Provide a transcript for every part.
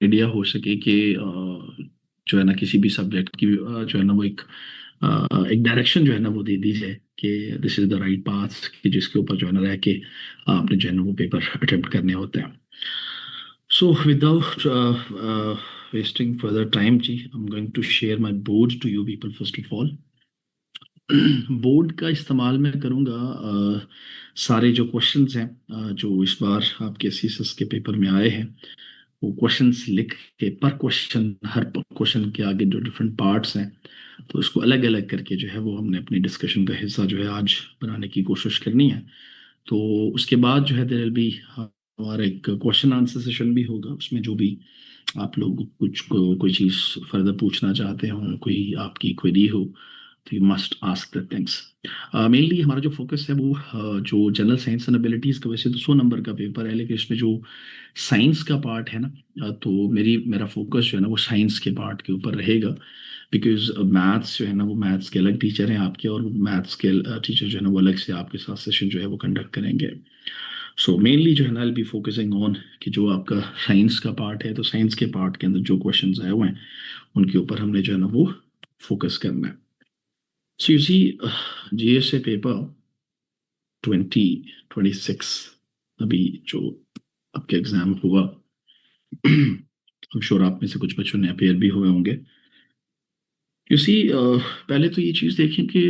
Idea हो सके कि जो है ना किसी भी सब्जेक्ट की जो है ना वो एक डायरेक्शन जो है ना वो दे दी जाए कि this is the right path, कि जिसके ऊपर जो है ना रह के आपने जो है ना वो पेपर अटेम्प्ट करने होते हैं. So without wasting further time ji, I am going to share my board to you people. First of all, board का इस्तेमाल मैं करूँगा सारे जो क्वेश्चंस हैं जो इस बार आपके सीएसएस के पेपर में आए हैं, वो क्वेश्चंस लिख के पर क्वेश्चन, हर क्वेश्चन के आगे जो डिफरेंट पार्ट्स हैं, तो इसको अलग अलग करके जो है वो हमने अपनी डिस्कशन का हिस्सा जो है आज बनाने की कोशिश करनी है. तो उसके बाद जो है देयर विल बी हमारा एक क्वेश्चन आंसर सेशन भी होगा. उसमें जो भी आप लोग कोई चीज़ फर्दर पूछना चाहते हो, कोई आपकी क्वेरी हो, तो you must ask the things. Mainly हमारा जो फोकस है वो जो जनरल साइंस एंड एबिलिटीज़ का, वैसे तो 100 नंबर का पेपर है, लेकिन इसमें जो साइंस का पार्ट है ना, तो मेरा फोकस जो है ना वो साइंस के पार्ट के ऊपर रहेगा. बिकॉज मैथ्स जो है ना वो मैथ्स के अलग टीचर हैं आपके, और मैथ्स के टीचर जो है ना वो अलग से आपके साथ सेशन जो है वो कंडक्ट करेंगे. सो मेनली जो है ना आई बी फोकसिंग ऑन कि जो आपका साइंस का पार्ट है, तो साइंस के पार्ट के अंदर जो क्वेश्चंस आए हुए हैं उनके ऊपर हमने जो है ना वो फोकस करना है. So you see, GSA paper 2026 अभी जो आपके एग्जाम हुआ, आई एम श्योर आप में से कुछ बच्चों ने अपेयर भी हुए होंगे. यू सी, पहले तो ये चीज़ देखें कि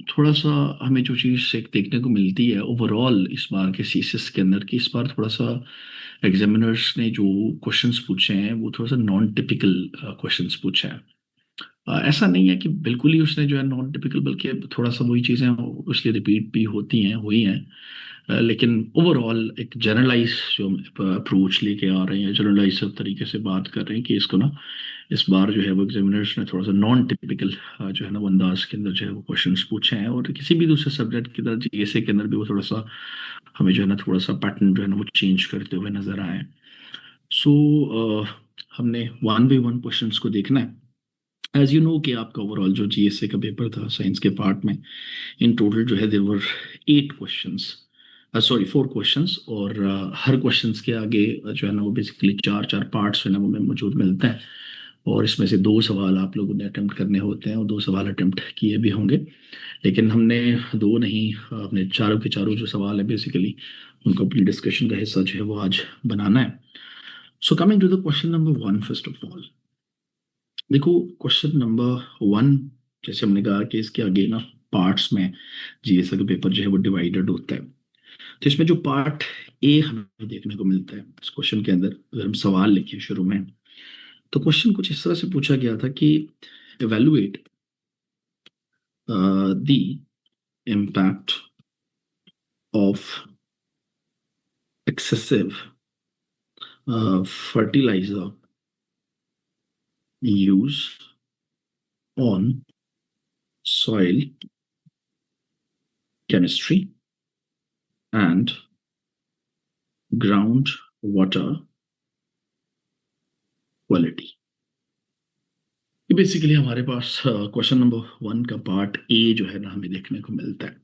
थोड़ा सा हमें जो चीज़ एक देखने को मिलती है ओवरऑल इस बार के सीएसएस के अंदर, कि इस बार थोड़ा सा एग्जामिनर्स ने जो क्वेश्चंस पूछे हैं वो थोड़ा सा नॉन टिपिकल क्वेश्चंस पूछे हैं. ऐसा नहीं है कि बिल्कुल ही उसने जो है नॉन टिपिकल, बल्कि थोड़ा सा वही चीज़ें उसलिए रिपीट भी होती हैं, हुई हैं. लेकिन ओवरऑल एक जनरलाइज जो अप्रोच लेके आ रहे हैं, जनरलाइज सब तरीके से बात कर रहे हैं कि इसको ना इस बार जो है वो एग्जामिनर्स ने थोड़ा सा नॉन टिपिकल जो है ना वो अंदाज के अंदर जो है वो क्वेश्चंस पूछे हैं. और किसी भी दूसरे सब्जेक्ट की तरह जीएसए के अंदर भी वो थोड़ा सा हमें जो है ना थोड़ा सा पैटर्न जो है ना वो चेंज करते हुए नजर आए. सो हमने वन बाई वन क्वेश्चंस को देखना है. एज यू नो कि आपका ओवरऑल जो जीएसए का पेपर था साइंस के पार्ट में, इन टोटल जो है there were 8 questions, sorry 4 questions. और हर क्वेश्चंस के आगे जो है ना वो बेसिकली चार चार पार्ट्स जो है ना वो में मौजूद मिलते हैं. और इसमें से 2 सवाल आप लोगों ने अटेम्प्ट करने होते हैं, और 2 सवाल अटेम्प्ट किए भी होंगे. लेकिन हमने दो नहीं, अपने चारों के चारों जो सवाल है बेसिकली उनको अपनी डिस्कशन का हिस्सा जो है वो आज बनाना है. So coming to the question number 1, first of all, देखो क्वेश्चन नंबर 1, जैसे हमने कहा कि इसके आगे ना पार्ट्स में जीएसए का पेपर जो है वो डिवाइडेड होता है. तो इसमें जो पार्ट ए हमें देखने को मिलता है इस क्वेश्चन के अंदर, अगर हम सवाल लिखें शुरू में, तो क्वेश्चन कुछ इस तरह से पूछा गया था कि evaluate the impact of excessive fertilizer use on soil chemistry and ground water quality. ये बेसिकली हमारे पास क्वेश्चन नंबर 1 का पार्ट ए जो है ना हमें देखने को मिलता है.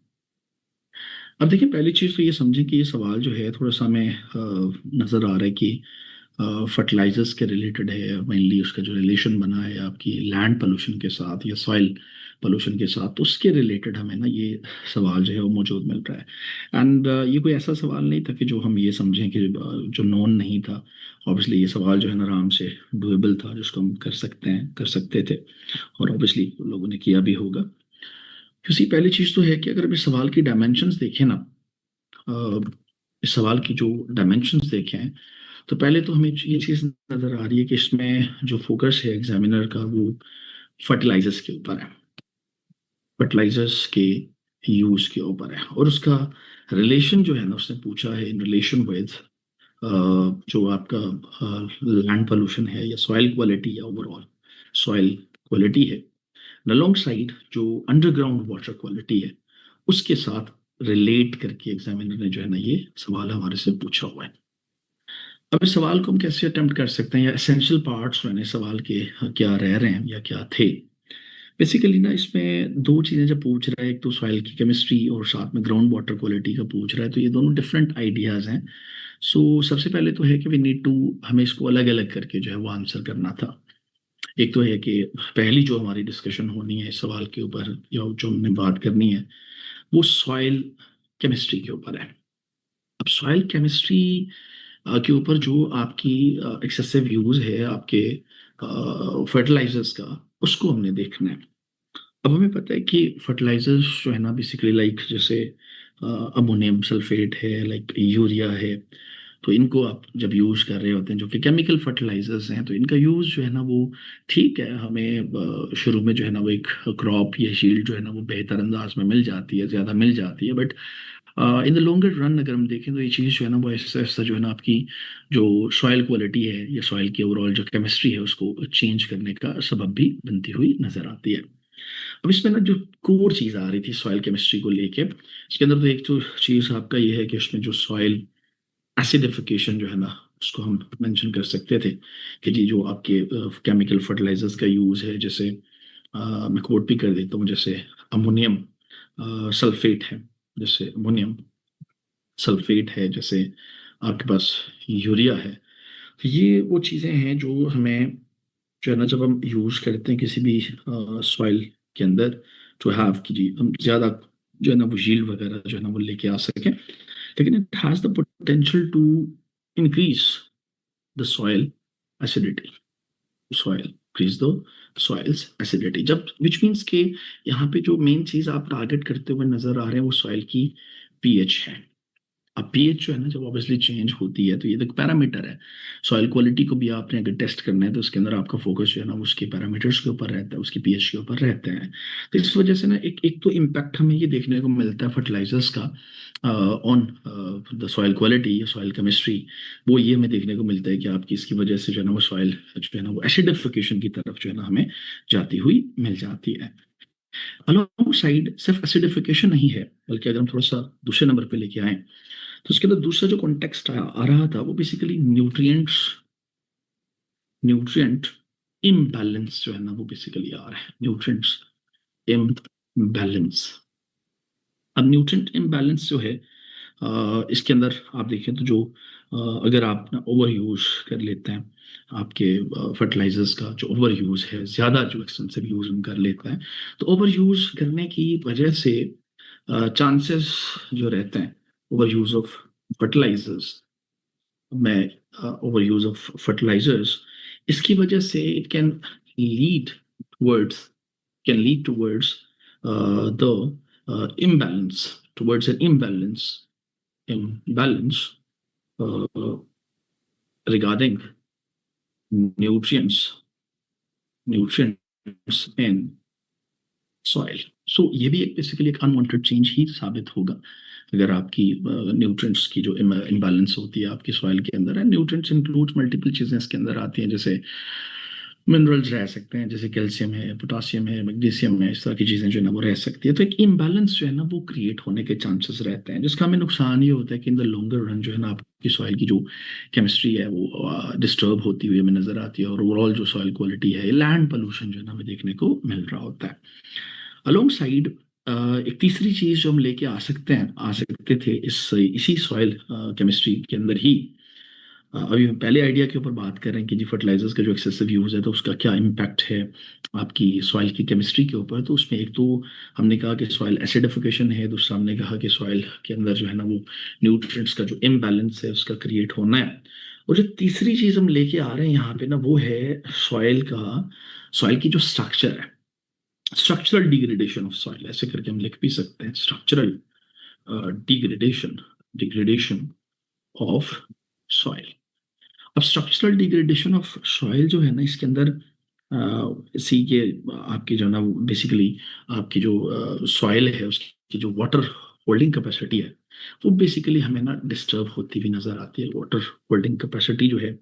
अब देखिए, पहली चीज़ तो ये समझें कि ये सवाल जो है थोड़ा सा हमें नज़र आ रहा है कि फर्टिलाइजर्स के रिलेटेड है. मेनली उसका जो रिलेशन बना है आपकी लैंड पोल्यूशन के साथ या सॉइल पोल्यूशन के साथ, तो उसके रिलेटेड हमें ना ये सवाल जो है वो मौजूद मिल रहा है. एंड ये कोई ऐसा सवाल नहीं था कि जो हम ये समझें कि जो नॉन नहीं था. ऑब्वियसली ये सवाल जो है ना आराम से डुएबल था, जिसको हम कर सकते थे, और ऑब्वियसली लोगों ने किया भी होगा. क्योंकि पहली चीज़ तो है कि अगर हम इस सवाल की डायमेंशंस देखें ना, अ, इस सवाल की जो डायमेंशंस देखें, तो पहले तो हमें ये चीज़ नज़र आ रही है कि इसमें जो फोकस है एग्जामिनर का वो फर्टिलाइजर्स के ऊपर है, फर्टिलाइजर्स के यूज़ के ऊपर है. और उसका रिलेशन जो है ना उसने पूछा है इन रिलेशन विद जो आपका लैंड पोल्यूशन है या सॉइल क्वालिटी या ओवरऑल सॉइल क्वालिटी है, अलोंग साइड जो अंडरग्राउंड वाटर क्वालिटी है, उसके साथ रिलेट करके एग्जामिनर ने जो है ना ये सवाल हमारे से पूछा हुआ है. अब इस सवाल को हम कैसे अटेम्प्ट कर सकते हैं, या एसेंशियल पार्ट्स मैंने सवाल के क्या रह रहे हैं या क्या थे. बेसिकली ना इसमें दो चीज़ें जब पूछ रहा है, एक तो सॉइल की केमिस्ट्री और साथ में ग्राउंड वाटर क्वालिटी का पूछ रहा है, तो ये दोनों डिफरेंट आइडियाज़ हैं. सबसे पहले तो है कि वी नीड टू, हमें इसको अलग-अलग करके जो है वो आंसर करना था। एक तो है कि पहली जो हमारी डिस्कशन होनी है इस सवाल के ऊपर या जो हमने बात करनी है, वो सॉइल केमिस्ट्री के ऊपर है। अब सॉइल केमिस्ट्री के ऊपर जो आपकी एक्सेसिव यूज़ है आपके फर्टिलाइज़र्स का, उसको हमने देखना है। अब हमें पता है कि फर्टिलाइज़र्स जो है ना बेसिकली लाइक जैसे अमोनियम सल्फेट है, लाइक यूरिया है, तो इनको आप जब यूज़ कर रहे होते हैं जो कि केमिकल फर्टिलाइज़र्स हैं, तो इनका यूज़ जो है ना वो ठीक है, हमें शुरू में जो है ना वो एक क्रॉप या शील्ड जो है ना वो बेहतर अंदाज में मिल जाती है, ज़्यादा मिल जाती है, but in the longer run अगर हम देखें तो ये चीज़ जो है ना वो ऐसा जो है ना आपकी जो सॉइल क्वालिटी है या सॉइल की ओवरऑल जो केमिस्ट्री है उसको चेंज करने का सबब भी बनती हुई नज़र आती है। अब इसमें ना जो कोर चीज़ आ रही थी सॉइल केमिस्ट्री को लेके, इसके अंदर तो एक तो चीज़ आपका ये है कि उसमें जो सॉइल एसिडिफिकेशन जो है ना, उसको हम मेंशन कर सकते थे कि जी जो आपके केमिकल फर्टिलाइज़र्स का यूज़ है, जैसे मैं कोट भी कर देता हूँ, जैसे अमोनियम सल्फेट है, जैसे अमोनियम सल्फेट है, जैसे आपके पास यूरिया है। तो ये वो चीज़ें हैं जो हमें जो है ना जब हम यूज़ करते हैं किसी भी सॉइल के अंदर टू हैव कि जी हम ज़्यादा जो है ना वो यील्ड वगैरह जो है ना वो लेके आ सकें। लेकिन it has the potential to increase the soil acidity, soil increase the soils acidity, जब व्हिच मीन्स कि यहाँ पे जो मेन चीज़ आप टारगेट करते हुए नज़र आ रहे हैं वो सॉइल की पीएच है। अब पीएच जो है ना जब ऑब्वियसली चेंज होती है तो ये तो पैरामीटर है। सॉइल क्वालिटी को भी आपने अगर टेस्ट करना है तो उसके अंदर आपका फोकस जो है ना उसके पैरामीटर्स के ऊपर रहता है, उसकी पीएच के ऊपर रहते हैं। तो इस वजह से ना एक एक तो इम्पैक्ट हमें ये देखने को मिलता है फर्टिलाइजर्स का ऑन द सॉइल क्वालिटी या सॉइल केमिस्ट्री। वो ये हमें देखने को मिलता है कि आपकी इसकी वजह से जो है ना वो सॉइल जो है ना वो एसिडिफिकेशन की तरफ जो है ना हमें जाती हुई मिल जाती है। अलोंग साइड सिर्फ एसिडिफिकेशन नहीं है, बल्कि अगर हम थोड़ा सा दूसरे नंबर पे लेके आए तो उसके अंदर दूसरा जो कॉन्टेक्स्ट आ रहा था वो बेसिकली न्यूट्रिएंट इम्बैलेंस जो है ना वो बेसिकली आ रहा है, न्यूट्रिएंट्स इम्बैलेंस। अब न्यूट्रिएंट इम्बैलेंस जो है इसके अंदर आप देखें तो जो अगर आप ना ओवर यूज कर लेते हैं आपके फर्टिलाइजर्स का, जो ओवर यूज है, ज़्यादा जो एक्सटेंसिव यूज हम कर लेते हैं, तो ओवर यूज करने की वजह से चांसेस जो रहते हैं ओवर यूज ऑफ फर्टिलाइजर्स में, ओवर यूज ऑफ फर्टिलाइजर्स, इसकी वजह से it can lead towards towards the imbalance, towards an imbalance uh, regarding nutrients nutrients in soil. So ये भी एक बेसिकली एक अनवांटेड चेंज ही साबित होगा अगर आपकी न्यूट्रिएंट्स की जो इम्बैलेंस होती है आपकी सॉइल के अंदर है। न्यूट्रिएंट्स इंक्लूड मल्टीपल चीज़ें इसके अंदर आती हैं, जैसे मिनरल्स रह सकते हैं, जैसे कैल्शियम है, पोटासियम है, मैग्नीशियम है, इस तरह की चीज़ें जो है ना वो रह सकती है। तो एक इम्बैलेंस जो है ना वो क्रिएट होने के चांसेस रहते हैं, जिसका हमें नुकसान ये होता है कि इन द लॉन्गर रन जो है ना आपकी सॉइल की जो केमिस्ट्री है वो डिस्टर्ब होती हुई हमें नजर आती है, और ओवरऑल जो सॉइल क्वालिटी है, लैंड पोल्यूशन जो है ना हमें देखने को मिल रहा होता है। अलोंग साइड एक तीसरी चीज जो हम लेके आ सकते थे इसी सॉइल केमिस्ट्री के अंदर ही। अभी हम पहले आइडिया के ऊपर बात कर रहे हैं कि जी फर्टिलाइजर्स का जो एक्सेसिव यूज है तो उसका क्या इम्पैक्ट है आपकी सॉइल की केमिस्ट्री के ऊपर। तो उसमें एक तो हमने कहा कि सॉइल एसिडिफिकेशन है, दूसरा हमने कहा कि सॉइल के अंदर जो है ना वो न्यूट्रिएंट्स का जो इम्बैलेंस है उसका क्रिएट होना है। और जो तीसरी चीज हम लेके आ रहे हैं यहाँ पे ना वो है सॉइल की जो स्ट्रक्चर है, स्ट्रक्चरल डिग्रेडेशन ऑफ सॉइल, ऐसे करके हम लिख भी सकते हैं, structural degradation degradation of soil. अब स्ट्रक्चरल डिग्रेडेशन ऑफ सॉइल जो है ना इसके अंदर इसी के आपकी जो ना बेसिकली आपकी जो सॉइल है उसकी जो वाटर होल्डिंग कैपेसिटी है वो बेसिकली हमें ना डिस्टर्ब होती हुई नजर आती है। वाटर होल्डिंग कैपेसिटी जो है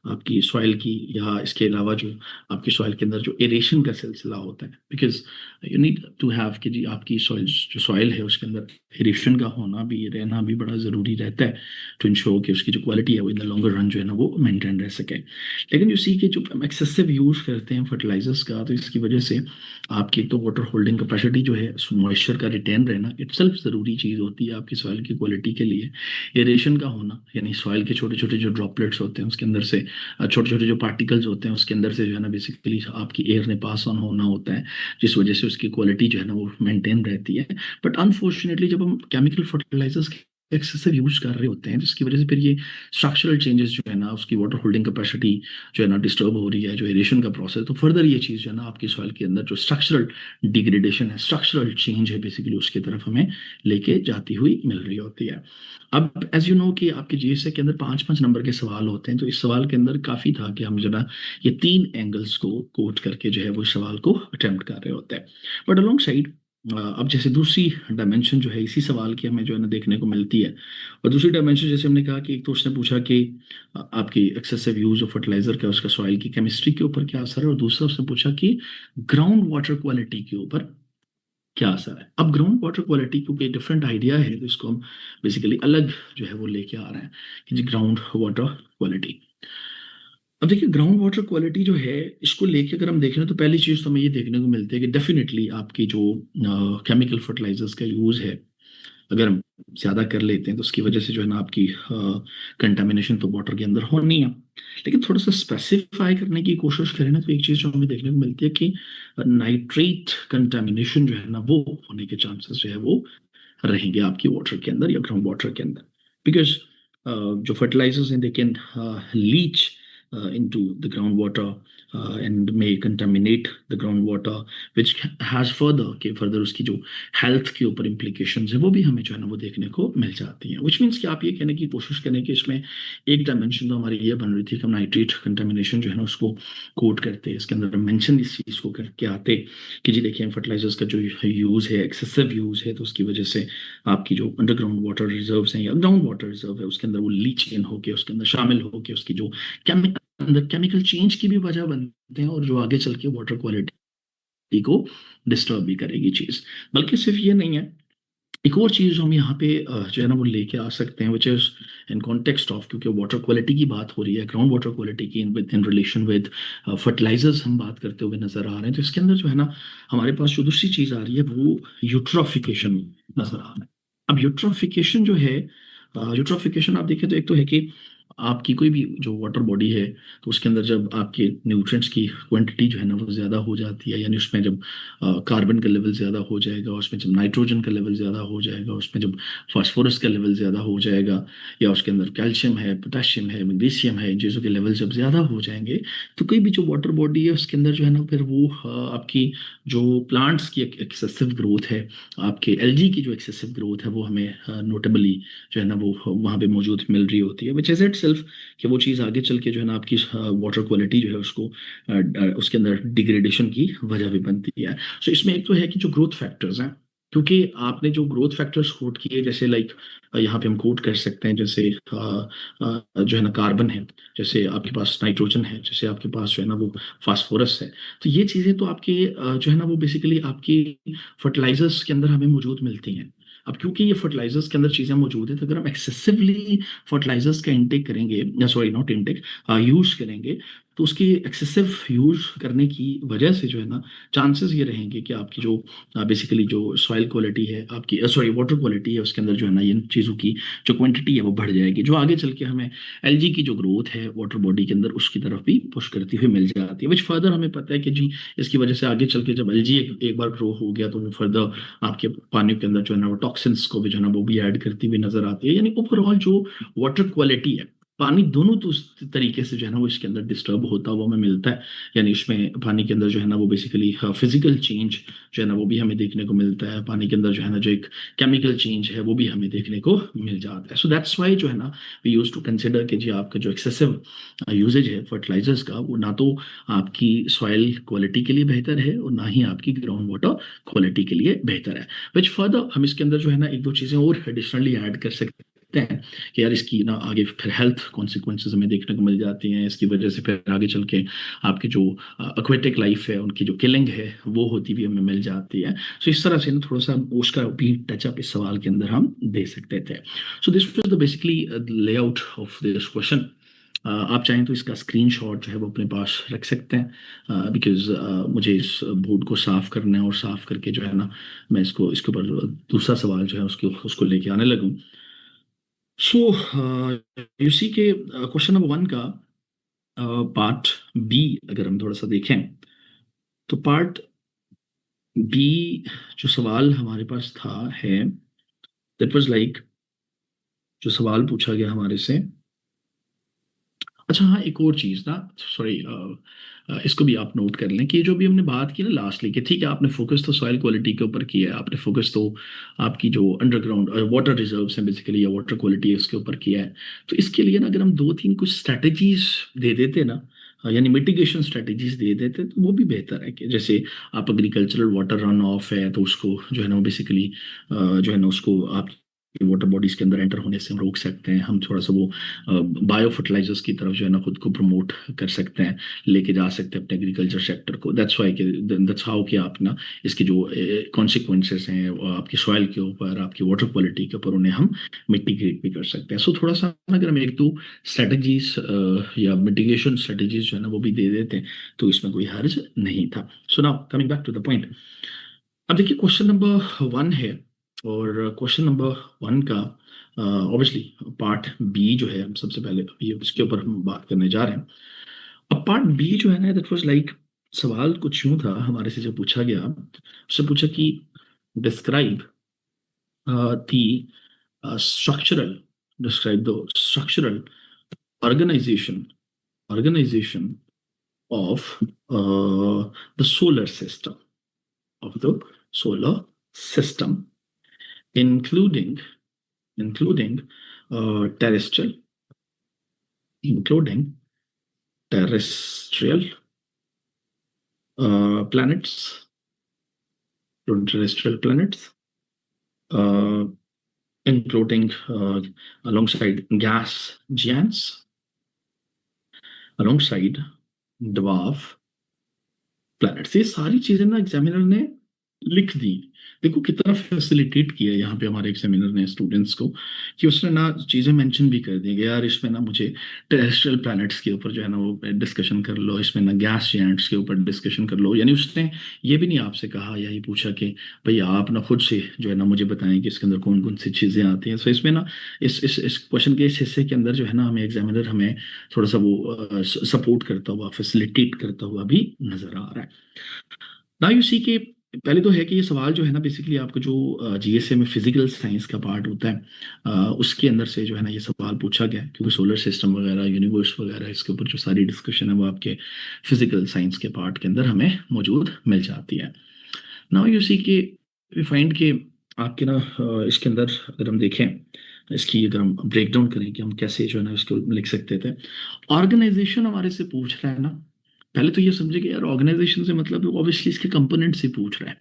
आपकी सॉइल की, या इसके अलावा जो आपकी सॉइल के अंदर जो एरेशन का सिलसिला होता है, because you need to have कि जी आपकी सॉइल जो सॉइल है उसके अंदर एरेशन का होना भी, रहना भी बड़ा ज़रूरी रहता है टू इंश्योर कि उसकी जो क्वालिटी है वो इन द लॉन्गर रन जो है ना वो मेंटेन रह सके। लेकिन यू सी कि जो हम एक्सेसिव यूज़ करते हैं फर्टिलाइजर्स का, तो इसकी वजह से आपकी एक तो वाटर होल्डिंग कैपेसिटी जो है, मॉइस्चर का रिटेन रहना इटसेल्फ ज़रूरी चीज़ होती है आपकी सॉइल की क्वालिटी के लिए। एरेशन का होना, यानी सॉइल के छोटे छोटे जो ड्रॉपलेट्स होते हैं उसके अंदर से, छोटे छोटे जो पार्टिकल्स होते हैं उसके अंदर से जो है ना बेसिकली आपकी एयर ने पास ऑन होना होता है, जिस वजह से उसकी क्वालिटी जो है ना वो मेंटेन रहती है। बट अनफॉर्चुनेटली जब हम केमिकल फर्टिलाइजर्स एक्सेसिव यूज कर रहे होते हैं, जिसकी वजह से फिर ये स्ट्रक्चरल चेंजेस जो है ना, उसकी वाटर होल्डिंग कैपेसिटी जो है ना डिस्टर्ब हो रही है, जो एरेशन का प्रोसेस, तो फर्दर ये चीज़ जो है ना आपकी सॉइल के अंदर जो स्ट्रक्चरल डिग्रेडेशन है, स्ट्रक्चरल चेंज है, बेसिकली उसकी तरफ हमें लेके जाती हुई मिल रही होती है। अब एज यू नो कि आपके जीएसए के अंदर 5-5 नंबर के सवाल होते हैं, तो इस सवाल के अंदर काफ़ी था कि हम जो ना ये 3 एंगल्स को कोट करके जो है वो इस सवाल को अटेम्प्ट कर रहे होते हैं। बट अलोंग साइड अब जैसे दूसरी डायमेंशन जो है इसी सवाल की हमें जो है ना देखने को मिलती है, और दूसरी डायमेंशन जैसे हमने कहा कि एक तो उसने पूछा कि आपकी एक्सेसिव यूज ऑफ फर्टिलाइजर का उसका सॉइल की केमिस्ट्री के ऊपर क्या असर है, और दूसरा उसने पूछा कि ग्राउंड वाटर क्वालिटी के ऊपर क्या असर है। अब ग्राउंड वाटर क्वालिटी क्योंकि डिफरेंट आइडिया है, तो इसको हम बेसिकली अलग जो है वो लेके आ रहे हैं कि जी ग्राउंड वाटर क्वालिटी। अब देखिए ग्राउंड वाटर क्वालिटी जो है इसको लेके अगर हम देखें ना, तो पहली चीज़ तो हमें ये देखने को मिलती है कि डेफिनेटली आपकी जो केमिकल फर्टिलाइजर्स का यूज़ है, अगर हम ज़्यादा कर लेते हैं तो उसकी वजह से जो है ना आपकी कंटामिनेशन तो वाटर के अंदर होनी है। लेकिन थोड़ा सा स्पेसिफाई करने की कोशिश करें ना, तो एक चीज़ जो हमें देखने को मिलती है कि नाइट्रेट कंटामिनेशन जो है ना वो होने के चांसेस जो है वो रहेंगे आपकी वाटर के अंदर या ग्राउंड वाटर के अंदर, बिकॉज जो फर्टिलाइजर्स हैं they can leach into the groundwater and may contaminate the groundwater which has further के further उसकी जो हेल्थ के ऊपर implications है वो भी हमें जो है ना वो देखने को मिल जाती हैं। which means कि आप ये कहने की कोशिश करें कि इसमें एक डायमेंशन तो हमारी ये बन रही थी कि हम नाइट्रेट कंटामिनेशन जो है ना उसको कोट करते हैं, इसके अंदर मेंशन इस चीज़ को करके आते कि जी देखिए फर्टिलाइजर्स का जो यूज़ है, एक्सेसिव यूज़ है, तो उसकी वजह से आपकी जो अंडरग्राउंड वाटर रिजर्व्स हैं या ग्राउंड वाटर रिजर्व है उसके अंदर वो लीच इन होके उसके अंदर शामिल होके उसकी जो अंदर केमिकल चेंज की भी वजह बनते हैं, और जो आगे चल के वाटर क्वालिटी को डिस्टर्ब भी करेगी चीज़। बल्कि सिर्फ ये नहीं है, एक और चीज़ जो हम यहाँ पे जो है ना वो लेके आ सकते हैं, which is in context of, क्योंकि वाटर क्वालिटी की बात हो रही है, ग्राउंड वाटर क्वालिटी की इन रिलेशन विद फर्टिलाइजर्स हम बात करते हुए नजर आ रहे हैं, तो इसके अंदर जो है ना हमारे पास जो दूसरी चीज़ आ रही है वो यूट्रोफिकेशन नजर आ रहा है। अब यूट्रोफिकेशन जो है, यूट्रोफिकेशन आप देखें तो एक तो है कि आपकी कोई भी जो वाटर बॉडी है, तो उसके अंदर जब आपके न्यूट्रिएंट्स की क्वांटिटी जो है ना वो ज़्यादा हो जाती है, यानी उसमें जब कार्बन का लेवल ज़्यादा हो जाएगा, उसमें जब नाइट्रोजन का लेवल ज़्यादा हो जाएगा, उसमें जब फास्फोरस का लेवल ज़्यादा हो जाएगा, या उसके अंदर कैल्शियम है, पोटेशियम है, मैग्नीशियम है, इन चीज़ों के लेवल जब ज़्यादा हो जाएंगे, तो कोई भी जो वाटर बॉडी है उसके अंदर जो है ना फिर वो आपकी जो प्लांट्स की एक्सेसिव ग्रोथ है, आपके एल्गी की जो एक्सेसिव ग्रोथ है वो हमें नोटेबली जो है ना वो वहाँ पे मौजूद मिल रही होती है, विच इज़ इट सेल्फ कि वो चीज़ आगे चल के जो है ना आपकी वाटर क्वालिटी जो है उसको उसके अंदर डिग्रेडेशन की वजह भी बनती है। सो इसमें एक तो है कि जो ग्रोथ फैक्टर्स हैं, क्योंकि आपने जो ग्रोथ फैक्टर्स कोट किए, जैसे लाइक यहाँ पे हम कोट कर सकते हैं, जैसे जो है ना कार्बन है, जैसे आपके पास नाइट्रोजन है, जैसे आपके पास जो है ना वो फास्फोरस है, तो ये चीज़ें तो आपके जो है ना वो बेसिकली आपकी फर्टिलाइजर्स के अंदर हमें मौजूद मिलती हैं। अब क्योंकि ये फर्टिलाइजर्स के अंदर चीज़ें मौजूद हैं, तो अगर हम एक्सेसिवली फर्टिलाइजर्स का इंटेक करेंगे, या सॉरी नॉट इंटेक, यूज करेंगे, तो उसकी एक्सेसिव यूज करने की वजह से जो है ना चांसेस ये रहेंगे कि आपकी जो बेसिकली जो सॉइल क्वालिटी है आपकी, सॉरी वाटर क्वालिटी है, उसके अंदर जो है ना इन चीज़ों की जो क्वांटिटी है वो बढ़ जाएगी, जो आगे चल के हमें एल्गी की जो ग्रोथ है वाटर बॉडी के अंदर उसकी तरफ भी पुश करती हुई मिल जाती है, विच फर्दर हमें पता है कि जी इसकी वजह से आगे चल के जब एल्गी एक बार ग्रो हो गया, तो वो फर्दर आपके पानी के अंदर जो है ना वो टॉक्सिन्स को भी जो है ना वो भी ऐड करती हुई नजर आती है, यानी ओवरऑल जो वाटर क्वालिटी है, पानी दोनों तो उस तरीके से जो है ना वो इसके अंदर डिस्टर्ब होता हुआ हमें मिलता है, यानी इसमें पानी के अंदर जो है ना वो बेसिकली फिजिकल चेंज जो है ना वो भी हमें देखने को मिलता है, पानी के अंदर जो है ना जो एक केमिकल चेंज है वो भी हमें देखने को मिल जाता है। सो दैट्स वाई जो है ना वी यूज टू कंसिडर कि जी आपका जो एक्सेसिव यूजेज है फर्टिलाइजर्स का, वो ना तो आपकी सॉइल क्वालिटी के लिए बेहतर है और ना ही आपकी ग्राउंड वाटर क्वालिटी के लिए बेहतर है, विच फर्दर हम इसके अंदर जो है ना एक दो चीज़ें और एडिशनली ऐड कर सकते देखते हैं कि यार इसकी ना आगे फिर हेल्थ कॉन्सिक्वेंसेज हमें देखने को मिल जाती हैं, इसकी वजह से फिर आगे चल के आपकी जो एक्वेटिक लाइफ है उनकी जो किलिंग है वो होती भी हमें मिल जाती है। सो इस तरह से ना थोड़ा सा उसका भी टचअप इस सवाल के अंदर हम दे सकते थे। So this was the basically layout of this question. आप चाहें तो इसका स्क्रीनशॉट जो है वो अपने पास रख सकते हैं, बिकॉज मुझे इस बोर्ड को साफ करना है और साफ करके जो है ना मैं इसके ऊपर दूसरा सवाल जो है उसको उसको लेके आने लगूं। सो यू सी के क्वेश्चन नंबर 1 का पार्ट बी अगर हम थोड़ा सा देखें तो पार्ट बी जो सवाल हमारे पास था है दैट वाज लाइक, जो सवाल पूछा गया हमारे से। अच्छा हाँ, एक और चीज़ ना, सॉरी, इसको भी आप नोट कर लें कि जो भी हमने बात की ना लास्टली कि ठीक है आपने फोकस तो सॉइल क्वालिटी के ऊपर किया है, आपने फोकस तो आपकी जो अंडरग्राउंड वाटर रिजर्व्स हैं बेसिकली या वाटर क्वालिटी है उसके ऊपर किया है। तो इसके लिए ना अगर हम 2-3 कुछ स्ट्रेटजीज दे देते ना, यानी मिटिगेशन स्ट्रेटजीज दे देते तो वो भी बेहतर है कि जैसे आप एग्रीकल्चरल वाटर रन ऑफ है तो उसको जो है ना बेसिकली जो है ना उसको आप वाटर बॉडीज के अंदर एंटर होने से हम रोक सकते हैं। हम थोड़ा सा वो बायो फर्टिलाइजर्स की तरफ जो है ना खुद को प्रमोट कर सकते हैं, लेके जा सकते हैं अपने एग्रीकल्चर सेक्टर को। दैट्स वाई दैट्स हाउ कि आप ना इसके जो कॉन्सिक्वेंसेस हैं वो आपकी सॉइल के ऊपर, आपकी वाटर क्वालिटी के ऊपर उन्हें हम मिटिगेट भी कर सकते हैं। सो थोड़ा सा अगर हम 1-2 स्ट्रेटजीज या मिटिगेशन स्ट्रेटजीज जो है ना वो भी दे देते हैं तो इसमें कोई हर्ज नहीं था। So now coming back to the point, अब देखिए क्वेश्चन नंबर 1 है और क्वेश्चन नंबर 1 का ऑब्वियसली पार्ट बी जो है हम सबसे पहले अभी उसके ऊपर हम बात करने जा रहे हैं। अब पार्ट बी जो है ना दैट वाज लाइक, सवाल कुछ यूं था हमारे से जब पूछा गया, उससे पूछा कि describe the structural describe the structural organisation organisation of the solar system of the solar system, including including terrestrial, including terrestrial planets, terrestrial planets, uh, including alongside gas giants, alongside dwarf planets. ये सारी चीजें ना examiner ने लिख दी। देखो कितना facilitate किया है यहाँ पे हमारे एग्जामिनर ने स्टूडेंट्स को कि उसने ना चीजें मेंशन भी कर दी कि यार इसमें ना मुझे टेरेस्ट्रियल प्लैनेट्स के ऊपर जो है ना वो डिस्कशन कर लो, इसमें ना गैस जायंट्स के ऊपर डिस्कशन कर लो। यानी उसने ये भी नहीं आपसे कहा या ये पूछा कि भाई आप ना खुद से जो है ना मुझे बताएं कि इसके अंदर कौन कौन सी चीजें आती हैं। सो इसमें ना इस क्वेश्चन के इस हिस्से के अंदर जो है ना हमें एग्जामिनर हमें थोड़ा सा वो सपोर्ट करता हुआ, फैसिलिटेट करता हुआ भी नजर आ रहा है। ना यू सी के पहले तो है कि ये सवाल जो है ना बेसिकली आपका जो जीएसए में फिजिकल साइंस का पार्ट होता है, उसके अंदर से जो है ना ये सवाल पूछा गया है, क्योंकि सोलर सिस्टम वगैरह यूनिवर्स वगैरह इसके ऊपर जो सारी डिस्कशन है वो आपके फिजिकल साइंस के पार्ट के अंदर हमें मौजूद मिल जाती है। नाउ यू सी के वी फाइंड के आपके ना इसके अंदर अगर हम देखें इसकी अगर हम ब्रेक डाउन करें कि हम कैसे जो है ना इसको लिख सकते थे। ऑर्गेनाइजेशन हमारे से पूछ रहा है ना, पहले तो ये समझे कि यार ऑर्गेनाइजेशन से मतलब ऑब्वियसली इसके कंपोनेंट से पूछ रहा है।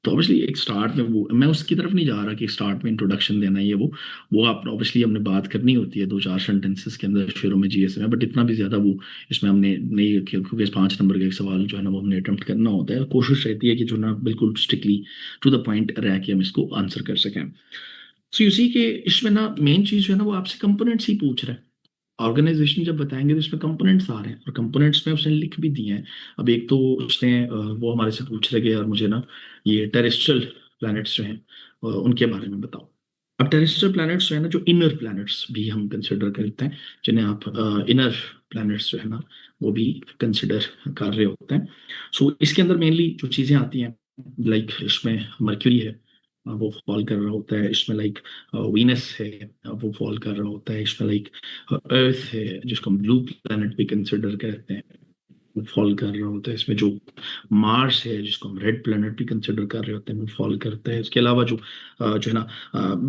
तो ऑब्वियसली एक स्टार्ट में वो मैं उसकी तरफ नहीं जा रहा कि स्टार्ट में इंट्रोडक्शन देना ही है वो आप ऑब्वियसली हमने बात करनी होती है 2-4 सेंटेंसेस के अंदर शुरू में जीएस में, बट इतना भी ज्यादा वो इसमें हमने नहीं, क्योंकि 5 नंबर का एक सवाल जो है ना वो हमने अटेम्प्ट करना होता है। कोशिश रहती है कि जो ना बिल्कुल स्ट्रिक्टली टू द पॉइंट रह के हम इसको आंसर कर सकें। सो यू सी के इसमें ना मेन चीज जो है ना वो आपसे कंपोनेंट्स ही पूछ रहा है। ऑर्गेनाइजेशन जब बताएंगे तो इसमें कंपोनेंट्स आ रहे हैं और कंपोनेंट्स में उसने लिख भी दिए हैं। अब एक तो उसने वो हमारे से पूछ रहे और मुझे ना ये टेरेस्ट्रियल प्लैनेट्स जो हैं उनके बारे में बताओ। अब टेरेस्ट्रियल प्लैनेट्स जो है ना, जो इनर प्लैनेट्स भी हम कंसिडर करते हैं, जिन्हें आप इनर प्लैनेट्स जो है ना वो भी कंसिडर कर रहे होते हैं। सो इसके अंदर मेनली जो चीज़ें आती हैं लाइक इसमें मर्क्यूरी है, वो फॉल कर रहा होता है इसमें, लाइक वीनस है वो फॉल कर रहा होता है इसमें, लाइक अर्थ है जिसको हम ब्लू प्लैनेट भी कंसिडर करते हैं, फॉल कर रहा होता है, इसमें जो मार्स है जिसको हम रेड प्लेनेट भी कंसिडर कर रहे होते हैं वो फॉल करता है। इसके अलावा जो जो है ना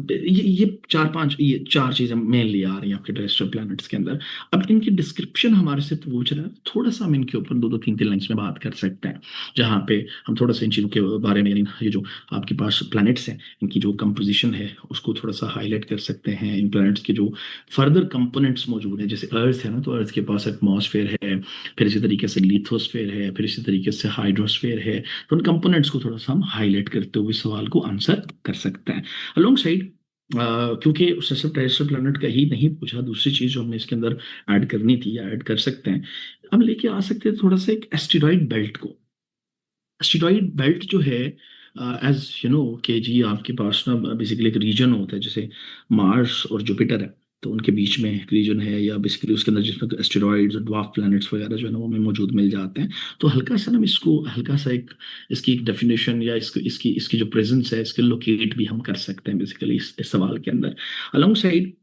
ये चार पांच, ये चार चीजें मेनली आ रही हैं आपके टेरेस्ट्रियल प्लैनेट्स के अंदर। अब इनकी डिस्क्रिप्शन हमारे से पूछ रहा है, थोड़ा सा हम इनके ऊपर दो दो तीन तीन लाइन्स में बात कर सकते हैं, जहाँ पे हम थोड़ा सा इन चीज़ों के बारे में, यानी ये जो आपके पास प्लैनेट्स हैं इनकी जो कंपोजिशन है उसको थोड़ा सा हाईलाइट कर सकते हैं। इन प्लैनेट्स के जो फर्दर कंपोनेंट्स मौजूद हैं, जैसे अर्थ है ना, तो अर्थ के पास एटमॉस्फेयर है, फिर इसी तरीके से लिथोस्फेयर है, फिर इसी तरीके से हाइड्रोस्फेयर है। तो उन कंपोनेंट्स को थोड़ा सा हम हाईलाइट करते हुए सवाल को आंसर कर सकते हैं। अलोंग साइड क्योंकि उससे सिर्फ टेरेस्ट्रियल प्लैनेट का ही नहीं पूछा, दूसरी चीज जो हमने इसके अंदर ऐड करनी थी या ऐड कर सकते हैं, हम लेके आ सकते हैं थोड़ा सा एक एस्टेरॉइड बेल्ट को। एस्टेरॉइड बेल्ट जो है, एज यू नो के जी, आपके पास ना बेसिकली एक रीजन होता है, जैसे मार्स और जुपिटर है तो उनके बीच में एक रीजन है, या बेसिकली उसके अंदर जिसमें एस्टेरॉइड्स और ड्वार्फ प्लैनेट्स वगैरह जो है ना वो हमें मौजूद मिल जाते हैं। तो हल्का सा ना हम इसको, हल्का सा एक इसकी एक डेफिनेशन या इसकी इसकी इसकी जो प्रेजेंस है इसके लोकेट भी हम कर सकते हैं बेसिकली इस सवाल के अंदर। अलोंग साइड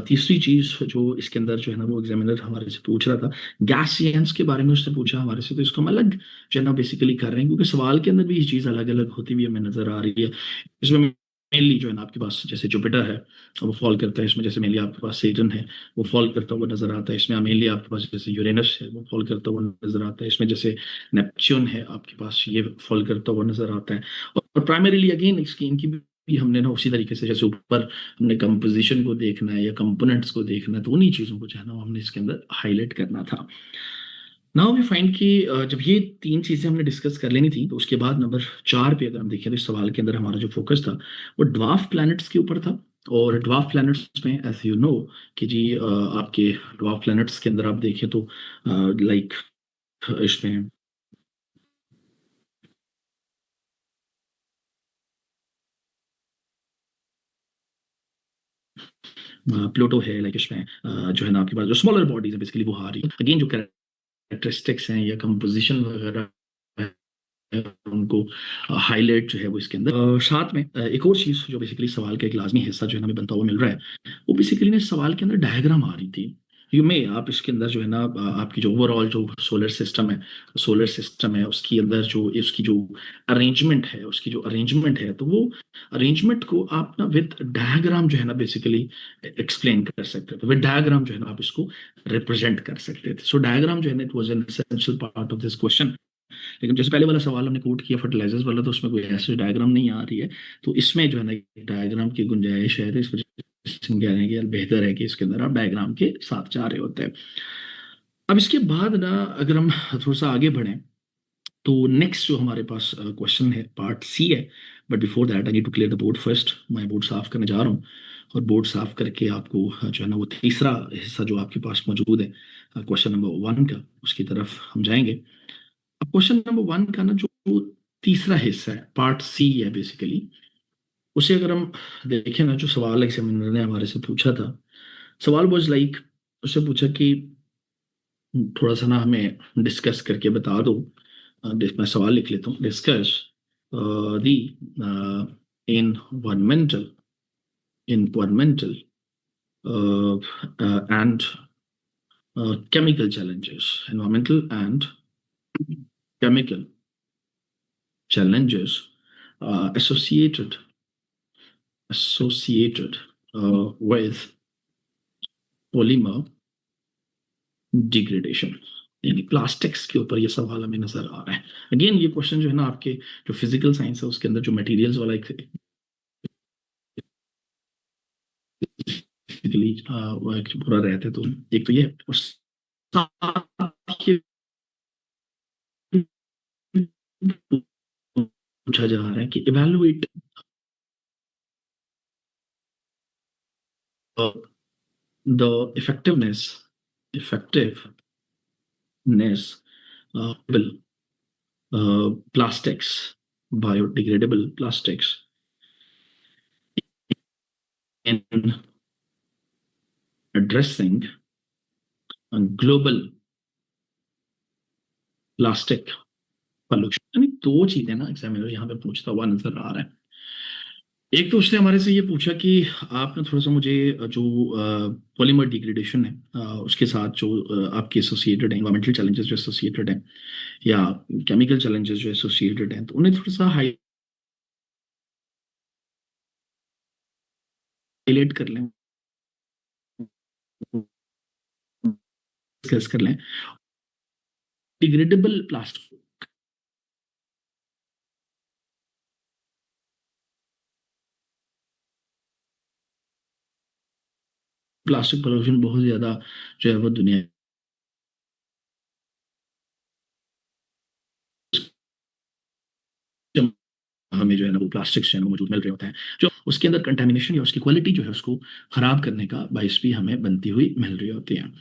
तीसरी चीज जो इसके अंदर जो है ना वो एग्जामिनर हमारे से पूछ रहा था, गैसियंस के बारे में उसने पूछा हमारे से, तो इसको हम अलग जो है ना बेसिकली कर रहे हैं, क्योंकि सवाल के अंदर भी ये चीज़ अलग अलग होती हुई हमें नजर आ रही है। इसमें मेनली जो है ना आपके पास जैसे जुपिटर है वो फॉल करता है इसमें, जैसे मेनली आपके पास सेटर्न है वो फॉल करता हुआ नजर आता है इसमें, मेनली आपके पास जैसे यूरेनस है वो फॉल करता हुआ नजर आता है इसमें, जैसे नेपच्यून है आपके पास ये फॉल करता हुआ नजर आता है। और प्राइमरीली अगेन इसकी इनकी भी हमने ना उसी तरीके से, जैसे ऊपर हमने कंपोजिशन को देखना है या कंपोनेंट्स को देखना है, तो उन्हीं चीज़ों को जो है ना हमने इसके अंदर हाईलाइट करना था। नाउ वी फाइंड कि जब ये तीन चीजें हमने डिस्कस कर लेनी थी, तो उसके बाद नंबर 4 पे अगर हम देखें तो इस सवाल के अंदर हमारा जो फोकस था वो ड्वार्फ प्लैनेट्स के ऊपर था। और ड्वार्फ प्लैनेट्स में एज यू नो कि जी आपके ड्वार्फ प्लैनेट्स के अंदर आप देखें तो लाइक इसमें प्लूटो है, लाइक इसमें जो है ना आपके पास जो स्मॉलर बॉडीज है बेसिकली वो आ रही है। अगेन जो कैरेक्टरिस्टिक्स हैं या कंपोजिशन वगैरह है, उनको हाईलाइट जो है वो इसके अंदर साथ में एक और चीज जो बेसिकली सवाल का एक लाजमी हिस्सा जो है ना हमें बनता हुआ मिल रहा है, वो बेसिकली ना इस सवाल के अंदर डायग्राम आ रही थी। यू में आप इसके अंदर जो है ना आपकी जो ओवरऑल जो सोलर सिस्टम है उसकी अंदर जो उसकी जो अरेंजमेंट है, उसकी जो अरेंजमेंट है, तो वो अरेंजमेंट को आप ना विद डायग्राम जो है ना बेसिकली एक्सप्लेन कर सकते थे, विद डायग्राम जो है ना आप इसको रिप्रेजेंट कर सकते थे। सो डायग्राम जो है ना it was an essential part of this question. लेकिन जैसे पहले वाला सवाल हमने कोट किया फर्टिलाइजर्स वाला, तो उसमें कोई ऐसे डायग्राम नहीं आ रही है, तो इसमें जो है ना डायग्राम की गुंजाइश है, तो इस वजह से हम कह रहे हैं कि यार बेहतर है कि इसके अंदर आप डायग्राम के साथ जा रहे होते हैं। अब इसके बाद ना अगर हम थोड़ा सा आगे बढ़ें, तो नेक्स्ट जो हमारे पास क्वेश्चन है पार्ट सी है। But before that I need to clear the board first. मैं बोर्ड साफ करने जा रहा हूँ, और बोर्ड साफ करके आपको जो है ना वो तीसरा हिस्सा जो आपके पास मौजूद है क्वेश्चन नंबर 1 का, उसकी तरफ हम जाएंगे। अब क्वेश्चन नंबर 1 का ना जो तीसरा हिस्सा है पार्ट सी है बेसिकली, उसे अगर हम देखें ना, जो सवाल एग्जामिनर ने हमारे से पूछा था, सवाल वाज लाइक, उससे पूछा कि थोड़ा सा ना हमें डिस्कस करके बता दो। मैं सवाल लिख लेता हूँ, discuss the environmental environmental and chemical challenges, environmental and chemical challenges associated with polymer degradation, यानी प्लास्टिक्स के ऊपर ये सवाल हमें नजर आ रहा है। अगेन ये क्वेश्चन जो है ना आपके जो फिजिकल साइंस है उसके अंदर जो मटेरियल्स वाला एक बेसिकली वो एक पूरा रहता है, तो एक तो ये है। और साथ ही पूछा जा रहा है कि evaluate the effectiveness of plastics, biodegradable plastics in addressing global plastic pollution। यानी दो चीजें ना एग्जामिनर यहाँ पे पूछता हुआ नजर आ रहा है। एक तो उसने हमारे से ये पूछा कि आपने थोड़ा सा मुझे जो पॉलीमर डिग्रेडेशन है उसके साथ जो आपके एसोसिएटेड है, एनवायरमेंटल चैलेंजेस जो एसोसिएटेड हैं या केमिकल चैलेंजेस जो एसोसिएटेड हैं, तो उन्हें थोड़ा सा हाईलाइट कर लें, डिस्कस कर लें। डिग्रेडेबल प्लास्टिक प्लास्टिक पोल्यूशन बहुत ज्यादा जो है वो दुनिया हमें जो है ना वो प्लास्टिक्स जो है ना वो मौजूद मिल रहे होते हैं, जो उसके अंदर कंटेमिनेशन या उसकी क्वालिटी जो है उसको खराब करने का बाइस भी हमें बनती हुई मिल रही होती है।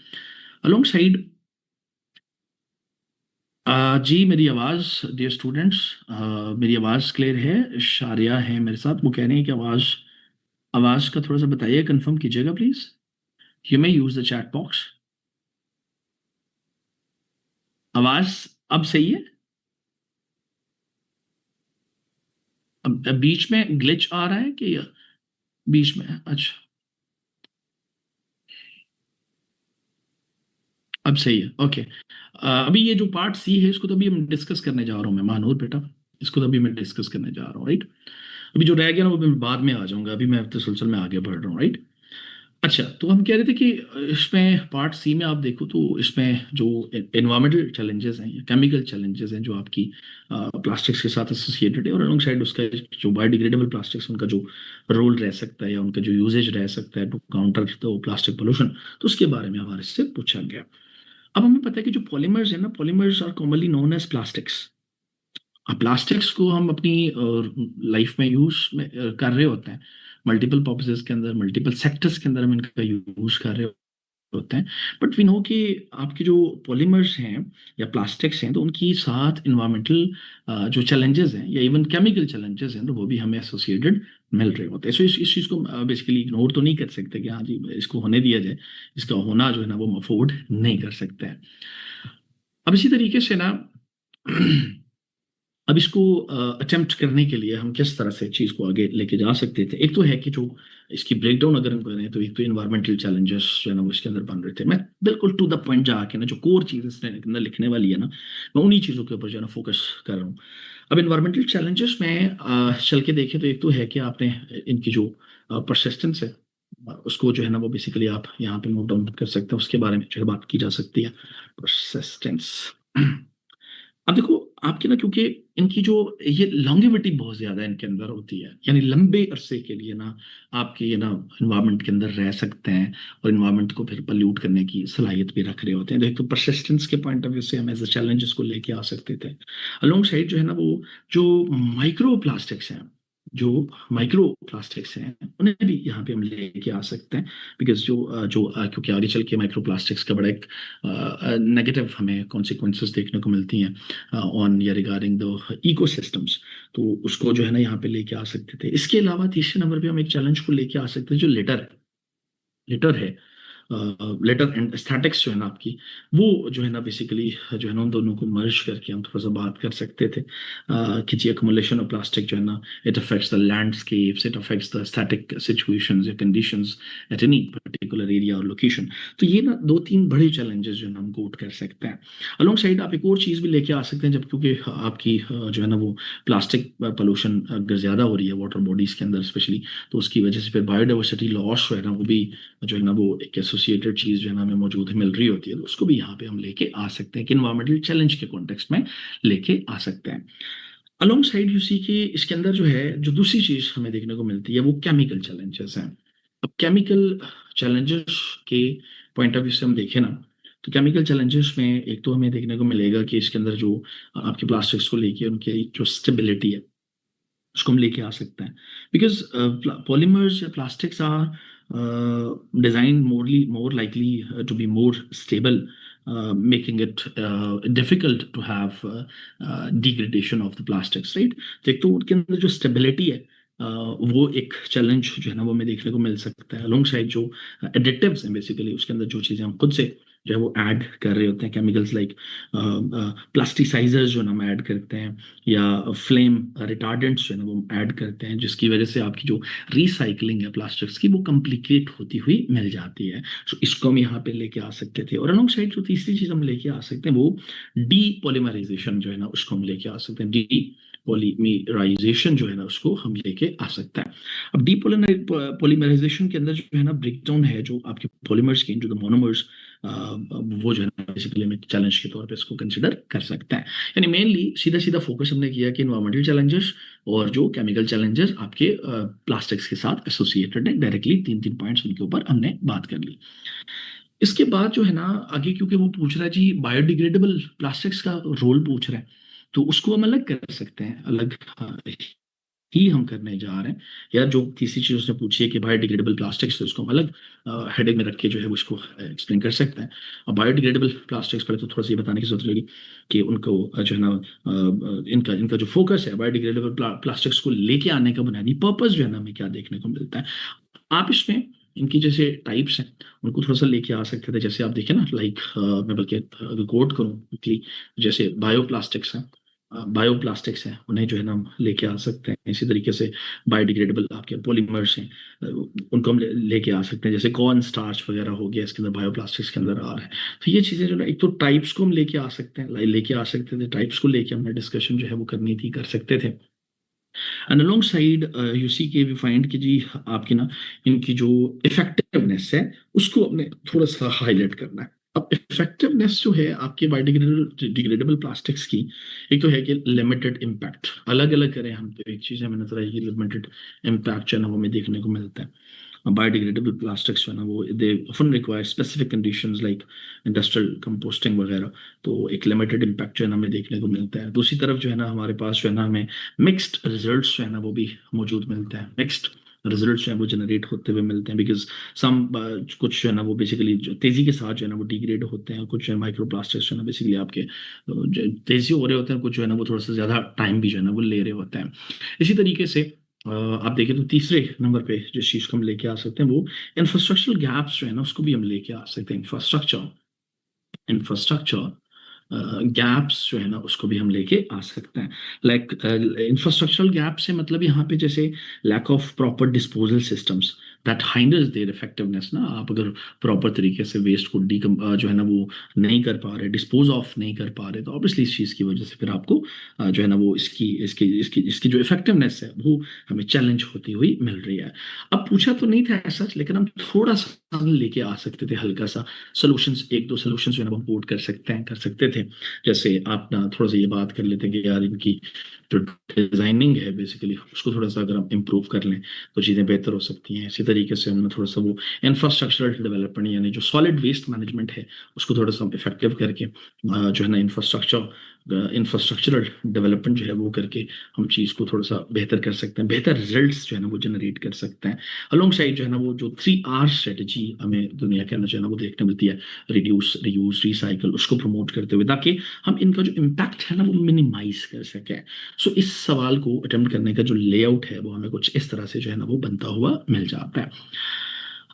अलोंग साइड जी मेरी आवाज़, डियर स्टूडेंट्स, मेरी आवाज़ क्लियर है? शारिया है मेरे साथ, वो कह रहे हैं कि आवाज़ आवाज़ का थोड़ा सा बताइए, कंफर्म कीजिएगा please. You may use the chat box. आवाज़ अब सही है? अब बीच में ग्लिच आ रहा है कि बीच में? अच्छा, अब सही है, ओके। अभी ये जो पार्ट सी है इसको तो अभी हम डिस्कस करने जा रहा हूँ मैं, महानूर बेटा, इसको तो अभी मैं डिस्कस करने जा रहा हूँ, राइट। अभी जो रह गया ना वो मैं बाद में आ जाऊंगा, अभी मैं तसलसल में आगे बढ़ रहा हूँ, राइट। अच्छा, तो हम कह रहे थे कि इसमें पार्ट सी में आप देखो तो इसमें जो एनवायरमेंटल चैलेंजेस हैं या केमिकल चैलेंजेस हैं जो आपकी प्लास्टिक्स के साथ एसोसिएटेड है, और अलॉन्ग साइड उसका जो बायोडिग्रेडेबल प्लास्टिक्स उनका जो रोल रह सकता है या उनका जो यूजेज रह सकता है to counter the plastic pollution, तो उसके बारे में हमारे से पूछा गया। अब हमें पता है कि जो पॉलीमर्स है ना, polymers are commonly known as plastics. अब प्लास्टिक्स को हम अपनी लाइफ में यूज में कर रहे होते हैं, मल्टीपल पर्पसेस के अंदर, मल्टीपल सेक्टर्स के अंदर हम इनका यूज कर रहे होते हैं। बट वी नो कि आपके जो पॉलीमर्स हैं या प्लास्टिक्स हैं, तो उनकी साथ इन्वायरमेंटल जो चैलेंजेस हैं या इवन केमिकल चैलेंजेस हैं, तो वो भी हमें एसोसिएटेड मिल रहे होते हैं। सो इस चीज़ को बेसिकली इग्नोर तो नहीं कर सकते कि हाँ जी इसको होने दिया जाए, इसका होना जो है ना वो हम अफोर्ड नहीं कर सकते हैं। अब इसी तरीके से ना अब इसको अटेम्प्ट करने के लिए हम किस तरह से चीज़ को आगे लेके जा सकते थे, एक तो है कि जो इसकी ब्रेकडाउन अगर हम करें तो एक तो इन्वायरमेंटल चैलेंजेस जो है ना वो इसके अंदर बन रहे थे। मैं बिल्कुल टू द पॉइंट जाके ना जो कोर चीज़ इसने अंदर लिखने वाली है ना, मैं उन्हीं चीज़ों के ऊपर जो है ना फोकस कर रहा हूँ। अब इन्वायरमेंटल चैलेंजेस में चल के देखें तो एक तो है कि आपने इनकी जो परसिस्टेंस है उसको जो है ना वो बेसिकली आप यहाँ पे नोट डाउन कर सकते हैं, उसके बारे में जो है बात की जा सकती है, परसिस्टेंस। अब देखो आपके ना, क्योंकि इनकी जो ये लॉन्गेविटी बहुत ज्यादा इनके अंदर होती है, यानी लंबे अरसे के लिए ना आपके ये ना इन्वायरमेंट के अंदर रह सकते हैं और इन्वायरमेंट को फिर पल्यूट करने की सलाहियत भी रख रहे होते हैं। तो परसिस्टेंस के पॉइंट ऑफ व्यू से हम एज अ चैलेंजेस को लेके आ सकते थे। अलोंग साइड जो है ना वो जो माइक्रो प्लास्टिक्स हैं, जो माइक्रो प्लास्टिक्स हैं उन्हें भी यहाँ पे हम लेके आ सकते हैं। बिकॉज क्योंकि आगे चल के माइक्रो प्लास्टिक्स का बड़ा एक नेगेटिव हमें कॉन्सिक्वेंसेस देखने को मिलती हैं ऑन या रिगार्डिंग द इकोसिस्टम्स, तो उसको जो है ना यहाँ पे लेके आ सकते थे। इसके अलावा तीसरे नंबर पे हम एक चैलेंज को लेके आ सकते हैं जो लिटर लिटर है। लेटर एंड एस्थेटिक्स जो है ना आपकी, वो जो है ना बेसिकली जो है ना उन दोनों को मर्ज करके हम थोड़ा सा बात कर सकते थे कि जी अक्मुलेशन ऑफ प्लास्टिक जो है ना, it affects the landscapes, it affects the static situations या conditions at any particular area और लोकेशन। तो ये ना दो तीन बड़े चैलेंजेस जो है ना हम कोट कर सकते हैं। अलोंग साइड आप एक और चीज़ भी लेके आ सकते हैं, जब क्योंकि आपकी जो है ना वो प्लास्टिक पोल्यूशन अगर ज़्यादा हो रही है वाटर बॉडीज़ के अंदर स्पेशली, तो उसकी वजह से फिर बायोडाइवर्सिटी लॉस जो है ना वो भी जो है ना वो एक एसोसिएटेड चीज़ जो है ना हमें मौजूद मिल रही होती है, तो उसको भी यहाँ पे हम लेके आ सकते हैं कि इन्वायरमेंटल चैलेंज के कॉन्टेक्स्ट में लेके आ सकते हैं। अलोंग साइड यू सी कि इसके अंदर जो है जो दूसरी चीज़ हमें देखने को मिलती है वो केमिकल चैलेंजेस हैं। अब केमिकल चैलेंजेस के पॉइंट ऑफ व्यू से हम देखें ना, तो केमिकल चैलेंजेस में एक तो हमें देखने को मिलेगा कि इसके अंदर जो आपके प्लास्टिक्स को लेके उनकी जो स्टेबिलिटी है उसको हम लेके आ सकते हैं। बिकॉज पॉलीमर्स या plastics are design more likely to be more stable, making it difficult to have degradation of the plastics, right. तो एक तो उनके अंदर जो स्टेबिलिटी है वो एक चैलेंज जो है ना वो हमें देखने को मिल सकता है। अलोंग साइड जो एडिटिव्स हैं बेसिकली उसके अंदर जो चीज़ें हम खुद से जो है वो ऐड कर रहे होते हैं, केमिकल्स लाइक प्लास्टिसाइजर्स जो हम ऐड करते हैं, या फ्लेम रिटार्डेंट्स जो है ना वो ऐड करते हैं, जिसकी वजह से आपकी जो रिसाइकलिंग है प्लास्टिक्स की वो कंप्लीकेट होती हुई मिल जाती है। सो इसको हम यहाँ पे लेके आ सकते थे। और अलॉन्ग साइड जो तीसरी चीज हम लेके आ सकते हैं वो डीपॉलीमराइजेशन जो है ना उसको हम लेके आ सकते हैं। पॉलीमराइजेशन जो है ना उसको हम लेके आ सकते हैं। अब पॉलीमराइजेशन के अंदर जो है ना ब्रेकडाउन है जो आपके पॉलीमर्स के, जो द मोनोमर्स, वो जो है ना बेसिकली हमें चैलेंज के तौर पे इसको कंसिडर कर सकते हैं। यानी मेनली सीधा सीधा फोकस हमने किया कि इन्वायरमेंटल चैलेंजेस और जो केमिकल चैलेंजेस आपके प्लास्टिक्स के साथ एसोसिएटेड है, डायरेक्टली तीन तीन पॉइंट्स उनके ऊपर हमने बात कर ली। इसके बाद जो है ना आगे, क्योंकि वो पूछ रहा है जी बायोडिग्रेडेबल प्लास्टिक्स का रोल पूछ रहा है, तो उसको हम अलग कर सकते हैं, अलग ही हम करने जा रहे हैं। या जो तीसरी चीज उसने पूछी है कि बायोडिग्रेडेबल प्लास्टिक्स, तो उसको हम अलग हेडिंग में रख के जो है वो इसको एक्सप्लेन कर सकते हैं। अब बायोडिग्रेडेबल प्लास्टिक्स पहले तो थोड़ा सा ये बताने की जरूरत लगी कि उनको जो है ना इनका इनका जो फोकस है बायोडिग्रेडेबल प्लास्टिक्स को लेके आने का बुनियादी पर्पस जो है ना हमें क्या देखने को मिलता है। आप इसमें इनकी जैसे टाइप्स हैं उनको थोड़ा सा लेके आ सकते थे। जैसे आप देखें ना, लाइक मैं बल्कि अगर कोट करूँ क्विकली, जैसे बायोप्लास्टिक्स हैं, बायोप्लास्टिक्स हैं, उन्हें जो है ना हम लेके आ सकते हैं। इसी तरीके से बायोडिग्रेडेबल आपके पॉलीमर्स हैं, उनको हम लेके आ सकते हैं। जैसे कॉर्न स्टार्च वगैरह हो गया, इसके अंदर बायोप्लास्टिक्स के अंदर आ रहा है। तो ये चीज़ें जो है एक तो टाइप्स को हम लेके आ सकते हैं, लेके आ सकते थे, टाइप्स को लेके हमने डिस्कशन जो है वो करनी थी, कर सकते थे। And along side you see के वी फाइंड कि जी आपकी ना इनकी जो इफेक्टिवनेस है उसको हमने थोड़ा सा हाईलाइट करना है। अब इफेक्टिवनेस जो है आपके बायोडिग्रेडेबल डिग्रेडेबल प्लास्टिक्स की, एक तो है कि लिमिटेड इम्पैक्ट, अलग अलग करें हम तो एक चीज़ हमें नजर आएगी, लिमिटेड इम्पैक्ट जो है ना वो हमें देखने को मिलता है। बायोडिग्रेडेबल प्लास्टिक्स जो है ना वो they often require specific conditions like industrial composting वगैरह, तो एक लिमिटेड इम्पैक्ट जो है ना हमें देखने को मिलता है। दूसरी तरफ जो है ना हमारे पास जो है ना हमें मिक्स्ड रिजल्ट्स जो है ना वो भी मौजूद मिलते हैं, मिक्स्ड रिजल्ट्स जो है वो जनरेट होते हुए मिलते हैं, बिकॉज सम कुछ जो है ना वो बेसिकली जो तेजी के साथ जो है ना वो डिग्रेड होते हैं, कुछ जो है माइक्रो प्लास्टिक्स जो है ना बेसिकली आपके तेजी हो रहे होते हैं, कुछ जो है ना वो थोड़ा सा ज्यादा टाइम भी जो है ना वो ले रहे होते हैं। इसी तरीके से आप देखें तो तीसरे नंबर पे जिस चीज को हम लेके आ सकते हैं वो इंफ्रास्ट्रक्चरल गैप्स जो है ना उसको भी हम लेके आ सकते हैं। इंफ्रास्ट्रक्चर इंफ्रास्ट्रक्चर गैप्स जो है ना उसको भी हम लेके आ सकते हैं। लाइक इंफ्रास्ट्रक्चरल गैप से मतलब यहाँ पे जैसे lack of proper disposal systems that hinders their effectiveness ना। आप अगर प्रॉपर तरीके से वेस्ट को जो है ना वो नहीं कर पा रहे, डिस्पोज ऑफ नहीं कर पा रहे, तो ऑब्वियसली इस चीज़ की वजह से फिर आपको जो है ना वो इसकी इसकी इसकी इसकी जो इफेक्टिवनेस है वो हमें चैलेंज होती हुई मिल रही है। अब पूछा तो नहीं था ऐसा, लेकिन हम थोड़ा सा लेके आ सकते थे हल्का सा सॉल्यूशंस, एक दो सॉल्यूशंस जो है ना हम कोट कर सकते हैं, कर सकते थे। जैसे आप ना थोड़ा सा ये बात कर लेते हैं कि यार इनकी जो डिजाइनिंग है बेसिकली उसको थोड़ा सा अगर हम इम्प्रूव कर लें तो चीज़ें बेहतर हो सकती हैं। इसी तरीके से हमने थोड़ा सा वो इंफ्रास्ट्रक्चरल डेवलपमेंट यानी जो सॉलिड वेस्ट मैनेजमेंट है उसको थोड़ा सा हम इफेक्टिव करके जो है ना इंफ्रास्ट्रक्चरल डेवलपमेंट जो है वो करके हम चीज़ को थोड़ा सा बेहतर कर सकते हैं, बेहतर रिजल्ट्स जो है ना वो जनरेट कर सकते हैं। अलोंग साइड जो है ना वो जो 3R स्ट्रेटजी हमें दुनिया के अंदर जो है ना वो देखने मिलती है, रिड्यूस रियूज रिसाइकल, उसको प्रमोट करते हुए, ताकि हम इनका जो इम्पैक्ट है ना वो मिनिमाइज कर सकें। सो इस सवाल को अटेम्प्ट करने का जो लेआउट है वो हमें कुछ इस तरह से जो है ना वो बनता हुआ मिल जाता है।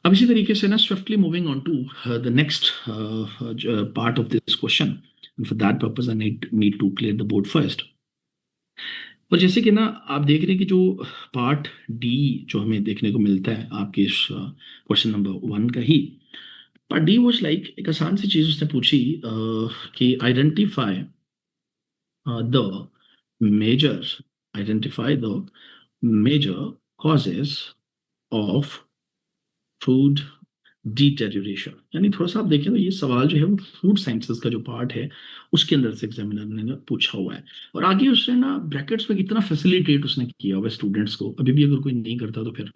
अब इसी तरीके से ना swiftly moving on to the next part of this question, for that purpose I need to clear the board first. और जैसे कि ना आप देख रहे हैं कि जो पार्ट डी जो हमें देखने को मिलता है आपके इस क्वेश्चन नंबर 1 का ही, पार्ट डी वाज लाइक एक आसान सी चीज उसने पूछी कि the major identify the major causes of food deterioration. यानी थोड़ा सा आप देखें तो ये सवाल जो है वो फूड साइंसेस का जो पार्ट है उसके अंदर से एग्जामिनर ने पूछा हुआ है। और आगे उसने ना ब्रैकेट्स में कितना फैसिलिटेट उसने किया हुआ है स्टूडेंट्स को, अभी भी अगर कोई नहीं करता तो फिर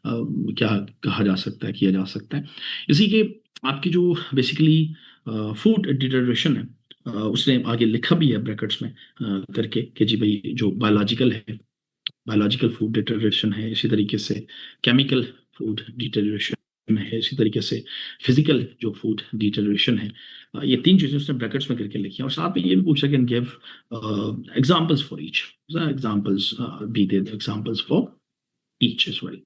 क्या कहा जा सकता है, किया जा सकता है। इसी के आपकी जो बेसिकली फूड डिटेरियोरेशन है, उसने आगे लिखा भी है ब्रैकेट्स में करके कि जी भाई जो बायोलॉजिकल है, बायोलॉजिकल फूड डिटेरियोरेशन है, इसी तरीके से केमिकल फूड डिटेरियोरेशन है, इसी तरीके से फिजिकल जो फूड डिटेरियोरेशन है। ये तीन चीजें उसने ब्रैकेट्स में करके लिखी हैं, और साथ में ये भी पूछा कि give examples for each, examples बी दे examples for each as well.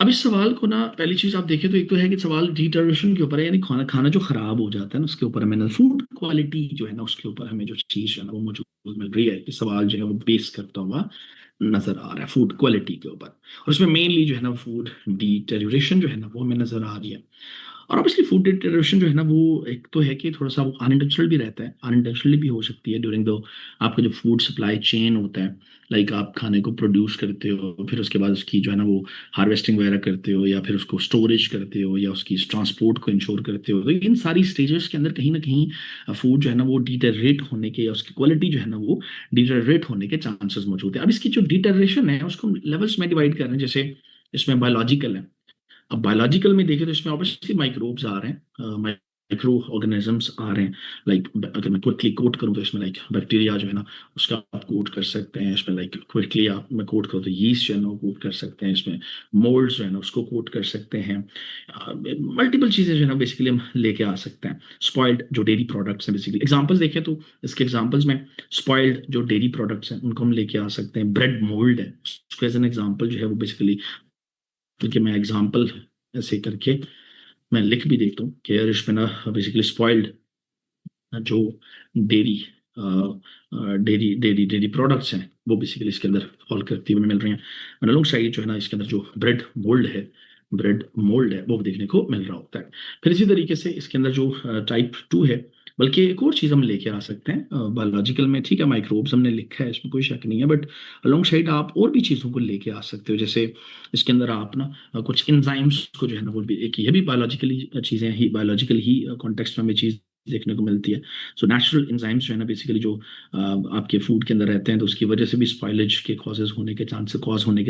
अब इस सवाल को ना पहली चीज आप देखें तो एक तो है कि सवाल डिटर्मिनेशन के ऊपर है, यानी खाना खाना जो खराब हो जाता है ना उसके ऊपर हमें फूड क्वालिटी जो है ना उसके ऊपर हमें जो चीज है ना वो मौजूद मिल रही है, कि सवाल जो है वो बेस करता हुआ नजर आ रहा है फूड क्वालिटी के ऊपर। और उसमें मेनली जो है ना फूड डिटेरियोरेशन जो है ना वो हमें नजर आ रही है। और ऑब्वियसली फूड डिटेरियोरेशन जो है ना वो एक तो है कि थोड़ा सा वो अनइंटेंशनल भी रहता है, अनइंटेंशनली भी हो सकती है ड्यूरिंग द आपका जो फूड सप्लाई चेन होता है। लाइक आप खाने को प्रोड्यूस करते हो, फिर उसके बाद उसकी जो है ना वो हार्वेस्टिंग वगैरह करते हो, या फिर उसको स्टोरेज करते हो, या उसकी ट्रांसपोर्ट को इंश्योर करते हो, तो इन सारी स्टेजेस के अंदर कहीं ना कहीं फूड जो है ना वो डिटेरियोरेट होने के, या उसकी क्वालिटी जो है ना वो डिटेरियोरेट होने के चांसेस मौजूद है। अब इसकी जो डिटेरियोरेशन है उसको लेवल्स में डिवाइड कर रहे हैं। जैसे इसमें बायोलॉजिकल है। अब बायोलॉजिकल में देखें तो इसमें ऑब्वियसली माइक्रोब्स आ रहे हैं, माइक्रो ऑर्गेनिजम्स आ रहे हैं। लाइक अगर मैं क्विकली कोट करूं तो इसमें लाइक बैक्टीरिया जो है ना उसका आप कोट कर सकते हैं। इसमें लाइक क्विकली आप मैं कोट करूँ तो यीस्ट जो है ना वो कोट कर सकते हैं। इसमें मोल्ड्स जो है ना उसको कोट कर सकते हैं। मल्टीपल चीजें जो है ना बेसिकली हम लेके आ सकते हैं। स्पॉइल्ड जो डेयरी प्रोडक्ट्स हैं, बेसिकली एग्जांपल्स देखें तो इसके एग्जांपल्स में स्पॉइल्ड जो डेयरी प्रोडक्ट्स हैं उनको हम लेके आ सकते हैं। ब्रेड मोल्ड है, उसको एज एन एग्जांपल जो है वो बेसिकली, क्योंकि मैं एग्जांपल ऐसे करके मैं लिख भी देता हूँ कि यार इसमें ना बेसिकली स्पॉइल्ड जो dairy dairy dairy dairy products हैं वो बेसिकली इसके अंदर फॉल करती हुई मिल रही हैं। और अलॉन्ग साइड जो है ना इसके अंदर जो ब्रेड मोल्ड है वो भी देखने को मिल रहा होता है। फिर इसी तरीके से इसके अंदर जो टाइप 2 है, बल्कि एक और चीज़ हम लेके आ सकते हैं बायोलॉजिकल में। ठीक है, माइक्रोब्स हमने लिखा है, इसमें कोई शक नहीं है, बट अलॉन्ग साइड आप और भी चीज़ों को लेके आ सकते हो। जैसे इसके अंदर आप ना कुछ इंजाइम्स को जो है ना वो भी एक, ये भी बायोलॉजिकली चीज़ें ही, बायोलॉजिकल ही कॉन्टेक्स्ट में हमें चीज़ देखने को मिलती है। सो नेचुरल एंजाइम्स जो है ना बेसिकली जो आपके फूड के अंदर रहते हैं, तो उसकी वजह से भी स्पॉइलेज के कॉज होने के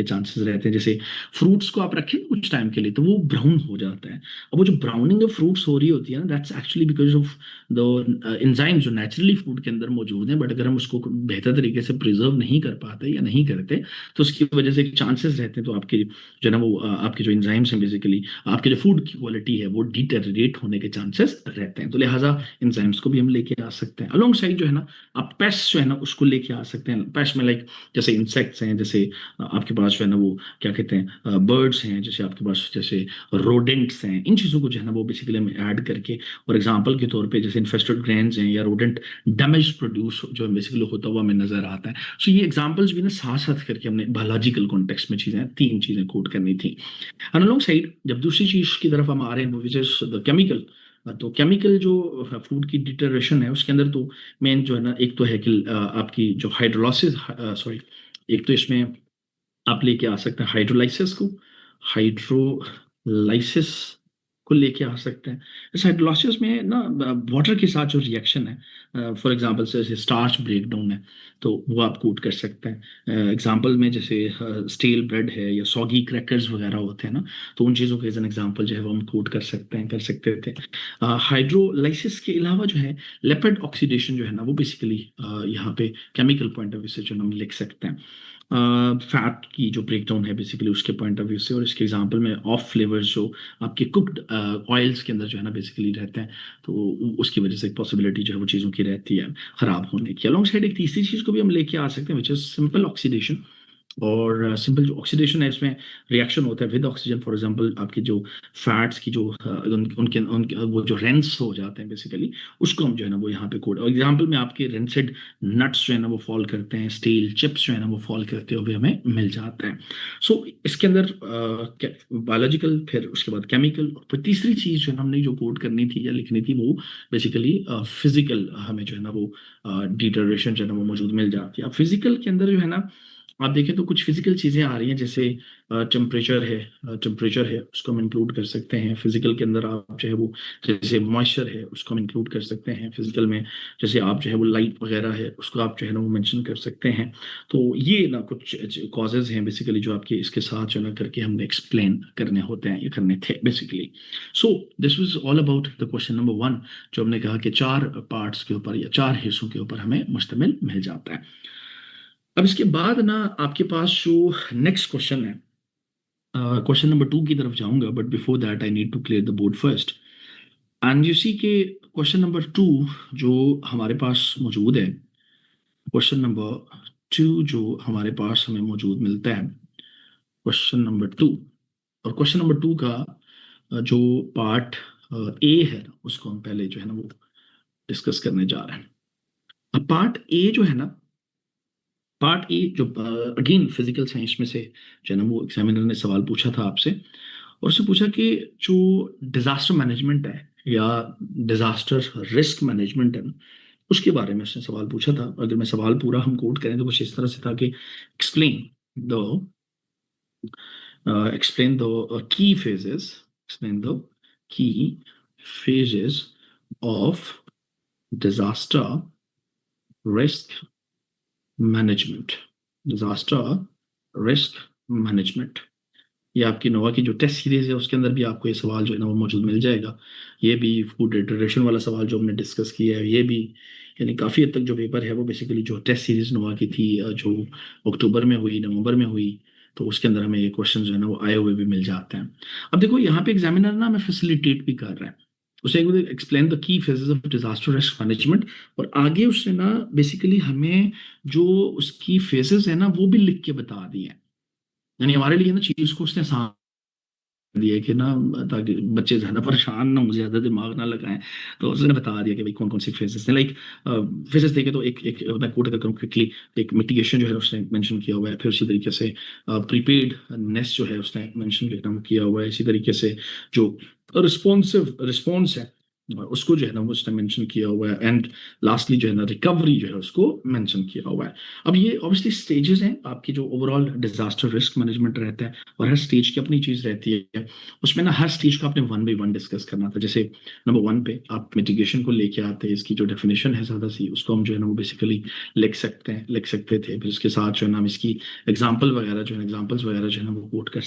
चांसेस रहते हैं। जैसे फ्रूट्स को आप रखें कुछ टाइम के लिए तो वो ब्राउन हो जाता है। अब वो जो ब्राउनिंग ऑफ फ्रूट्स हो रही होती है ना, that's actually because of the enzymes जो नेचुरली फूड के अंदर मौजूद हैं, बट अगर हम उसको बेहतर तरीके से प्रिजर्व नहीं कर पाते या नहीं करते तो उसकी वजह से चांसेस रहते हैं, तो आपके जो है ना वो आपके जो एंजाइम्स हैं बेसिकली आपके जो फूड की क्वालिटी है वो डिटेरियोरेट होने के चांसेस रहते हैं। तो लिहाजा एंजाइम्स को भी हम लेके आ सकते हैं। अलोंग साइड जो है ना आप पेस्ट जो है ना उसको लेके आ सकते हैं। पेस्ट में लाइक जैसे इंसेक्ट्स हैं, जैसे आपके पास जो है ना वो क्या कहते हैं बर्ड्स हैं, जैसे आपके पास जैसे रोडेंट्स हैं, इन चीज़ों को जो है ना वो बेसिकली हम ऐड करके, और एग्जाम्पल के तौर पे जैसे इन्फेस्टेड ग्रेन्स हैं या रोडेंट डैमेज प्रोड्यूस जो बेसिकली होता हुआ हमें नजर आता है। सो ये एग्जाम्पल्स भी ना साथ साथ करके हमने बायोलॉजिकल कॉन्टेक्स्ट में चीज़ें, तीन चीज़ें कोट करनी थी। अलोंग साइड जब दूसरी चीज की तरफ हम आ रहे हैं विच इज द केमिकल, तो केमिकल जो फूड की डिटेरेशन है उसके अंदर तो मेन जो है ना एक तो है कि आपकी जो हाइड्रोलाइसिस, सॉरी, एक तो इसमें आप लेके आ सकते हैं हाइड्रोलाइसिस को लेके आ सकते हैं। इस हाइड्रोलाइसिस में ना वाटर के साथ जो रिएक्शन है, फॉर एग्जांपल से स्टार्च ब्रेक डाउन है, तो वो आप कोट कर सकते हैं। एग्जांपल में जैसे स्टील ब्रेड है या सॉगी क्रैकर्स वगैरह होते हैं ना, तो उन चीज़ों के एज एन एग्जांपल जो है वो हम कोट कर सकते थे। हाइड्रोलाइसिस के अलावा जो है लेपिड ऑक्सीडेशन जो है ना वो बेसिकली यहाँ पे केमिकल पॉइंट ऑफ व्यू से जो हम लिख सकते हैं। फैट की जो ब्रेकडाउन है बेसिकली उसके पॉइंट ऑफ व्यू से, और इसके एग्जांपल में ऑफ फ्लेवर्स जो आपके कुक्ड ऑयल्स के अंदर जो है ना बेसिकली रहते हैं, तो उसकी वजह से एक पॉसिबिलिटी जो है वो चीज़ों की रहती है खराब होने की। अलॉन्ग साइड एक तीसरी चीज़ को भी हम लेके आ सकते हैं विच इज सिंपल ऑक्सीडेशन। और सिंपल जो ऑक्सीडेशन है इसमें रिएक्शन होता है विद ऑक्सीजन। फॉर एग्जांपल आपके जो फैट्स की जो उनके वो जो रेंस हो जाते हैं बेसिकली, उसको हम जो है ना वो यहाँ पे कोड, और एग्जांपल में आपके रेंसेड नट्स जो है ना वो फॉल करते हैं, स्टील चिप्स जो है ना वो फॉल करते हुए हमें मिल जाते हैं। सो इसके अंदर बायोलॉजिकल, फिर उसके बाद केमिकल, और फिर तीसरी चीज़ जो है ना हमने जो कोड करनी थी या लिखनी थी वो बेसिकली फिजिकल हमें जो है ना वो डिटरेशन जो है ना वो मौजूद मिल जाती है। अब फिजिकल के अंदर जो है ना आप देखें तो कुछ फिजिकल चीज़ें आ रही हैं, जैसे टेम्परेचर है उसको हम इंक्लूड कर सकते हैं फिजिकल के अंदर। आप जो है वो जैसे मॉइस्चर है उसको हम इंक्लूड कर सकते हैं फिजिकल में। जैसे आप जो है वो लाइट वगैरह है उसको आप जो है ना वो मेंशन कर सकते हैं। तो ये ना कुछ कॉजेज हैं बेसिकली जो आपके इसके साथ जो ना करके हमने एक्सप्लेन करने होते हैं, ये करने थे basically. So this was all about the question number 1, जो हमने कहा कि 4 पार्ट्स के ऊपर या 4 हिस्सों के ऊपर हमें मुश्तमिल मिल जाता है। अब इसके बाद ना आपके पास जो नेक्स्ट क्वेश्चन है, क्वेश्चन नंबर 2 की तरफ जाऊंगा, but before that I need to clear the board first. And you see के क्वेश्चन नंबर 2 जो हमारे पास मौजूद है, क्वेश्चन नंबर 2 जो हमारे पास हमें मौजूद मिलता है, क्वेश्चन नंबर 2 और क्वेश्चन नंबर 2 का जो पार्ट ए है ना, उसको हम पहले जो है ना वो डिस्कस करने जा रहे हैं। अब पार्ट ए जो है ना, पार्ट ए जो अगेन फिजिकल साइंस में से जो है ना वो एग्जामिनर ने सवाल पूछा था आपसे, और उससे पूछा कि जो डिजास्टर मैनेजमेंट है या डिजास्टर रिस्क मैनेजमेंट है ना, उसके बारे में उसने सवाल पूछा था। अगर मैं सवाल पूरा हम कोट करें तो कुछ इस तरह से था कि the explain the key phases, explain the key phases of disaster risk management, disaster risk management। ये आपकी नोवा की जो टेस्ट सीरीज है उसके अंदर भी आपको ये सवाल जो है ना वो मौजूद मिल जाएगा। ये भी फूड इटरेशन वाला सवाल जो हमने डिस्कस किया है ये भी, यानी काफ़ी हद तक जो पेपर है वो बेसिकली जो टेस्ट सीरीज नोवा की थी जो अक्टूबर में हुई, नवंबर में हुई, तो उसके अंदर हमें ये क्वेश्चन जो है ना वो आए हुए भी मिल जाते हैं। अब देखो यहाँ पे एग्जामिनर ना हमें फैसिलिटेट भी कर रहा है, उसे explain the key phases of disaster risk management, और आगे उसने ना बेसिकली हमें जो उसकी फेजेस है ना वो भी लिख के बता दी है। यानी हमारे लिए ना चीज को उसने आसान दिया कि ना, ताकि बच्चे ज्यादा परेशान ना हो, ज्यादा दिमाग ना लगाएं। तो उसने बता दिया कि भाई कौन कौन सी फेजेस हैं, लाइक फेजेस देखे तो एक एक मैं कोट करता हूँ क्विकली। एक मिटिगेशन जो है उसने मेंशन किया हुआ है, फिर उसी तरीके से प्रीपेडनेस जो है उसने मेंशन किया हुआ है, इसी तरीके से जो रिस्पॉन्सिव रिस्पॉन्स है उसको जो है ना वो उसने मेंशन किया हुआ है, एंड लास्टली जो है ना रिकवरी जो है उसको मेंशन किया हुआ है। अब ये ऑब्वियसली स्टेजेस हैं आपकी जो ओवरऑल डिजास्टर रिस्क मैनेजमेंट रहता है, और हर स्टेज की अपनी चीज रहती है। उसमें ना हर स्टेज को आपने वन बाई वन डिस्कस करना था। जैसे नंबर 1 पे आप मिटिगेशन को लेके आते हैं, इसकी जो डेफिनेशन है सादा सी, उसको हम जो है ना वो बेसिकली लिख सकते थे। फिर उसके साथ जो है ना हम इसकी एग्जाम्पल वगैरह जो है एग्जाम्पल्स वगैरह जो है ना वो कोट कर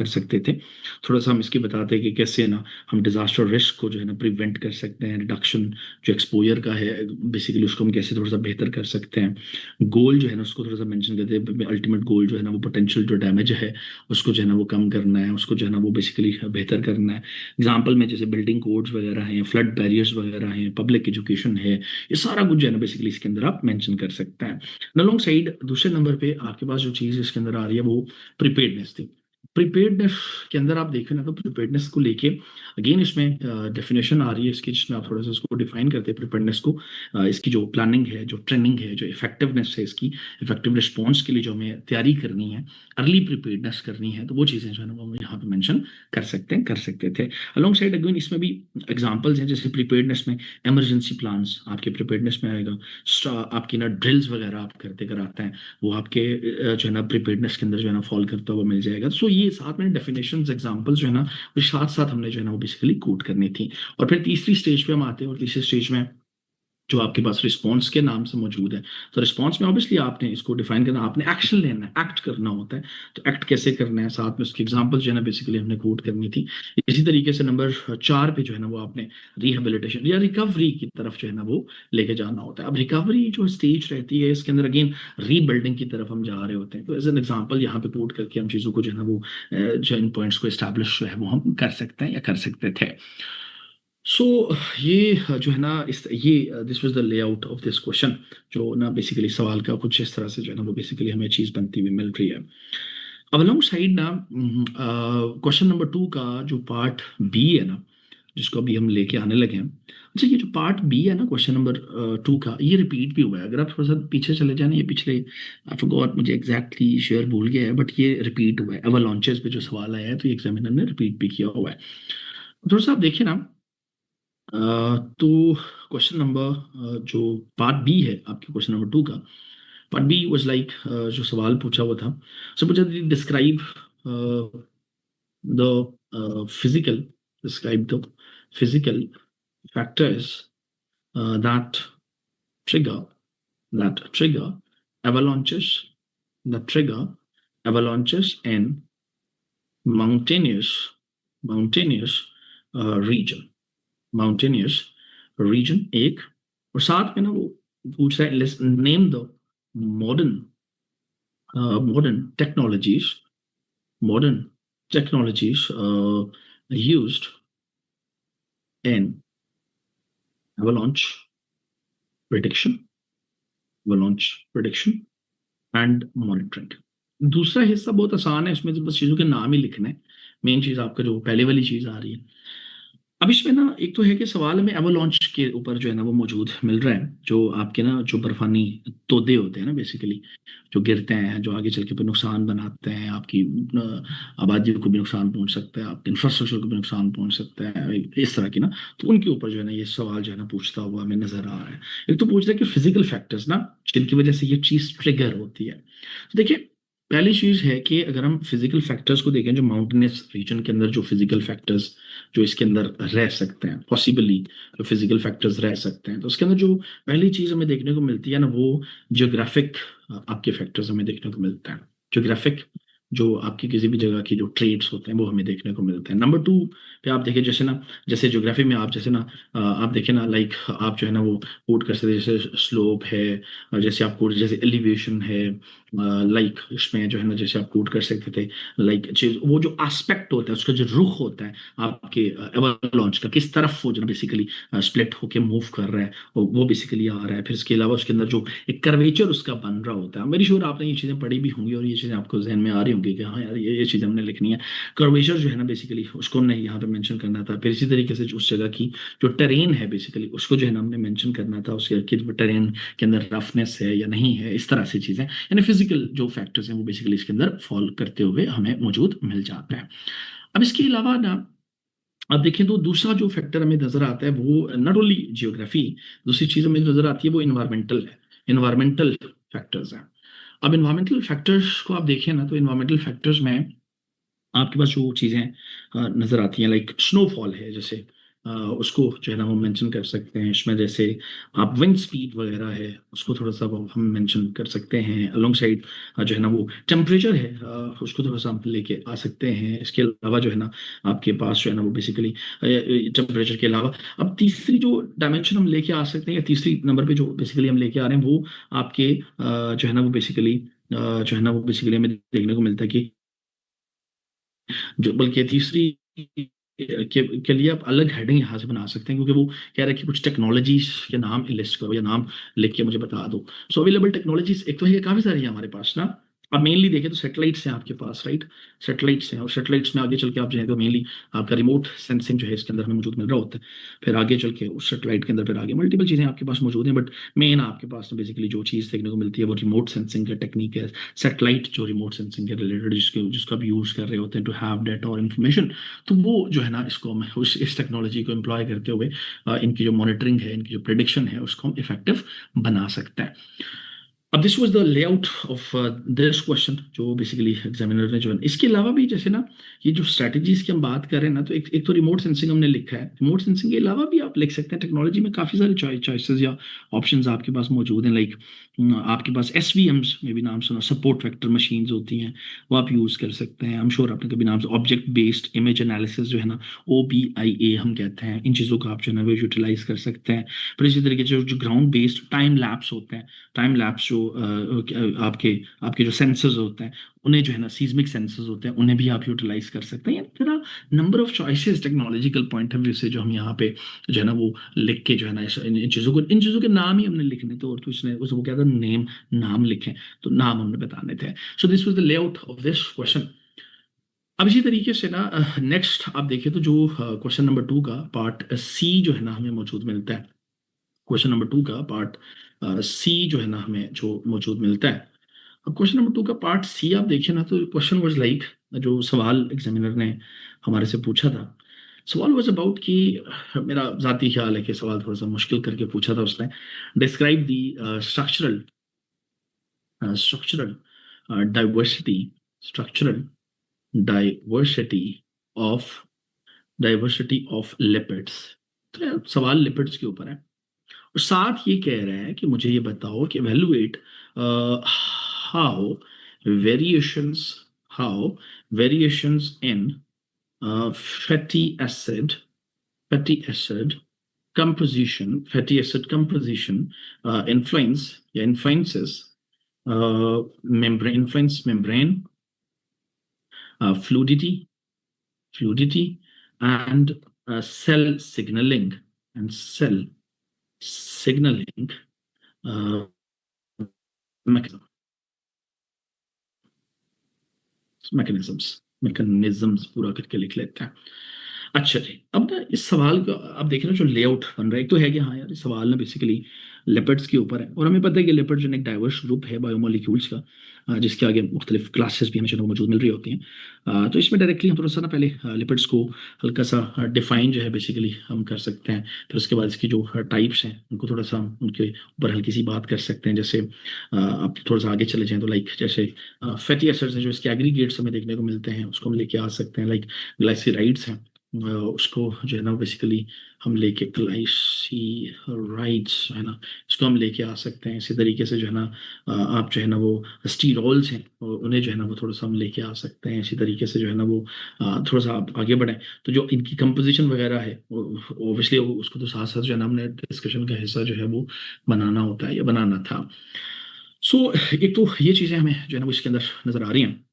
सकते थे। थोड़ा सा हम इसकी बताते हैं कि कैसे ना हम डिजास्टर रिस्क को जो है ना प्रिवेंट कर सकते हैं, रिडक्शन जो एक्सपोजर का है बेसिकली उसको हम कैसे थोड़ा सा बेहतर कर सकते हैं। गोल जो है ना उसको थोड़ा सा मेंशन करते हैं, अल्टीमेट गोल जो है ना वो पोटेंशियल जो डैमेज है उसको जो है ना वो कम करना है, उसको जो है ना वो बेसिकली बेहतर करना है। एग्जाम्पल में जैसे बिल्डिंग कोड्स वगैरह हैं, फ्लड बैरियर्स वगैरह हैं, पब्लिक एजुकेशन है, ये सारा कुछ जो है ना बेसिकली इसके अंदर आप मेंशन कर सकते हैं। अलोंग साइड दूसरे नंबर पे आपके पास जो चीज़ इसके अंदर आ रही है वो प्रिपेयर्डनेस थी। प्रिपेयर्डनेस के अंदर आप देखें ना तो प्रिपेयर्डनेस को लेके अगेन इसमें डेफिनेशन आ रही है इसकी, जिसमें आप थोड़ा सा इसको डिफाइन करते हैं प्रिपेयर्डनेस को। इसकी जो प्लानिंग है, जो ट्रेनिंग है, जो इफेक्टिवनेस है, इसकी इफेक्टिव रिस्पॉन्स के लिए जो हमें तैयारी करनी है, अर्ली प्रिपेयर्डनेस करनी है, तो वो चीज़ें जो है ना वो हम यहाँ पे मेंशन कर सकते थे। अलोंग साइड अगेन इसमें भी एग्जांपल्स हैं, जैसे प्रिपेयर्डनेस में इमरजेंसी प्लान्स आपके प्रिपेयर्डनेस में आएगा। आपकी ना ड्रिल्स वगैरह आप करते कराते हैं, वो आपके जो है ना प्रिपेयर्डनेस के अंदर जो है ना फॉल करता हुआ मिल जाएगा। सो ये साथ में डेफिनेशंस एग्जांपल्स जो है ना वो साथ साथ हमने जो है ना वो बेसिकली कोट करनी थी। और फिर तीसरी स्टेज पे हम आते हैं, और तीसरी स्टेज में जो आपके पास रिस्पॉन्स के नाम से मौजूद है, तो रिस्पॉन्स में ऑब्वियसली आपने इसको डिफाइन करना, आपने एक्शन लेना है, एक्ट करना होता है। तो एक्ट कैसे करना है, साथ में उसकी एग्जांपल जो है ना बेसिकली हमने कोट करनी थी। इसी तरीके से नंबर 4 पे जो है ना वो आपने रिहेबिलिटेशन या रिकवरी की तरफ जो है ना वो लेके जाना होता है। अब रिकवरी जो स्टेज रहती है इसके अंदर अगेन रीबिल्डिंग की तरफ हम जा रहे होते हैं। तो एज एन एग्जाम्पल यहाँ पे कोट करके हम चीज़ों को जो है ना वो जो इन पॉइंट्स को एस्टैब्लिश जो है वो हम कर सकते हैं या कर सकते थे। सो ये जो है ना इस ये this was the layout of this question, जो ना बेसिकली सवाल का कुछ इस तरह से जो है ना वो बेसिकली हमें चीज़ बनती हुई मिल रही है। अब अलोंग साइड ना क्वेश्चन नंबर 2 का जो पार्ट बी है ना, जिसको अभी हम लेके आने लगे हैं। अच्छा, ये जो पार्ट बी है ना क्वेश्चन नंबर 2 का, ये रिपीट भी हुआ है। अगर आप थोड़ा सा पीछे चले जाए ना, ये पिछले आई फॉरगॉट, मुझे एग्जैक्टली शेयर भूल गया है, बट ये रिपीट हुआ है। एवलांचेस पे जो सवाल आया है तो ये एग्जामिनर ने रिपीट भी किया हुआ है। थोड़ा सा आप देखिए ना, तो क्वेश्चन नंबर जो पार्ट बी है आपके क्वेश्चन नंबर 2 का, पार्ट बी वाज लाइक जो सवाल पूछा हुआ था, सो पूछा describe the physical describe the physical factors that trigger trigger avalanches, that trigger avalanches in mountainous mountainous region, mountainous region एक, और साथ में ना वो पूछ रहा है name the modern modern technologies modern technologies used in avalanche prediction avalanche prediction and monitoring. दूसरा हिस्सा बहुत आसान है, इसमें तो बस चीज़ों के नाम ही लिखना है। मेन चीज़ आपका जो पहले वाली चीज़ आ रही है। अब इसमें ना एक तो है कि सवाल हमें एवलांच के ऊपर जो है ना वो मौजूद मिल रहा है, जो आपके ना जो बर्फानी तोदे होते हैं ना बेसिकली, जो गिरते हैं, जो आगे चल के फिर नुकसान बनाते हैं, आपकी आबादी को भी नुकसान पहुंच सकता है, आपके इंफ्रास्ट्रक्चर को भी नुकसान पहुंच सकता है, इस तरह की ना। तो उनके ऊपर जो है ना ये सवाल जो है ना पूछता हुआ हमें नजर आ रहा है। एक तो पूछ रहा है कि फिजिकल फैक्टर्स ना जिनकी वजह से ये चीज ट्रिगर होती है। तो देखिए, पहली चीज है कि अगर हम फिजिकल फैक्टर्स को देखें, जो माउंटेनस रीजन के अंदर जो फिजिकल फैक्टर्स जो इसके अंदर रह सकते हैं पॉसिबली, जो फिजिकल फैक्टर्स रह सकते हैं, तो उसके अंदर जो पहली चीज हमें देखने को मिलती है ना वो जियोग्राफिक आपके फैक्टर्स हमें देखने को मिलते हैं। जियोग्राफिक जो आपकी किसी भी जगह की जो ट्रेड्स होते हैं वो हमें देखने को मिलते हैं। नंबर टू पे आप देखिए, जैसे ना जैसे ज्योग्राफी में आप जैसे ना आप देखें ना, लाइक आप जो है ना वो कोट कर सकते हैं, जैसे स्लोप है, जैसे आप कोट जैसे एलिवेशन है, लाइक इसमें जो है ना जैसे आप कोट कर सकते थे, लाइक वो जो एस्पेक्ट होता है उसका जो रुख होता है आपके एवलांच का, किस तरफ वो जो बेसिकली स्प्लिट होके मूव कर रहा है, वो बेसिकली आ रहा है। फिर इसके अलावा उसके अंदर जो एक कर्वेचर उसका बन रहा होता है, मेरी श्योर आपने ये चीज़ें पढ़ी भी होंगी और ये चीज़ें आपको जहन में आ रही होंगी कि हाँ यार ये चीज़ हमने लिखनी है। कर्वेचर जो है ना बेसिकली उसको हमने यहाँ पे मेंशन करना था। फिर इसी तरीके से उस जगह की जो टेरेन है बेसिकली उसको जो है ना हमने मेंशन करना था, उसके टेरेन के अंदर रफनेस है या नहीं है, इस तरह से चीज़ें, यानी फिजिकल जो फैक्टर्स हैं वो बेसिकली इसके अंदर फॉल करते हुए हमें मौजूद मिल जाते हैं। अब इसके अलावा ना अब देखें तो दूसरा जो फैक्टर हमें नजर आता है वो नॉट ओनली जियोग्राफी, दूसरी चीज हमें नजर आती है वो इन्वायरमेंटल है। इन्वायरमेंटल फैक्टर्स हैं। अब इन्वायरमेंटल फैक्टर्स को आप देखें ना, तो इन्वायरमेंटल फैक्टर्स में आपके पास जो चीज़ें नज़र आती हैं, लाइक स्नोफॉल है जैसे, उसको जो है ना हम मेंशन कर सकते हैं इसमें। जैसे आप विंड स्पीड वगैरह है उसको थोड़ा सा वो हम मेंशन कर सकते हैं। अलोंग साइड जो है ना वो टेम्परेचर है, उसको थोड़ा सा हम लेके आ सकते हैं। इसके अलावा जो है ना आपके पास जो है ना वो बेसिकली टेम्परेचर के अलावा अब तीसरी जो डायमेंशन हम लेके आ सकते हैं, या तीसरी नंबर पे जो बेसिकली हम लेके आ रहे हैं वो आपके जो है ना वो बेसिकली जो है ना वो बेसिकली हमें देखने को मिलता है कि जो बल्कि तीसरी के लिए आप अलग हेडिंग यहाँ से बना सकते हैं, क्योंकि वो कह रहा है कि कुछ टेक्नोलॉजीज के नाम लिस्ट करो या नाम लिख के मुझे बता दो। सो अवेलेबल टेक्नोलॉजीज एक तो है, काफी सारी है हमारे पास ना। अब मेनली देखें तो सैटेलाइट्स हैं आपके पास, राइट। सैटेलाइट्स हैं, और सैटेलाइट्स में आगे चल के आप जो है तो मेनली आपका रिमोट सेंसिंग जो है इसके अंदर हमें मौजूद मिल रहा होता है। फिर आगे चल के उस सैटेलाइट के अंदर फिर आगे मल्टीपल चीजें आपके पास मौजूद हैं, बट मेन आपके पास बेसिकली जो चीज़ देखने को मिलती है वो रिमोट सेंसिंग का टेक्निक है। सैटेलाइट जो रिमोट सेंसिंग के रिलेटेड जिसको आप यूज कर रहे होते हैं टू हैव डेटा और इन्फॉर्मेशन, तो वो जो है ना इसको हम इस टेक्नोलॉजी को एम्प्लॉय करते हुए इनकी जो मॉनिटरिंग है, इनकी जो प्रिडिक्शन है उसको हम इफेक्टिव बना सकते हैं। अब this was the layout of this question जो बेसिकली एग्जामिनर ने जो है। इसके अलावा भी जैसे ना ये जो स्ट्रैटेजीज की हम बात कर रहे हैं ना, तो एक तो रिमोट सेंसिंग हमने लिखा है। रिमोट सेंसिंग के अलावा भी आप लिख सकते हैं, टेक्नोलॉजी में काफ़ी सारे चॉइसेस या ऑप्शंस आपके पास मौजूद हैं। लाइक आपके पास SVMs में भी नाम सुना, सपोर्ट वेक्टर मशीन्स होती हैं, वो आप यूज़ कर सकते हैं। आई एम श्योर आपने कभी नाम से ऑब्जेक्ट बेस्ड इमेज एनालिसिस जो है ना, OBIA हम कहते हैं, इन चीज़ों का आप जो है ना वो यूटिलाइज कर सकते हैं। फिर इसी तरीके से जो ग्राउंड बेस्ड टाइम लैप्स होते हैं, टाइम लैप्स जो आपके आपके जो सेंसर्स होते हैं उन्हें जो है ना सीस्मिक सेंसर्स होते हैं उन्हें भी आप यूटिलाइज कर सकते हैं। तेरा number of choices technological point of view से जो हम यहाँ पे जो है ना वो लिख के जो है ना इन चीज़ों के नाम ही हमने लिखने थे, और तो इसने उस वो क्या था नाम लिखे, तो नाम हमने बताने थे। So this was the layout of this question. अब इसी तरीके से ना नेक्स्ट आप देखिए तो जो क्वेश्चन नंबर 2 का पार्ट C जो है ना हमें मौजूद मिलता है। क्वेश्चन नंबर 2 का पार्ट C जो है ना हमें जो मौजूद मिलता है। अब क्वेश्चन नंबर 2 का पार्ट C आप देखिए ना, तो क्वेश्चन वाज लाइक, जो सवाल एग्जामिनर ने हमारे से पूछा था, सवाल वाज अबाउट कि मेरा जाती ख्याल है कि सवाल थोड़ा सा मुश्किल करके पूछा था उसने। Describe the structural diversity structural diversity of lipids. तो यार सवाल लिपिड्स के ऊपर है, और साथ ये कह रहा है कि मुझे ये बताओ कि evaluate how variations how variations in uh, fatty acid fatty acid composition influences membrane fluidity and cell signaling and cell signaling uh, mechanism, mechanisms. Mechanisms पूरा करके लिख लेते हैं। अच्छा जी, अब ना इस सवाल का आप देखें ना जो लेआउट बन रहा है, एक तो है कि हाँ यार, ये सवाल ना बेसिकली लिपिड्स के ऊपर है, और हमें पता है कि लिपिड जो है एक डाइवर्स ग्रुप है बायोमोलिक्यूल्स का, जिसके आगे मुख्तलिफ क्लासेस भी हमें जो मौजूद मिल रही होती हैं। तो इसमें डायरेक्टली हम थोड़ा सा ना पहले लिपिड्स को हल्का सा डिफाइन जो है बेसिकली हम कर सकते हैं। फिर उसके बाद इसकी जो टाइप्स हैं उनको थोड़ा सा हम उनके ऊपर हल्की सी बात कर सकते हैं। जैसे आप थोड़ा सा आगे चले जाएं तो लाइक जैसे फैटी एसिड्स हैं जो इसके एग्रीगेट्स हमें देखने को मिलते हैं, उसको हम लेके आ सकते हैं। लाइक ग्लाइसराइड्स हैं, उसको जो है ना बेसिकली हम लेके ग्लाइसराइड्स है ना, इसको हम लेके आ सकते हैं। इसी तरीके से जो है ना आप जो है ना वो स्टीरॉल्स हैं और उन्हें जो है ना वो थोड़ा सा हम लेके आ सकते हैं। इसी तरीके से जो है ना वो थोड़ा सा आप आगे बढ़ें तो जो इनकी कंपोजिशन वगैरह है ऑब्वियसली उसको तो साथ साथ जो है ना हमने डिस्कशन का हिस्सा जो है वो बनाना होता है या बनाना था। सो एक तो ये चीज़ें हमें जो है ना वो इसके अंदर नज़र आ रही हैं।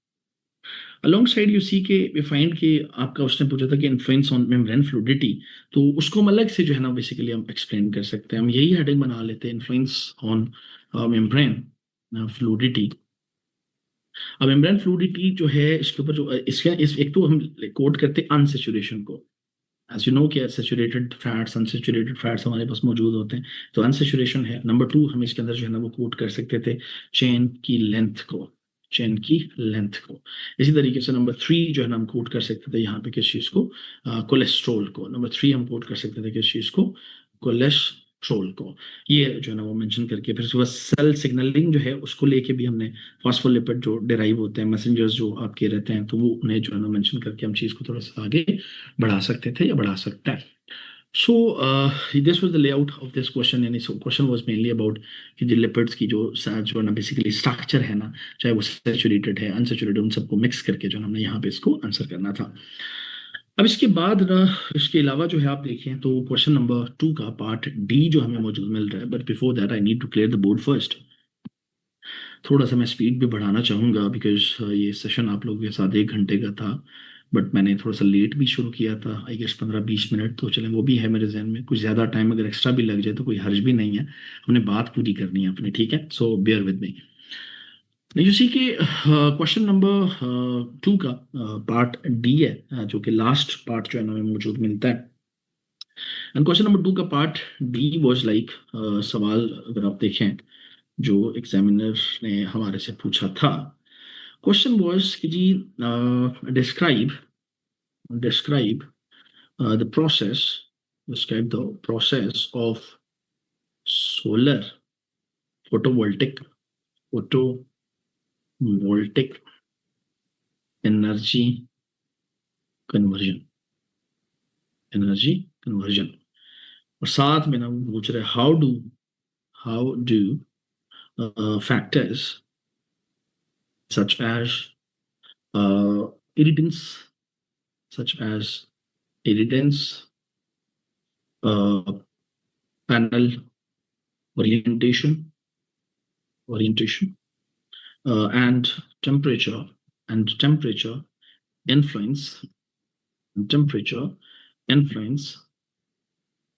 अलोंग साइड यू सी के वी फाइंड कि आपका उसने पूछा था कि इन्फ्लुएंस ऑन मेम्ब्रेन फ्लूइडिटी, तो उसको हम अलग से जो है ना बेसिकली हम एक्सप्लेन कर सकते हैं। हम यही हेडिंग बना लेते हैं, इन्फ्लुएंस ऑन मेम्ब्रेन फ्लूइडिटी। अब मेम्ब्रेन फ्लूइडिटी जो है इसके ऊपर जो इसके इस एक तो हम कोट करते हैं अनसेचुरेशन को। एज यू नो कि सैचुरेटेड फैट्स अनसेचुरेटेड फैट्स हमारे पास मौजूद होते हैं, तो अनसेचुरेशन है नंबर टू। हम इसके अंदर जो है ना वो कोट कर सकते थे चेन की लेंथ को, चेन की लेंथ को। इसी तरीके से नंबर थ्री जो है ना हम कोट कर सकते थे यहाँ पे किस चीज़ को, कोलेस्ट्रोल को। नंबर थ्री हम कोट कर सकते थे किस चीज़ को, कोलेस्ट्रोल को। ये जो है ना वो मेंशन करके फिर उसके बाद सेल सिग्नलिंग जो है उसको लेके भी हमने फॉस्फोलिपिड जो डिराइव होते हैं, मैसेंजर्स जो आपके रहते हैं, तो वो उन्हें जो है ना मेंशन करके हम चीज़ को थोड़ा सा आगे बढ़ा सकते थे या बढ़ा सकते हैं। So this was the layout of this question, यानी so question was mainly about कि जो lipids की जो ना basically structure है ना, चाहे वो saturated है unsaturated, उन सबको मिक्स करके जो हमने यहाँ पे इसको आंसर करना था। अब इसके बाद ना इसके अलावा जो है आप देखें तो क्वेश्चन नंबर 2 का पार्ट डी जो हमें मौजूद मिल रहा है, but before that I need to clear the board first. थोड़ा सा मैं स्पीड भी बढ़ाना चाहूँगा बिकॉज ये सेशन आप लोगों के साथ 1 घंटे का था, बट मैंने थोड़ा सा लेट भी शुरू किया था, आई गेस 15-20 मिनट तो चलें, वो भी है मेरे जहन में। कुछ ज़्यादा टाइम अगर एक्स्ट्रा भी लग जाए तो कोई हर्ज भी नहीं है, हमने बात पूरी करनी है अपनी, ठीक है। सो bear with me. You see के क्वेश्चन नंबर 2 का पार्ट डी है, जो कि लास्ट पार्ट जो है ना हमें मौजूद मिलता है। एंड क्वेश्चन नंबर 2 का पार्ट डी वाज लाइक, सवाल अगर आप देखें जो एग्जामिनर ने हमारे से पूछा था, क्वेश्चन वाज कि जी describe describe the process describe the process of solar photovoltaic photovoltaic energy conversion, energy conversion. और साथ में ना वो पूछ रहे how do factors such as irritants, such as irritants, uh, panel orientation, orientation, and temperature, and influence, temperature influence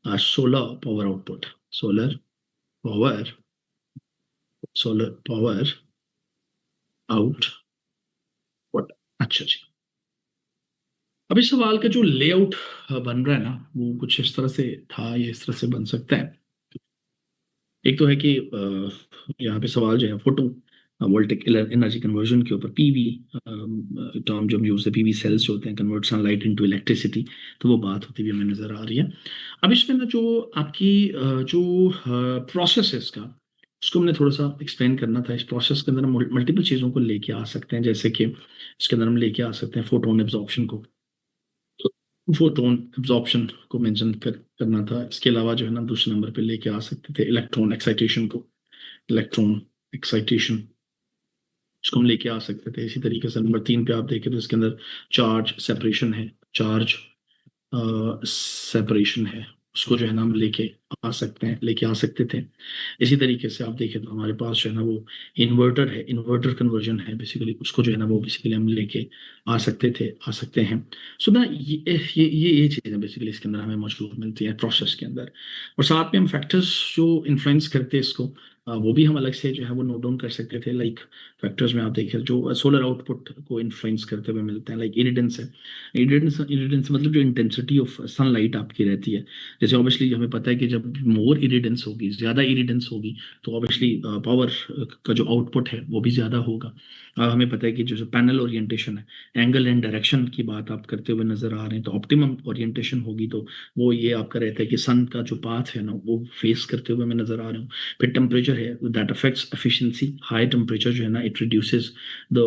solar power output, power, solar power output। अच्छा जी, अब इस सवाल का जो लेआउट बन रहा है ना वो कुछ इस तरह से था, ये इस तरह से बन सकता है। एक तो है कि यहाँ पे सवाल जो है फोटो वोल्टिक एनर्जी कन्वर्जन के ऊपर, पीवी टर्म जो हम यूज है, पीवी सेल्स जो होते हैं कन्वर्ट सनलाइट इनटू इलेक्ट्रिसिटी, तो वो बात होती हुई हमें नजर आ रही है। अब इसमें ना जो आपकी जो प्रोसेस है इसका, उसको हमने थोड़ा सा एक्सप्लेन करना था। इस प्रोसेस के अंदर हम मल्टीपल चीज़ों को लेके आ सकते हैं, जैसे कि इसके अंदर हम लेके आ सकते हैं फोटोन एब्जॉर्प्शन को, फोटोन एब्जॉर्प्शन को मेंशन करना था। इसके अलावा जो है ना दूसरे नंबर पे लेके आ सकते थे इलेक्ट्रॉन एक्साइटेशन को, इलेक्ट्रॉन एक्साइटेशन इसको हम लेके आ सकते थे। इसी तरीके से नंबर 3 पे आप देखें तो इसके अंदर चार्ज सेपरेशन है, चार्ज सेपरेशन है, उसको जो है ना हम लेके आ सकते थे। इसी तरीके से आप देखें तो हमारे पास जो है ना वो इन्वर्टर है, इन्वर्टर कन्वर्जन है बेसिकली, उसको जो है ना वो बेसिकली हम लेके आ सकते हैं। सो ना ये चीज़ें बेसिकली इसके अंदर हमें मौजूद मिलती है प्रोसेस के अंदर। और साथ में हम फैक्टर्स जो इन्फ्लुएंस करते हैं इसको, वो भी हम अलग से जो है वो नोट डाउन कर सकते थे। लाइक फैक्टर्स में आप देखिए जो सोलर आउटपुट को इन्फ्लुएंस करते हुए मिलते हैं, लाइक इरिडेंस है। इरिडेंस मतलब जो इंटेंसिटी ऑफ सनलाइट आपकी रहती है। जैसे ऑब्वियसली हमें पता है कि जब मोर इरिडेंस होगी, ज़्यादा इरिडेंस होगी, तो ऑब्वियसली पावर का जो आउटपुट है वो भी ज़्यादा होगा। हमें पता है कि जो पैनल ओरिएंटेशन है, एंगल एंड डायरेक्शन की बात आप करते हुए नजर आ रहे हैं, तो ऑप्टिमम ओरिएंटेशन होगी, तो वो ये आपका रहता है कि सन का जो पाथ है ना वो फेस करते हुए मैं नजर आ रहा हूँ। फिर टेम्परेचर है, that affects efficiency. High temperature जो है ना इट रिड्यूसेस द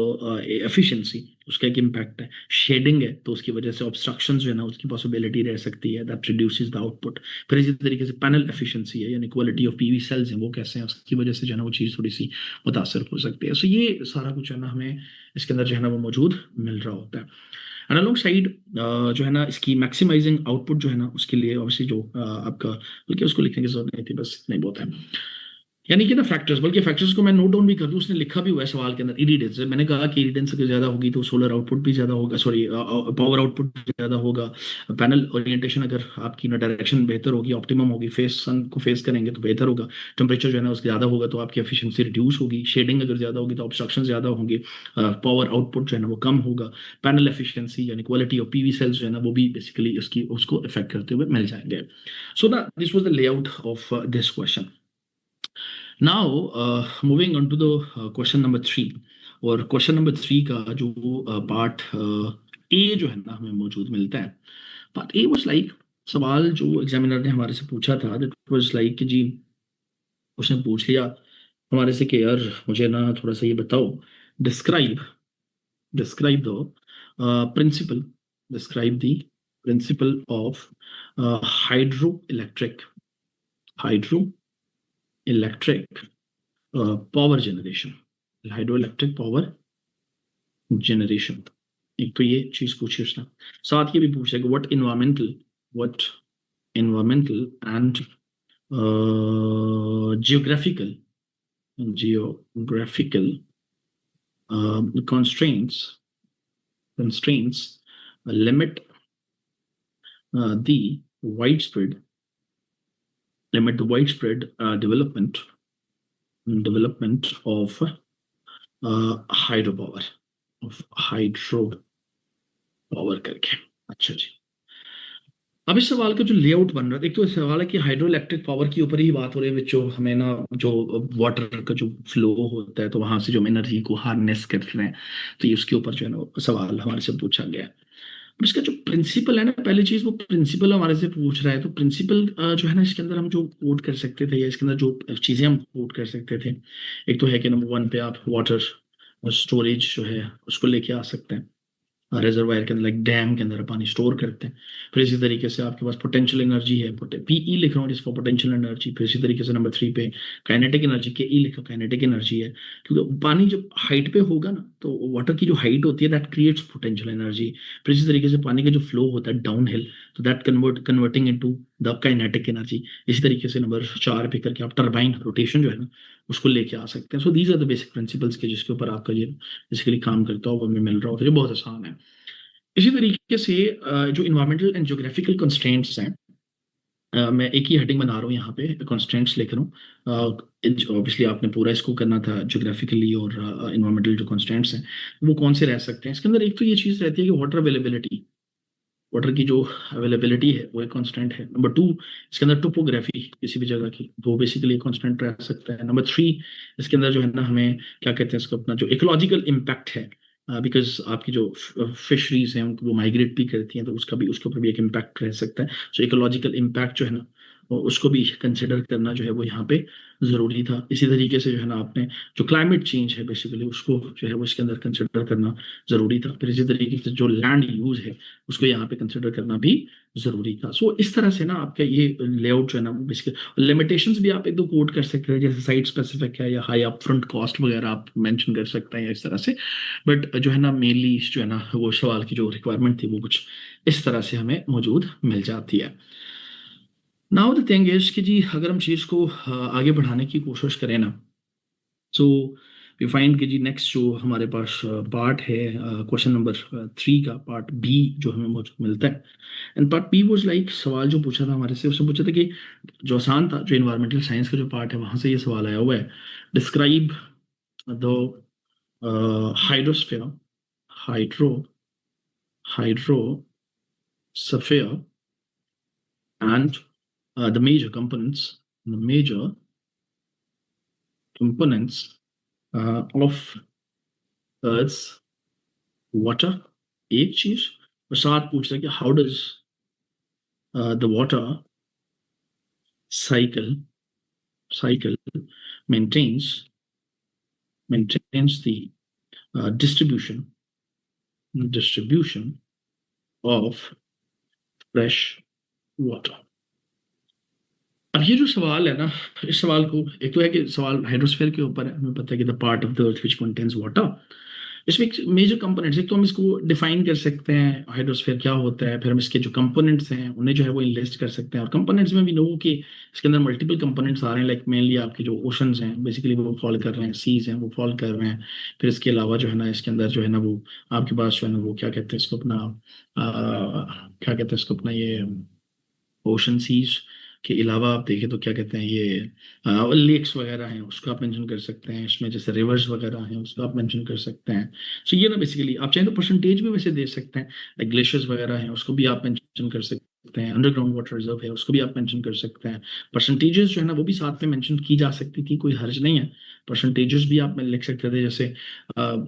एफिशिएंसी, उसका एक इम्पैक्ट है। शेडिंग है तो उसकी वजह से ऑब्स्ट्रक्शन जो है ना उसकी पॉसिबिलिटी रह सकती है, दैट रिड्यूसेस द आउटपुट। फिर इसी तरीके से पैनल एफिशिएंसी है, यानी क्वालिटी ऑफ पीवी सेल्स हैं वो कैसे हैं, उसकी वजह से जो है ना वो चीज़ थोड़ी सी मुतासर हो सकती है। सो ये सारा कुछ है ना हमें इसके अंदर जो है ना वो मौजूद मिल रहा होता है। एंड अलोंग साइड जो है ना इसकी मैक्सिमाइजिंग आउटपुट जो है ना उसके लिए ऑब्वियसली जो आपका, बल्कि उसको लिखने की जरूरत नहीं थी, बस नहीं बहुत है। यानी कि ना फैक्टर्स, बल्कि फैक्टर्स को मैं नोट डाउन भी कर दूं, उसने लिखा भी हुआ है सवाल के अंदर, इरिडेंस। मैंने कहा कि इरिडेंस अगर ज्यादा होगी तो सोलर आउटपुट भी ज्यादा होगा, सॉरी पावर आउटपुट ज्यादा होगा। पैनल ओरिएंटेशन अगर आपकी ना डायरेक्शन बेहतर होगी, ऑप्टिमम होगी, फेस सन को फेस करेंगे तो बेहतर होगा। टेम्परेचर जो है ना उसका ज्यादा होगा तो आपकी एफिशिएंसी रिड्यूस होगी। शेडिंग अगर ज्यादा होगी तो ऑब्स्ट्रक्शन ज्यादा होंगे, पावर आउटपुट जो है ना वो कम होगा। पैनल एफिशिएंसी यानी क्वालिटी ऑफ पीवी सेल्स जो है ना वो भी बेसिकली उसकी उसको इफेक्ट करते हुए मिल जाएंगे। सो ना this was the layout of this question. Now moving on to the question number 3। और क्वेश्चन नंबर 3 का जो पार्ट ए जो है ना हमें मौजूद मिलता है। पार्ट ए वाज लाइक, सवाल जो एग्जामिनर ने हमारे से पूछा था, दैट वाज लाइक कि जी उसने पूछ लिया हमारे से कि यार मुझे ना थोड़ा सा ये बताओ, describe describe the principle, describe the principle of hydro electric, hydro electric power generation, hydro electric power generation. एक तो ये चीज पूछी उसने, साथ ये भी पूछा कि what environmental and geographical geographical constraints limit the widespread development of hydropower, of hydropower करके। अच्छा जी, अब इस सवाल का जो लेआउट बन रहा है, एक तो सवाल है कि हाइड्रो इलेक्ट्रिक पावर के ऊपर ही बात हो रही है, जो हमें ना जो वाटर का जो फ्लो होता है तो वहां से जो हम एनर्जी को हार्नेस कर रहे हैं, तो ये उसके ऊपर जो है ना सवाल हमारे से पूछा गया है। अब इसका जो प्रिंसिपल है ना, पहली चीज वो प्रिंसिपल हमारे से पूछ रहा है, तो प्रिंसिपल जो है ना इसके अंदर हम जो कोट कर सकते थे या इसके अंदर जो चीजें हम कोट कर सकते थे, एक तो है कि नंबर 1 पे आप वाटर स्टोरेज जो है उसको लेके आ सकते हैं। रिजर्वायर के अंदर, लाइक डैम के अंदर पानी स्टोर करते हैं। फिर इसी तरीके से आपके पास पोटेंशियल एनर्जी है, पीई लिख रहा हूँ जिसको पोटेंशियल एनर्जी। फिर इसी तरीके से नंबर 3 पे काइनेटिक एनर्जी, के ई लिखा, काइनेटिक एनर्जी है। क्योंकि पानी जब हाइट पे होगा ना तो वाटर की जो हाइट होती है दैट क्रिएट्स पोटेंशियल एनर्जी। फिर इसी तरीके से पानी का जो फ्लो होता है डाउन हिल, तो that converting into the kinetic energy. इसी तरीके से नंबर 4 पे करके आप टर्बाइन रोटेशन जो है ना उसको लेके आ सकते हैं। So these are the basic principles के जिसके ऊपर आपका ये बेसिकली काम करता हो वो हमें मिल रहा होता है, जो बहुत आसान है। इसी तरीके से जो इन्वायरमेंटल एंड ज्योग्राफिकल कंस्ट्रेंट्स हैं, मैं एक ही हेडिंग बना रहा हूँ यहाँ पे, कंस्ट्रेंट्स लिख रहा हूँ। ऑब्वियसली आपने पूरा इसको करना था, ज्योग्राफिकली और इन्वायरमेंटल जो कंस्ट्रेंट्स हैं वो कौन से रह सकते हैं। इसके अंदर एक तो ये चीज़ रहती है कि वाटर अवेलेबिलिटी, वाटर की जो अवेलेबिलिटी है वो एक कांस्टेंट है। नंबर 2 इसके अंदर टोपोग्राफी किसी भी जगह की, वो बेसिकली एक कांस्टेंट रह सकता है। नंबर 3 इसके अंदर जो है ना हमें क्या कहते हैं इसको, अपना जो इकोलॉजिकल इम्पैक्ट है, बिकॉज आपकी जो फिशरीज हैं उनको वो माइग्रेट भी करती हैं, तो उसका भी उसके ऊपर भी एक इम्पैक्ट रह सकता है। सो इकोलॉजिकल इम्पैक्ट जो है ना उसको भी कंसिडर करना जो है वो यहाँ पे ज़रूरी था। इसी तरीके से जो है ना आपने जो क्लाइमेट चेंज है बेसिकली उसको जो है वो इसके अंदर कंसिडर करना ज़रूरी था। फिर इसी तरीके से जो लैंड यूज है उसको यहाँ पे कंसिडर करना भी ज़रूरी था। सो इस तरह से ना आपका ये लेआउट जो है ना बेसिकली, लिमिटेशंस भी आप एक दो कोट कर सकते हैं, जैसे साइट स्पेसिफिक है या हाई अप फ्रंट कॉस्ट वगैरह आप मेंशन कर सकते हैं इस तरह से। बट जो है ना मेनली जो है ना वो सवाल की जो रिक्वायरमेंट थी वो कुछ इस तरह से हमें मौजूद मिल जाती है। नाउ द थिंग इज कि जी अगर हम चीज़ को आगे बढ़ाने की कोशिश करें ना, सो वी फाइंड कि जी नेक्स्ट जो हमारे पास पार्ट है क्वेश्चन नंबर 3 का पार्ट बी जो हमें मौजूद मिलता है। And part B was like सवाल जो पूछा था हमारे से, उसने पूछा था कि जो आसान था, जो इन्वायरमेंटल साइंस का जो पार्ट है वहां से ये सवाल आया हुआ है। Describe the hydrosphere hydro hydrosphere and the major components of Earth's water, एक चीज। और साथ पूछ रहा है कि how does the water cycle maintains the distribution of fresh water। अब ये जो सवाल है ना, इस सवाल को एक तो है कि सवाल हाइड्रोस्फीयर के ऊपर है, हमें पता है कि the part of the earth which contains water. इसमें मेजर कंपोनेंट्स, एक तो हम इसको डिफाइन कर सकते हैं हाइड्रोस्फीयर क्या होता है, फिर हम इसके जो कंपोनेंट्स हैं उन्हें जो है वो लिस्ट कर सकते हैं। और कंपोनेंट्स में भी नो कि इसके अंदर मल्टीपल कंपोनेंट्स आ रहे हैं, लाइक मेनली आपके जो ओशंस हैं बेसिकली वो फॉल कर रहे हैं, सीज हैं वो फॉल कर रहे हैं। फिर इसके अलावा जो है ना इसके अंदर जो है ना वो आपके पास जो है ना वो क्या कहते हैं इसको अपना क्या कहते हैं इसको अपना ये ओशन सीज के अलावा आप देखें तो क्या कहते हैं ये लेक्स वगैरह हैं उसको आप मेंशन कर सकते हैं। इसमें जैसे रिवर्स वगैरह हैं उसको आप मेंशन कर सकते हैं। सो ये ना बेसिकली आप चाहें तो परसेंटेज भी वैसे दे सकते हैं, ग्लेशियर्स वगैरह हैं उसको भी आप मेंशन कर सकते हैं, अंडरग्राउंड वाटर रिजर्व है उसको भी आप मेंशन कर सकते हैं। परसेंटेजेस जो है ना वो भी साथ में मेंशन की जा सकती थी, कोई हर्ज नहीं है। परसेंटेजेस भी आप लिख सकते थे, जैसे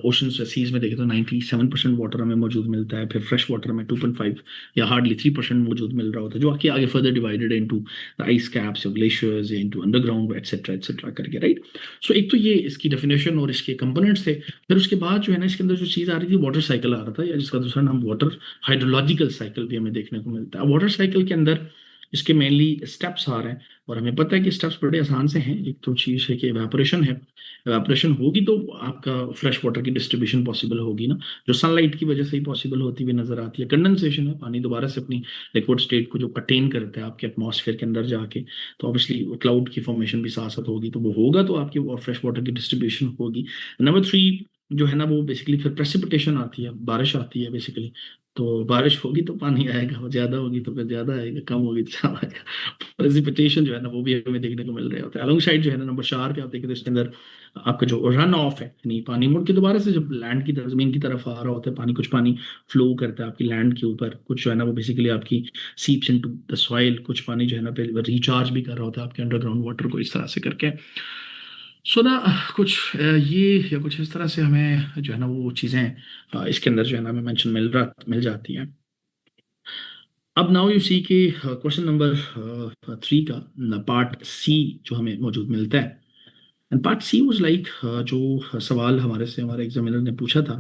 ओशन सीज में देखें तो 97% वाटर हमें मौजूद मिलता है, फिर फ्रेश वाटर में 2.5 या हार्डली 3% मौजूद मिल रहा होता है, जो आगे आगे further divided into ice caps या ग्लेशियर्स या इनटू अंडरग्राउंड एटसेट्रा करके, राइट। सो एक तो ये इसकी डेफिनेशन और इसके कंपोनेंट्स थे। फिर उसके बाद जो है ना इसके अंदर जो चीज़ आ रही थी वाटर साइकिल आ रहा था, या जिसका दूसरा नाम वाटर हाइड्रोलॉजिकल साइकिल भी हमें देखने को मिलता है। वाटर साइकिल के अंदर इसके मेनली स्टेप्स आ रहे हैं और हमें पता है कि स्टेप्स बड़े आसान से हैं। एक तो चीज़ है कि एवापोरेशन है, एवापोरेशन होगी तो आपका फ्रेश वाटर की डिस्ट्रीब्यूशन पॉसिबल होगी ना, जो सनलाइट की वजह से ही पॉसिबल होती हुई नजर आती है। कंडेंसेशन है, पानी दोबारा से अपनी लिक्विड स्टेट को जो अटेन करता है आपके एटमॉस्फेयर के अंदर जाके, तो ऑब्वियसली क्लाउड की फॉर्मेशन भी साथ साथ होगी, तो वो होगा तो आपकी फ्रेश वाटर की डिस्ट्रीब्यूशन होगी। नंबर 3 जो है ना वो बेसिकली फिर प्रेसिपिटेशन आती है, बारिश आती है बेसिकली। तो बारिश होगी तो पानी आएगा, और ज्यादा होगी तो फिर ज्यादा आएगा, कम होगी तो ज्यादा आएगा। प्रेसिपिटेशन जो है ना वो भी हमें देखने को मिल रहे होते हैं। अलोंग साइड जो है ना नंबर 4 पे आप देखें तो इसके अंदर आपका जो रन ऑफ है, यानी पानी मुड़ के दोबारा से जब लैंड की तरफ जमीन की तरफ आ रहा होता है पानी, कुछ पानी फ्लो करता है आपकी लैंड के ऊपर, कुछ जो है ना वो बेसिकली आपकी सीप्स इनटू द सॉइल, कुछ पानी जो है ना रिचार्ज भी कर रहा होता है आपके अंडरग्राउंड वाटर को इस तरह से करके। सो ना कुछ ये या कुछ इस तरह से हमें जो है ना वो चीज़ें इसके अंदर जो है ना हमें मेंशन मिल जाती हैं। अब नाउ यू सी कि क्वेश्चन नंबर 3 का पार्ट सी जो हमें मौजूद मिलता है। And part she was like जो सवाल हमारे से हमारे एग्जामिनर ने पूछा था,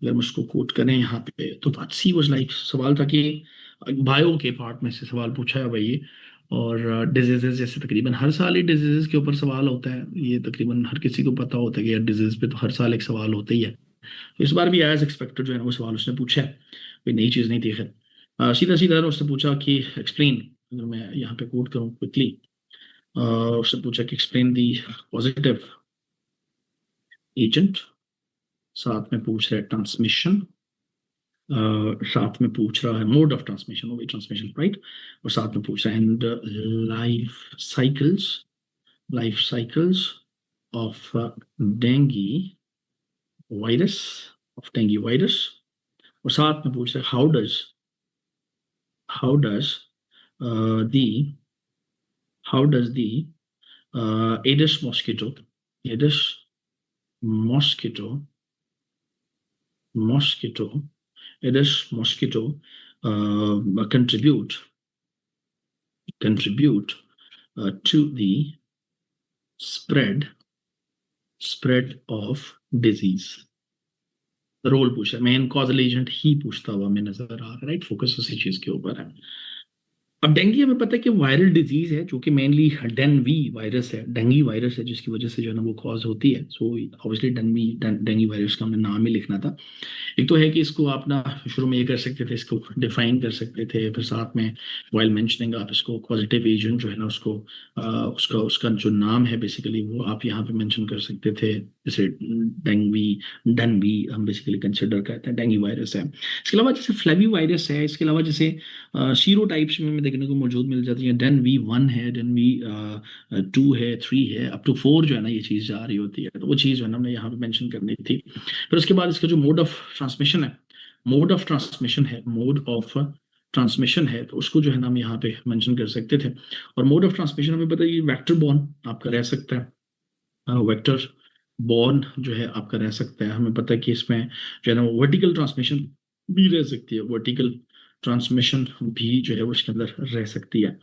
अगर हम उसको कोट करें यहाँ पे, तो पार्ट सी वाज लाइक सवाल था कि बायो के पार्ट में से सवाल पूछा है भाई। और डिजीजेस, जैसे तकरीबन हर साल ही डिजीजेस के ऊपर सवाल होता है, ये तकरीबन हर किसी को पता होता है कि यार डिजीज पे तो हर साल एक सवाल होता ही है। तो इस बार भी एज एक्सपेक्टेड जो है ना वो सवाल उसने पूछा है, कोई नई चीज़ नहीं थी। खैर सीधा सीधा उसने पूछा कि एक्सप्लेन, अगर मैं यहाँ पे कोट करूँ क्विकली, उसने पूछा कि एक्सप्लेन दी पॉजिटिव एजेंट, साथ में पूछ रहा है ट्रांसमिशन, साथ में पूछ रहा है मोड ऑफ ट्रांसमिशन, वो भी ट्रांसमिशन राइट, और साथ में पूछ रहा है and life cycles of dinghy virus और साथ में पूछ रहा है uh, the how does the Aedes mosquito mosquito Aedes mosquito contribute to the spread of disease। Role पूछा, मेन कॉजल एजेंट ही पूछता हुआ हमें नजर आ रहा है, राइट। फोकस उसी चीज के ऊपर है। अब डेंगू हमें पता है कि वायरल डिजीज है, जो कि मेनली डेंगी वायरस है जिसकी वजह से जो है ना वो कॉज होती है। सो ऑब्वियसली डेंगी वायरस का हमें नाम ही लिखना था। एक तो है कि इसको आप ना शुरू में ये कर सकते थे, इसको डिफाइन कर सकते थे, फिर साथ में वाइल मेंशनिंग आप इसको पॉजिटिव एजेंट जो है ना उसको उसका जो नाम है बेसिकली वो आप यहाँ पे मेंशन कर सकते थे। जैसे डेंगवी हम बेसिकली कंसिडर करते हैं, डेंगू वायरस है। इसके अलावा जैसे फ्लेवी वायरस है, इसके अलावा जैसे सीरो टाइप्स में देखने को मौजूद मिल जाती है। डेन V1 है, डेन V2 है, 3 है, अप टू 4 जो है ना ये चीज़ जा रही होती है। तो वो चीज़ जो है ना हमने यहाँ पे मेंशन करनी थी। फिर उसके बाद इसका जो मोड ऑफ ट्रांसमिशन है तो उसको जो है ना हम यहाँ पे मेंशन कर सकते थे। और मोड ऑफ ट्रांसमिशन हमें पता है कि वेक्टर बॉर्न आपका रह सकता है। वेक्टर बॉर्न जो है आपका रह सकता है। हमें पता है कि इसमें जो है ना वर्टिकल ट्रांसमिशन भी रह सकती है, वर्टिकल ट्रांसमिशन भी जो है वो इसके अंदर रह सकती है।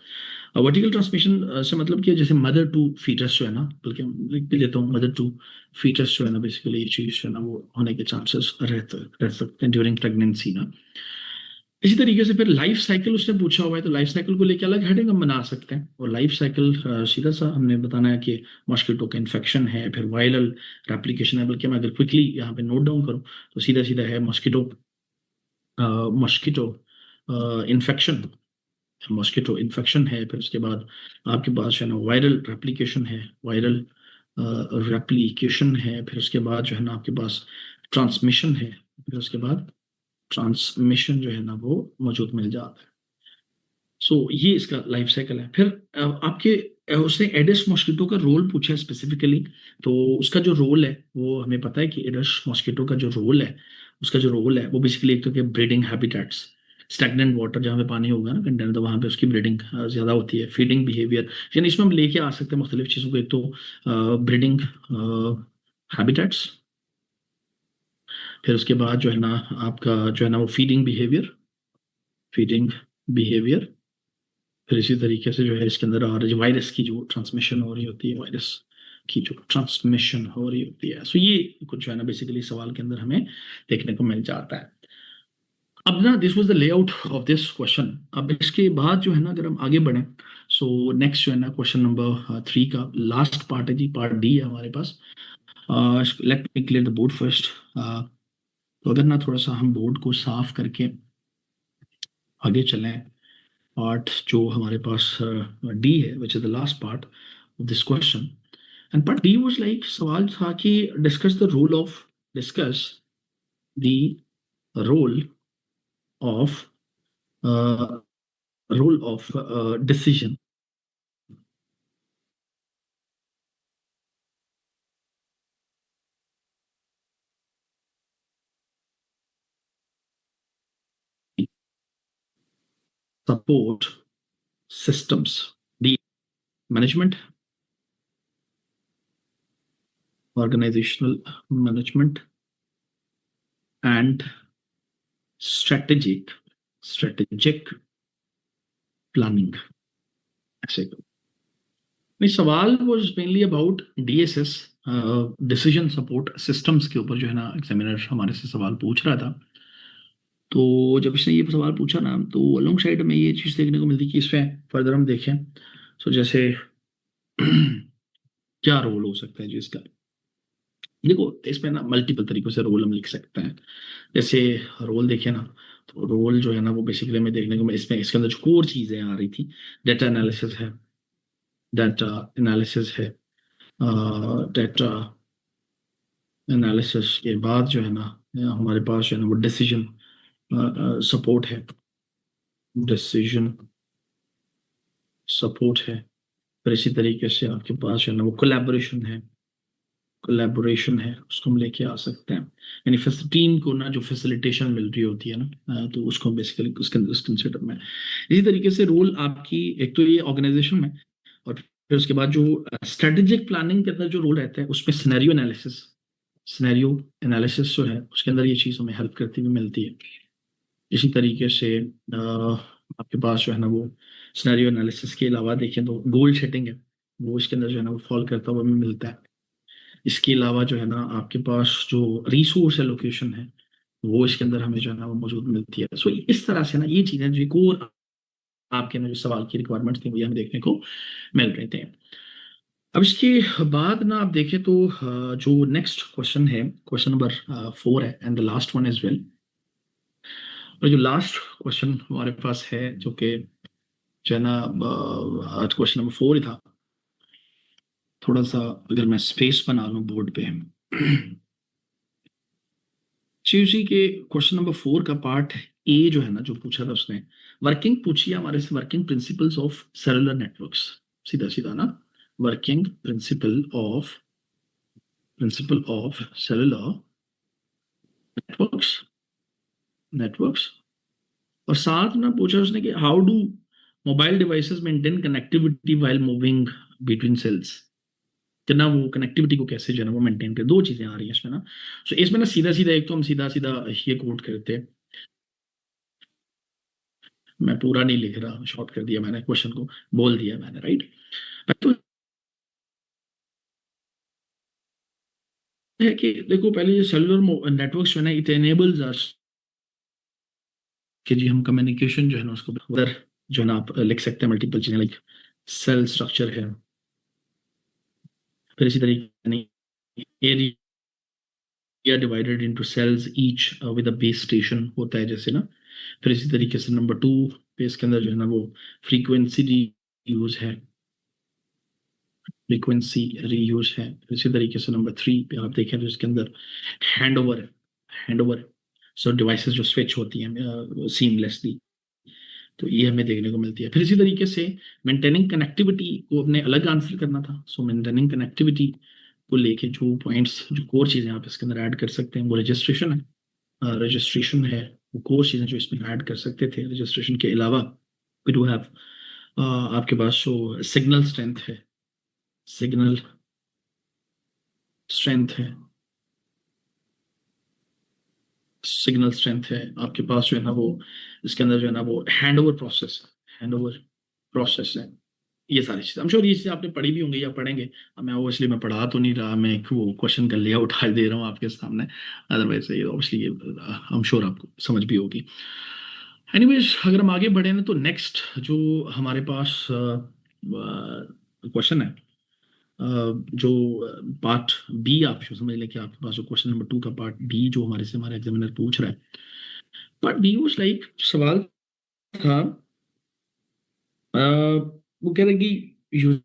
वर्टिकल ट्रांसमिशन से मतलब कि जैसे मदर टू फीटस जो है ना, बल्कि लिख भी लेता हूँ, मदर टू फीटस जो है ना बेसिकली ये चीज़ जो है ना वो होने के चांसेस रह सकते हैं ड्यूरिंग प्रेगनेंसी ना। इसी तरीके से फिर लाइफ साइकिल उसने पूछा हुआ है, तो लाइफ साइकिल को लेकर अलग हेडिंग हम बना सकते हैं। और लाइफ साइकिल सीधा सा हमने बताना है कि मॉस्किटो का इन्फेक्शन है, फिर वायरल रेप्लिकेशन है। बल्कि मैं अगर क्विकली यहाँ पे नोट डाउन करूँ तो सीधा सीधा है mosquito mosquito infection, mosquito infection है। फिर उसके बाद आपके पास जो है ना वायरल रेप्लिकेशन है, वायरल रेप्लिकेशन है। फिर उसके बाद जो है ना आपके पास ट्रांसमिशन है, फिर उसके बाद ट्रांसमिशन जो है ना वो मौजूद मिल जाता है। सो ये इसका लाइफ साइकिल है। फिर आपके उसने एडिस मॉस्किटो का रोल पूछा है स्पेसिफिकली। तो उसका जो रोल है वो हमें पता है कि एडिस मॉस्किटो का जो रोल है, उसका जो रोल है वो बेसिकली एक तो क्या ब्रीडिंग हैबिटेट्स, स्टैग्नेंट वाटर जहाँ पे पानी होगा ना कंटेनर, तो वहाँ पे उसकी ब्रीडिंग ज़्यादा होती है। फीडिंग बिहेवियर, यानी इसमें हम लेके आ सकते हैं मुख्तलिफ चीज़ों को। एक तो ब्रीडिंग हैबिटेट्स, फिर उसके बाद जो है ना आपका जो है ना वो फीडिंग बिहेवियर। फिर इसी तरीके से जो है इसके अंदर और वायरस की जो ट्रांसमिशन हो रही होती है, वायरस की जो ट्रांसमिशन हो रही होती है। सो ये कुछ जो है ना बेसिकली सवाल के अंदर हमें देखने को मिल जाता है। अब ना this was the layout of this question. अब इसके बाद जो है ना अगर हम आगे बढ़ें, सो नेक्स्ट जो है ना क्वेश्चन नंबर 3 का लास्ट पार्ट है जी, पार्ट डी है हमारे पास। Let me clear the board first. तो अगर ना थोड़ा सा हम बोर्ड को साफ करके आगे चलें, पार्ट जो हमारे पास डी है which is the last part of this question. And part D was like, सवाल था कि discuss the role of decision, support systems, the management, organisational management and strategic planning. ऐसे नहीं, सवाल was mainly about DSS, decision support systems के ऊपर जो है ना एग्जामिनर हमारे से सवाल पूछ रहा था। तो जब इसने ये सवाल पूछा ना तो अलोंग साइड में ये चीज़ देखने को मिलती कि इसमें फर्दर हम देखें। सो जैसे क्या रोल हो सकता है जी इसका। देखो इसमें ना मल्टीपल तरीकों से रोल हम लिख सकते हैं। जैसे रोल देखें ना, तो रोल जो है ना वो बेसिकली हमें देखने को इसमें इसके अंदर जो कोर चीज़ें आ रही थी, डेटा एनालिसिस है, डाटा एनालिसिस है, डेटा एनालिसिस के बाद जो है ना हमारे पास जो है ना वो डिसीजन सपोर्ट है, डिसीजन सपोर्ट है। फिर इसी तरीके से आपके पास जो है ना वो कोलैबोरेशन है, उसको हम लेके आ सकते हैं। यानी टीम को ना जो फैसिलिटेशन मिल रही होती है ना, तो उसको बेसिकली उसके अंदर कंसिडर में। इसी तरीके से रोल आपकी एक तो ये ऑर्गेनाइजेशन में, और फिर उसके बाद जो स्ट्रेटेजिक प्लानिंग के अंदर जो रोल रहता है उसमें सिनेरियो एनालिसिस जो है उसके अंदर ये चीज़ हमें हेल्प करती हुई मिलती है। इसी तरीके से आपके पास जो है ना वो सिनेरियो एनालिसिस के अलावा देखें तो गोल सेटिंग है, वो इसके अंदर जो है ना वो फॉलो करता हुआ हमें मिलता है। इसके अलावा जो है ना आपके पास जो रिसोर्स एलोकेशन है वो इसके अंदर हमें जो है ना वो मौजूद मिलती है। सो इस तरह से ना ये चीज़ें जो कोर आपके ना जो सवाल की रिक्वायरमेंट थी वो हमें देखने को मिल रहे थे। अब इसके बाद ना आप देखें तो जो नेक्स्ट क्वेश्चन है, क्वेश्चन नंबर 4 है and the last one as well. और जो लास्ट क्वेश्चन हमारे पास है जो कि जो है ना क्वेश्चन नंबर 4 ही था। थोड़ा सा अगर मैं स्पेस बना लूँ बोर्ड पे, शिवजी के क्वेश्चन नंबर 4 का पार्ट ए जो है ना, जो पूछा था उसने, वर्किंग पूछी है हमारे से, working principles of cellular networks. सीधा सीधा ना, working principle of cellular networks networks. और साथ ना पूछा उसने कि how do mobile devices maintain connectivity while moving between cells. कि ना वो कनेक्टिविटी को कैसे जो है ना वो मेंटेन करे। दो चीजें आ रही हैं इसमें ना। सो इसमें ना सीधा सीधा, एक तो हम सीधा सीधा ये कोट करते हैं। मैं पूरा नहीं लिख रहा, शॉर्ट कर दिया मैंने, क्वेश्चन को बोल दिया मैंने, राइट। तो है कि देखो, पहले ये सेलुलर नेटवर्क जो है ना, इट एनेबल्स अस कि जी हम कम्युनिकेशन जो है ना उसको उधर जो है ना आप लिख सकते हैं मल्टीपल चीजें, लाइक सेल स्ट्रक्चर है। फिर इसी तरीके area divided into cells each with a base station होता है जैसे ना। फिर इसी तरीके से नंबर 2 पे इसके अंदर जो है ना वो फ्रीक्वेंसी यूज है, फ्रीक्वेंसी रीयूज है। इसी तरीके से नंबर 3 पे आप देखें तो इसके अंदर हैंड ओवर है, हैंड ओवर। सो डिवाइसेस जो स्विच होती हैं सीमलेसली, तो ये हमें देखने को मिलती है। फिर इसी तरीके से मेंटेनिंग कनेक्टिविटी को अपने अलग आंसर करना था। सो मेंटेनिंग कनेक्टिविटी को लेके जो पॉइंट्स, जो कोर चीजें आप इसके अंदर ऐड कर सकते हैं वो रजिस्ट्रेशन है। रजिस्ट्रेशन है, वो कोर चीजें जो इसमें ऐड कर सकते थे। रजिस्ट्रेशन के अलावा वी डू हैव आपके पास जो सिग्नल स्ट्रेंथ है, सिग्नल स्ट्रेंथ है, सिग्नल स्ट्रेंथ है आपके पास जो है ना वो। इसके अंदर जो है ना वो हैंड ओवर प्रोसेस है। ये सारी चीजें, हम श्योर ये चीजें आपने पढ़ी भी होंगी या पढ़ेंगे। मैं ऑब्वियसली मैं पढ़ा तो नहीं रहा, मैं एक वो क्वेश्चन का लेआउट उठा दे रहा हूँ आपके सामने। अदरवाइज ये ऑब्वियसली हम श्योर आपको समझ भी होगी। एनीवेज, अगर हम आगे बढ़े ना तो नेक्स्ट जो हमारे पास क्वेश्चन है, जो पार्ट बी आप जो समझ लें कि आपके पास जो क्वेश्चन नंबर 2 का पार्ट बी जो हमारे से हमारा एग्जामिनर पूछ रहा है। पार्ट बी वाज लाइक, सवाल था वो कह रहे कि using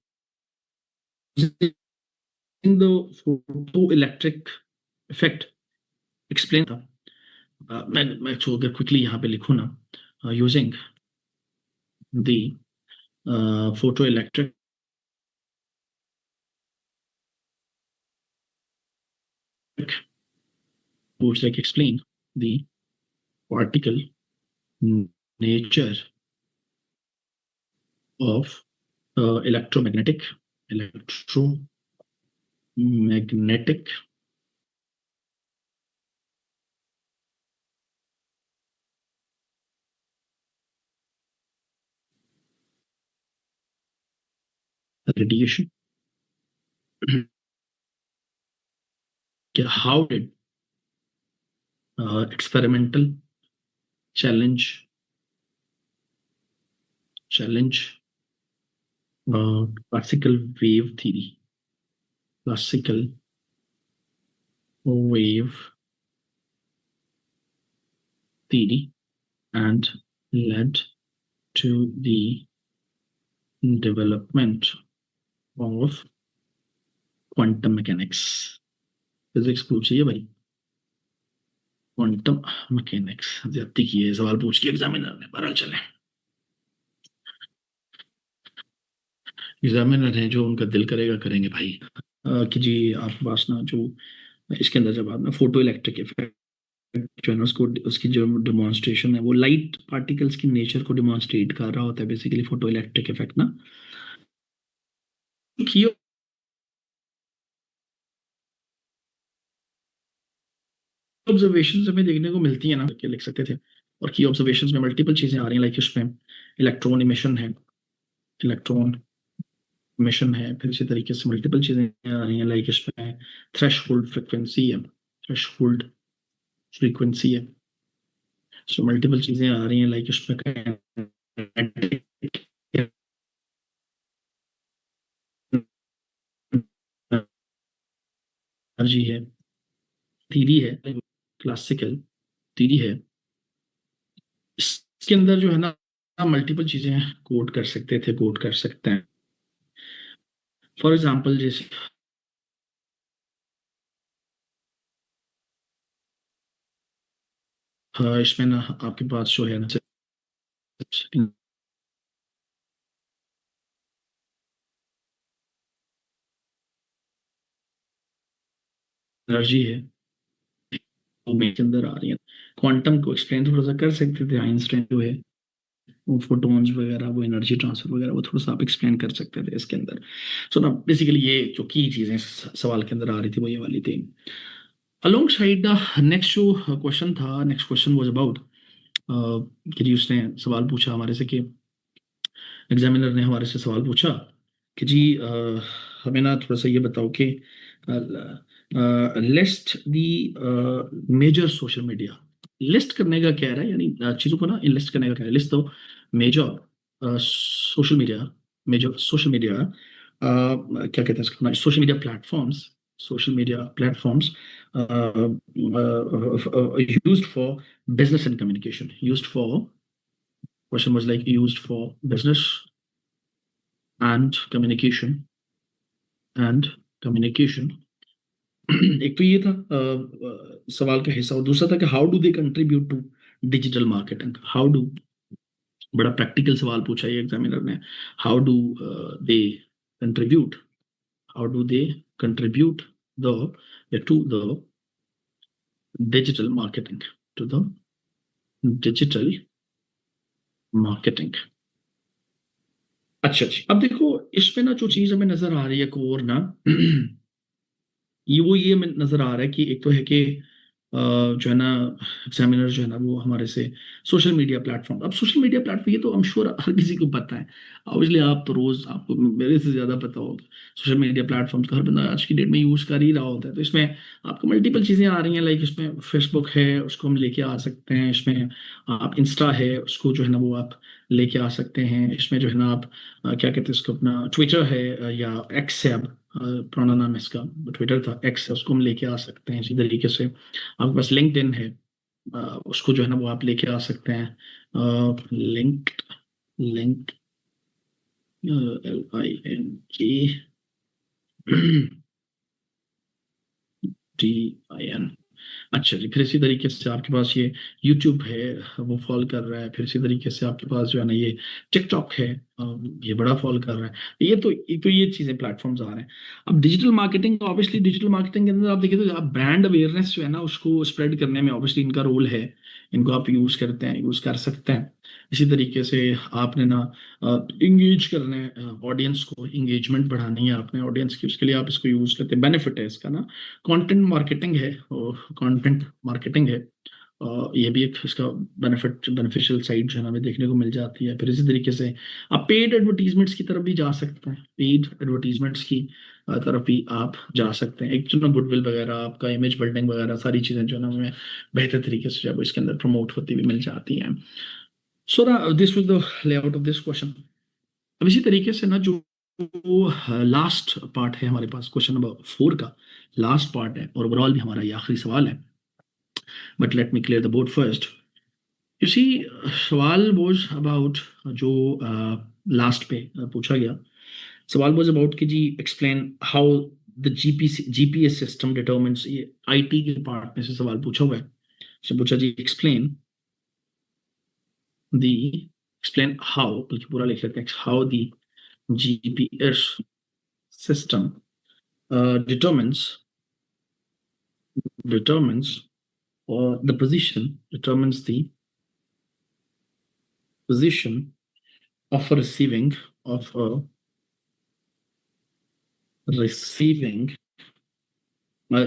the photo electric effect explain था। मैं अगर क्विकली यहाँ पे लिखूँ ना, using the photo electric would like explain the particle nature of electromagnetic electromagnetic radiation. How did experimental challenge classical wave theory, classical wave theory, and led to the development of quantum mechanics. Physics पूछिए भाई, quantum mechanics. ज्यादती की है, सवाल पूछ के examiner ने, बहरहाल चले। एग्जामिनर है जो उनका दिल करेगा करेंगे भाई। कि जी आपके पास ना जो इसके अंदर जब आप ना फोटो इलेक्ट्रिक इफेक्ट जो है ना उसको, उसकी जो डिमॉन्स्ट्रेशन है वो लाइट पार्टिकल्स की नेचर को डिमॉन्स्ट्रेट कर रहा होता है बेसिकली, फोटो इलेक्ट्रिक इफेक्ट ना। की ऑब्जर्वेशन हमें देखने को मिलती है ना, कि लिख सकते थे। और की ऑब्जर्वेशन में मल्टीपल चीजें आ रही हैं, लाइक इसमें इलेक्ट्रॉन इमिशन है, इलेक्ट्रॉन मिशन है। फिर इसी तरीके से मल्टीपल चीजें आ रही हैं, लाइक इसमें थ्रेशोल्ड फ्रिक्वेंसी है, थ्रेशोल्ड फ्रीक्वेंसी है। सो मल्टीपल चीजें आ रही हैं, लाइक इसमें एनर्जी है, थीरी है, क्लासिकल थीरी है। इसके अंदर जो है ना मल्टीपल चीजें कोड कर सकते थे, कोड कर सकते हैं। फॉर एग्जाम्पल जैसे इसमें ना आपके पास जो है ना एनर्जी है वो मेरे के अंदर आ रही है। क्वांटम को एक्सप्लेन थोड़ा सा कर सकते थे आइंस्टाइन जो है, वो फोटॉन्स वगैरह, वो एनर्जी ट्रांसफर वगैरह, वो थोड़ा सा आप एक्सप्लेन कर सकते थे इसके अंदर। सो ना बेसिकली ये जो की चीजें सवाल के अंदर आ रही थी वो ये वाली थी। अलोंग साइड नेक्स्ट जो क्वेश्चन था, नेक्स्ट क्वेश्चन वाज अबाउट कि जी उसने सवाल पूछा हमारे से कि एग्जामिनर ने हमारे से सवाल पूछा कि जी हमें ना थोड़ा सा ये बताओ कि list the major social media. लिस्ट करने का क्या है, यानी चीज़ों को ना लिस्ट करने का क्या है, लिस्ट दो major social media, major social media क्या कहते हैं इसका, social media platforms, social media platforms used for business and communication, used for, question was like used for business and communication. एक तो ये था सवाल का हिस्सा, और दूसरा था कि how do they contribute to digital marketing, how do, बड़ा प्रैक्टिकल सवाल पूछा ये एग्जामिनर ने, how do they contribute, how do they contribute the to the digital marketing, to the digital marketing. अच्छा अच्छा, अब देखो इसमें ना जो चीज हमें नजर आ रही है कोर ना ये नजर आ रहा है कि एक तो है कि जो है ना एग्जामिनर जो है ना वो हमारे से सोशल मीडिया प्लेटफॉर्म, अब सोशल मीडिया प्लेटफॉर्म ये तो I'm श्योर हर किसी को पता है, ऑब्वियसली आप तो रोज, आपको मेरे से ज्यादा पता होगा सोशल मीडिया प्लेटफॉर्म्स का हर बंदा आज की डेट में यूज कर ही रहा होता है। तो इसमें आपको मल्टीपल चीजें आ रही हैं, लाइक इसमें फेसबुक है उसको हम लेके आ सकते हैं, इसमें आप इंस्टा है उसको जो है ना वो आप लेके आ सकते हैं, इसमें जो है ना आप क्या कहते हैं उसको, अपना ट्विटर है या एक्स है, अब पुराना नाम है इसका, ट्विटर था, एक्स है, उसको हम लेके आ सकते हैं। इसी तरीके से आपके पास लिंक्डइन है, उसको जो है ना वो आप लेके आ सकते हैं, लिंक लिंक LINKDIN। अच्छा जी, फिर इसी तरीके से आपके पास ये यूट्यूब है, वो फॉल कर रहा है, फिर इसी तरीके से आपके पास जो है ना ये टिकटॉक है, ये बड़ा फॉल कर रहा है। ये चीजें प्लेटफॉर्म्स आ रहे हैं। अब digital marketing, obviously digital marketing के अंदर आप देखिए तो आप ब्रांड अवेयरनेस जो है ना उसको स्प्रेड करने में ऑब्वियसली इनका रोल है, इनको आप यूज करते हैं, यूज कर सकते हैं। इसी तरीके से आपने ना इंगेज करने, ऑडियंस को इंगेजमेंट बढ़ानी है आपने ऑडियंस की, उसके लिए आप इसको यूज करते हैं, बेनिफिट है इसका ना। कंटेंट मार्केटिंग है, कंटेंट मार्केटिंग है, ये भी एक इसका बेनिफिशियल साइड जो है ना हमें देखने को मिल जाती है। फिर इसी तरीके से आप पेड एडवर्टीजमेंट्स की तरफ भी जा सकते हैं, पेड एडवर्टीजमेंट्स की तरफ भी आप जा सकते हैं। एक जो ना गुडविल वगैरह, आपका इमेज बिल्डिंग वगैरह सारी चीजें जो है ना हमें बेहतर तरीके से जब इसके अंदर प्रमोट होती हुई मिल जाती हैं। सो ना this was the layout of this question. अब इसी तरीके से ना जो लास्ट पार्ट है हमारे पास, क्वेश्चन नंबर 4 का लास्ट पार्ट है, और ओवरऑल भी हमारा ये आखिरी सवाल है, but let me clear the board first. You see, सवाल वाज अबाउट जो लास्ट पे पूछा गया, सवाल वाज अबाउट कि जी explain how the GPS system determines, ये आईटी के पार्ट में से सवाल पूछा हुआ है। उसने पूछा जी द एक्सप्लेन हाउ, बल्कि पूरा लिख लेते हैं, how the GPS system determines the position, determines the position of a receiving,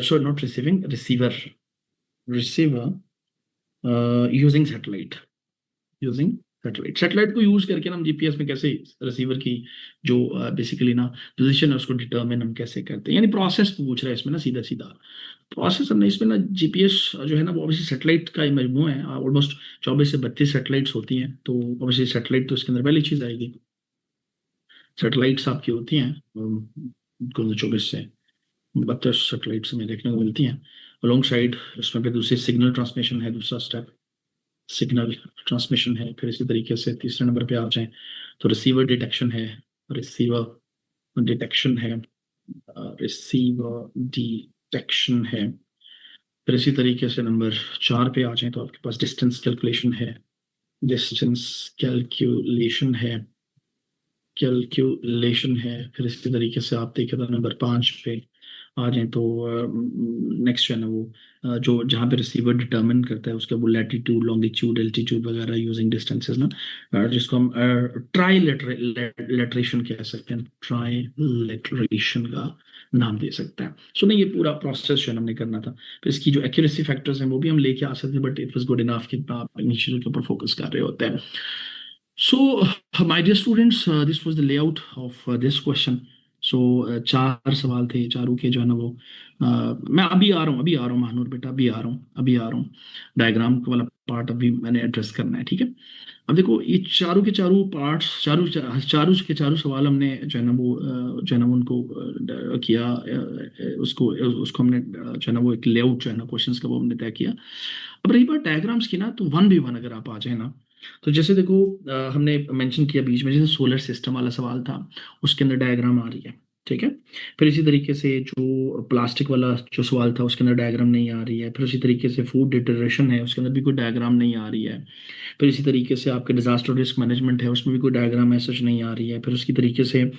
sorry, not receiving, receiver using satellite, using satellite को यूज करके ना हम जीपीएस में कैसे रिसीवर की जो बेसिकली ना पोजीशन है उसको डिटरमिन हम कैसे करते हैं, यानी प्रोसेस पूछ रहा है इसमें ना, सीधा सीधा प्रोसेस हमने इसमें ना। जीपीएस जो है ना वो ऑब्वियसली सैटेलाइट का ही मजमू है, ऑलमोस्ट 24 से 32 सैटेलाइट्स होती हैं, तो ऑब्वियसली सैटेलाइट तो इसके अंदर पहली चीज आएगी। सैटेलाइट्स आपकी होती हैं 24 से 32 सैटेलाइट्स हमें देखने को मिलती हैं। अलोंग साइड इसमें फिर दूसरी सिग्नल ट्रांसमिशन है, दूसरा स्टेप सिग्नल ट्रांसमिशन है। फिर इसी तरीके से तीसरे नंबर पे आप जाएं तो रिसीवर डिटेक्शन है, रिसीवर डिटेक्शन है, रिसीवर डिटेक्शन है। फिर इसी तरीके से नंबर 4 पे आ जाए तो आपके पास डिस्टेंस कैलकुलेशन है। डिस्टेंस कैलकुलेशन है, कैलकुलेशन है। फिर इसी तरीके से आप देखें तो नंबर 5 पे आ जाए तो नेक्स्ट जो है ना वो जो जहाँ पे रिसीवर डिटरमिन करता है उसका वो लैटिट्यूड, लॉन्गिट्यूड, एल्टीट्यूड वगैरह यूजिंग डिस्टेंसेस ना, जिसको हम ट्राई लेटरेशन कह सकते हैं, ट्राई लेटरेशन का नाम दे सकते हैं। सो नहीं, ये पूरा प्रोसेस जो है ना हमने करना था। फिर इसकी जो एक्यूरेसी फैक्टर्स हैं वो भी हम लेके आ सकते हैं, but it was good enough कि आप इन चीज़ों के ऊपर फोकस कर रहे होते हैं। So, my dear students, this was the layout of this question. So, चार सवाल थे, चारों के जो है ना वो मैं अभी आ रहा हूँ महानूर बेटा, अभी आ रहा हूँ। डायग्राम वाला पार्ट अभी मैंने एड्रेस करना है, ठीक है। अब देखो ये चारों के चारों पार्ट्स, चारों के चारों सवाल हमने जो है ना वो जो है ना उनको किया, उसको उसको हमने जो है ना वो एक लेआउट जो है ना क्वेश्चंस का वो हमने तय किया। अब रही बात डायग्राम्स की ना, तो वन बाई वन अगर आप आ जाए ना, तो जैसे देखो हमने मेंशन किया बीच में, जैसे सोलर सिस्टम वाला सवाल था, उसके अंदर डायग्राम आ रही है, ठीक है। फिर इसी तरीके से जो प्लास्टिक वाला जो सवाल था उसके अंदर डायग्राम नहीं आ रही है। फिर उसी तरीके से फूड डिटरेशन है, उसके अंदर भी कोई डायग्राम नहीं आ रही है। फिर इसी तरीके से आपके डिजास्टर रिस्क मैनेजमेंट है, उसमें भी कोई डायग्राम ऐसा नहीं आ रही है। फिर उसकी तरीके से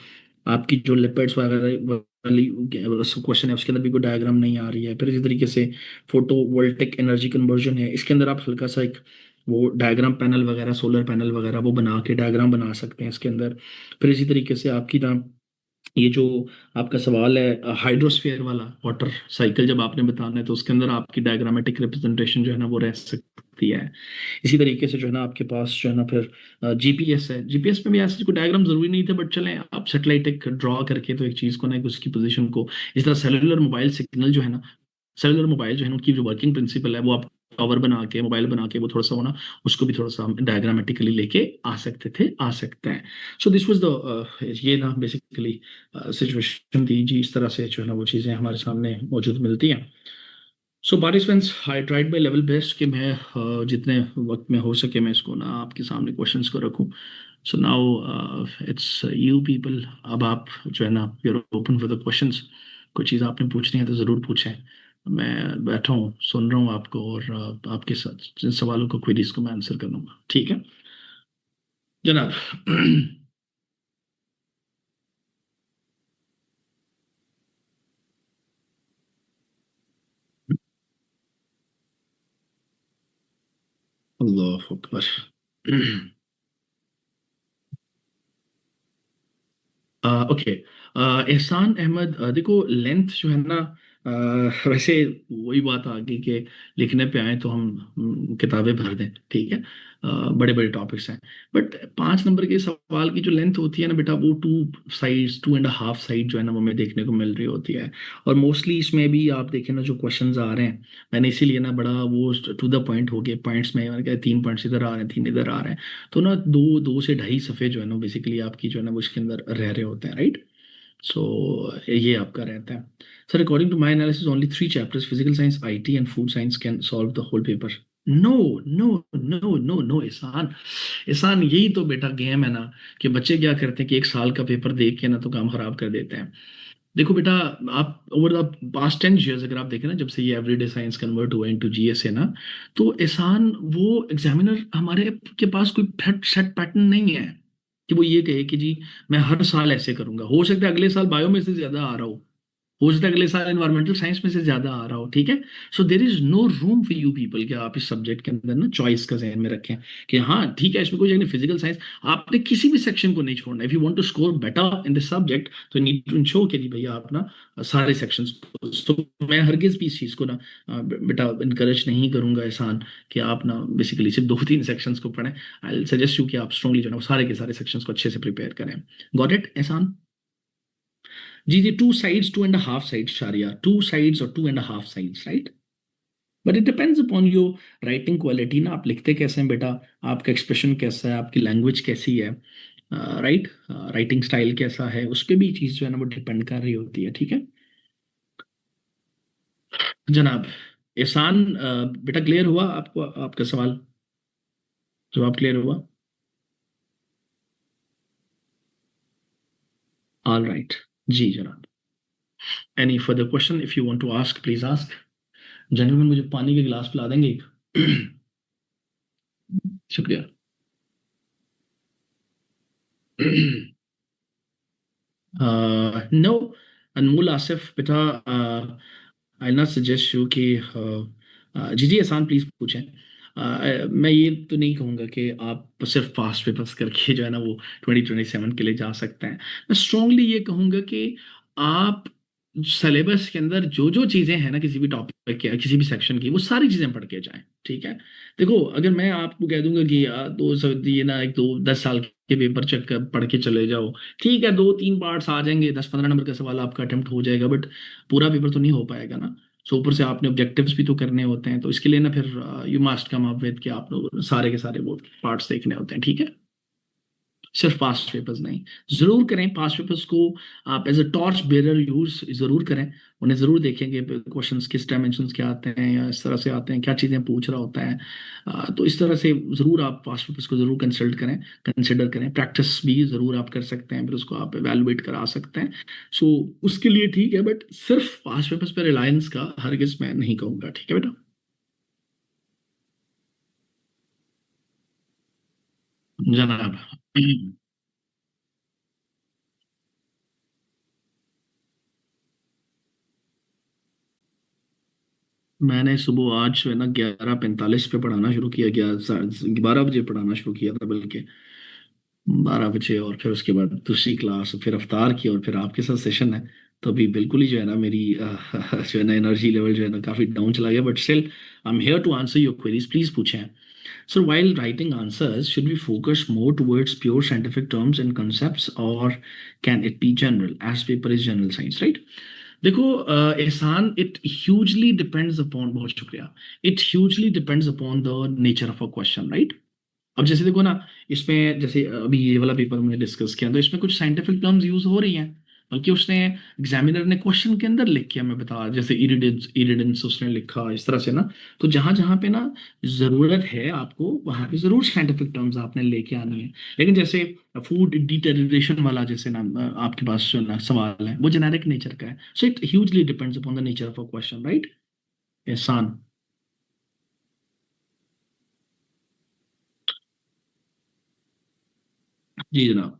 आपकी जो लिपिड्स वगैरह वाली क्वेश्चन है उसके अंदर भी कोई डायग्राम नहीं आ रही है। फिर इसी तरीके से फोटो वोल्टिक एनर्जी कन्वर्जन है, इसके अंदर आप हल्का सा एक वो डायग्राम पैनल वगैरह, सोलर पैनल वगैरह वो बना के डायग्राम बना सकते हैं इसके अंदर। फिर इसी तरीके से आपकी ना ये जो आपका सवाल है हाइड्रोस्फीयर वाला, वाटर साइकिल जब आपने बताना है तो उसके अंदर आपकी डायग्रामेटिक रिप्रेजेंटेशन जो है ना वो रह सकती है। इसी तरीके से जो है ना आपके पास जो है ना फिर जीपीएस है, जीपीएस में भी ऐसे कोई डायग्राम जरूरी नहीं थे, बट चलें आप सेटेलाइट एक ड्रॉ करके तो एक चीज को ना, एक उसकी पोजीशन को, इस तरह सेलुलर मोबाइल सिग्नल जो है ना, सेलुलर मोबाइल जो है ना उनकी जो वर्किंग प्रिंसिपल है वो आप कवर बना के, मोबाइल बना के वो थोड़ा सा होना, उसको भी थोड़ा सा हम डायग्रामेटिकली लेके आ सकते थे, आ सकते हैं। सो दिस वाज द ये ना बेसिकली सिचुएशन थी जी, इस तरह से जो है ना वो चीज़ें हमारे सामने मौजूद मिलती हैं। So participants, I tried my level best कि मैं जितने वक्त में हो सके मैं इसको ना आपके सामने क्वेश्चंस को रखूं। So now it's you people, अब आप जो है ना you are open for the questions. कोई चीज़ आपने पूछनी है तो ज़रूर पूछें। मैं बैठा हूँ, सुन रहा हूँ आपको, और आपके साथ जिन सवालों को, क्वेरीज को मैं आंसर कर दूंगा, ठीक है जनाब। अल्लाह अकबर। ओके, एहसान अहमद, देखो लेंथ जो है ना, वैसे वही बात आ गई कि लिखने पे आए तो हम किताबें भर दें, ठीक है। बड़े बड़े टॉपिक्स हैं, बट 5 नंबर के सवाल की जो लेंथ होती है ना बेटा, वो 2 साइड्स, 2.5 साइड जो है ना वो हमें देखने को मिल रही होती है। और मोस्टली इसमें भी आप देखें ना जो क्वेश्चंस आ रहे हैं, मैंने इसीलिए ना बड़ा वो टू द पॉइंट हो गए पॉइंट्स में, मैंने कहा 3 पॉइंट्स इधर आ रहे हैं, 3 इधर आ रहे हैं। तो ना दो दो से ढाई सफ़े जो है ना बेसिकली आपकी जो है ना वो इसके अंदर रह रहे होते हैं, राइट। सो ये आपका रहता है। Sir according to my analysis only 3 chapters, physical science, IT and food science, can solve the whole paper. No no no no no Ehsan, Ehsan यही तो बेटा गेम है ना, कि बच्चे क्या करते हैं कि 1 साल का पेपर देख के ना तो काम खराब कर देते हैं। देखो बेटा, आप ओवर द पास्ट 10 years अगर आप देखें ना, जब से ये एवरीडे साइंस कन्वर्ट हुआ इनटू जीएस है ना, तो एहसान वो एग्जामिनर हमारे के पास कोई सेट पैटर्न नहीं है कि वो ये कहे कि जी मैं हर साल ऐसे करूंगा। हो सकता है अगले साल बायो में से ज्यादा आ रहा हो सकता है अगले साल एनवायरमेंटल साइंस में से ज्यादा आ रहा हो, ठीक है। So there is no room for you people कि आप इस सब्जेक्ट के अंदर ना चॉइस का जहन में रखें कि हाँ ठीक है इसमें कोई नहीं, फिजिकल साइंस आपने किसी भी सेक्शन को नहीं छोड़ना। If you want to score better in this subject तो नीड टू इंश्योर कि जी भैया आप ना सारे सेक्शंस को, तो मैं हरगिज भी इस चीज को ना बेटा इनकरेज नहीं करूंगा एहसान कि आप ना बेसिकली सिर्फ 2-3 सेक्शंस को पढ़ें। आई सजेस्ट यू कि आप स्ट्रांगली जो है ना वो सारे के सारे सेक्शंस को अच्छे से प्रिपेयर करें। गॉट इट एहसान? जी जी, 2 sides, 2.5 sides, Sharia. 2 sides or 2.5 sides, right? But it depends upon your writing quality ना, आप लिखते कैसे हैं बेटा, आपका एक्सप्रेशन कैसा है, आपकी लैंग्वेज कैसी है, राइट, राइटिंग स्टाइल कैसा है, उस पर भी चीज़ जो है ना वो डिपेंड कर रही होती है, ठीक है जनाब। एहसान, बेटा क्लियर हुआ आपको आपका सवाल, जवाब क्लियर हुआ? ऑल राइट, जी जनाब। Any further question if you want to ask please ask. Gentleman मुझे पानी के गिलास पिला देंगे एक? शुक्रिया। नो, अनमोल आसिफ बेटा, आई नॉट सजेस्ट यू कि जी जी एहसान प्लीज पूछें। मैं ये तो नहीं कहूँगा कि आप सिर्फ पास्ट पेपर्स करके जो है ना वो 2027 के लिए जा सकते हैं। मैं स्ट्रांगली ये कहूँगा कि आप सिलेबस के अंदर जो जो चीज़ें हैं ना किसी भी टॉपिक के किसी भी सेक्शन की वो सारी चीज़ें पढ़ के जाएं। ठीक है। देखो अगर मैं आपको कह दूंगा कि यार ये ना एक दो 10 साल के पेपर चेक कर पढ़ के चले जाओ, ठीक है, दो तीन पार्ट्स आ जाएंगे, 10-15 नंबर का सवाल आपका अटेम्प्ट हो जाएगा, बट पूरा पेपर तो नहीं हो पाएगा ना। सो ऊपर से आपने ऑब्जेक्टिव्स भी तो करने होते हैं, तो इसके लिए ना फिर you must come up with कि आप लोग सारे के सारे वो पार्ट्स देखने होते हैं। ठीक है। सिर्फ पास्ट पेपर्स नहीं, जरूर करें पास्ट पेपर्स को। आप as a torch bearer use जरूर करें। उन्हें जरूर देखेंगे क्वेश्चंस किस डायमेंशंस के आते हैं या इस तरह से आते हैं, क्या चीज़ें पूछ रहा होता है। तो इस तरह से जरूर आप पास्ट पेपर्स को जरूर कंसिडर करें। प्रैक्टिस भी जरूर आप कर सकते हैं, फिर उसको आप एवेलुएट करा सकते हैं। सो उसके लिए ठीक है, बट सिर्फ पास्ट पेपर्स पर रिलायंस का हरगिज मैं नहीं कहूँगा। ठीक है बेटा। जनाब, मैंने सुबह आज जो है ना 11:45 पे पढ़ाना शुरू किया, 12 बजे पढ़ाना शुरू किया था बल्कि 12 बजे, और फिर उसके बाद दूसरी क्लास, फिर अफ्तार की, और फिर आपके साथ सेशन है। तो अभी बिल्कुल ही जो है ना मेरी जो है ना एनर्जी लेवल जो है ना काफ़ी डाउन चला गया, but still I am here to answer your queries, please पूछें। Sir while writing answers should we focus more towards pure scientific terms and concepts, और can it be general as paper is general science, right? देखो Ehsan, it hugely depends upon, बहुत शुक्रिया, it hugely depends upon the nature of a question, right? अब जैसे देखो ना, इसमें जैसे अभी ये वाला पेपर हमने डिस्कस किया तो इसमें कुछ साइंटिफिक टर्म्स यूज हो रही हैं, बल्कि उसने एग्जामिनर ने क्वेश्चन के अंदर लिख के हमें बता, जैसे इरिडेंस इरिडेंस उसने लिखा इस तरह से ना। तो जहां जहां पे ना जरूरत है आपको वहां पे जरूर साइंटिफिक टर्म्स आपने लेके आनी है। लेकिन जैसे फूड डिटेरियोरेशन वाला जैसे ना आपके पास जो ना सवाल है वो जेनेरिक नेचर का है, so it hugely depends upon the nature of a question, right? एहसान। जी जनाब।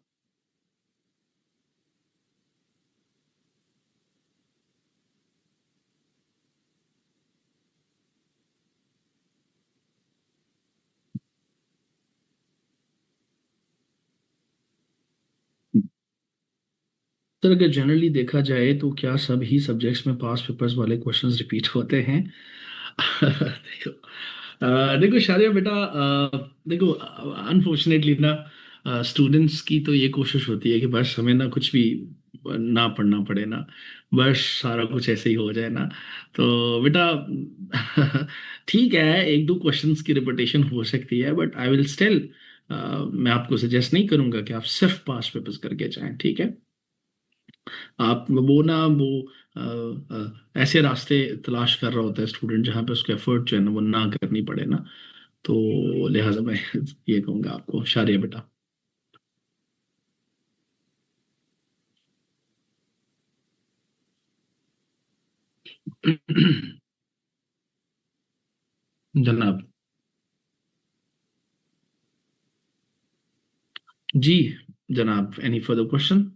सर अगर जनरली देखा जाए तो क्या सभी सब्जेक्ट्स में पास पेपर्स वाले क्वेश्चंस रिपीट होते हैं? देखो, देखो शारिया बेटा, देखो अनफॉर्चुनेटली ना स्टूडेंट्स की तो ये कोशिश होती है कि बस हमें ना कुछ भी ना पढ़ना पड़े ना, बस सारा कुछ ऐसे ही हो जाए ना। तो बेटा ठीक है, एक दो क्वेश्चंस की रिपीटेशन हो सकती है, बट आई विल स्टिल, मैं आपको सजेस्ट नहीं करूंगा कि आप सिर्फ पास पेपर्स करके जाएं। ठीक है। आप वो ना वो ऐसे रास्ते तलाश कर रहा होता है स्टूडेंट जहाँ पे उसको एफर्ट जो है ना वो ना करनी पड़े ना। तो लिहाजा मैं ये कहूँगा आपको शारिया बेटा। जनाब। जी जनाब, एनी फर्दर क्वेश्चन?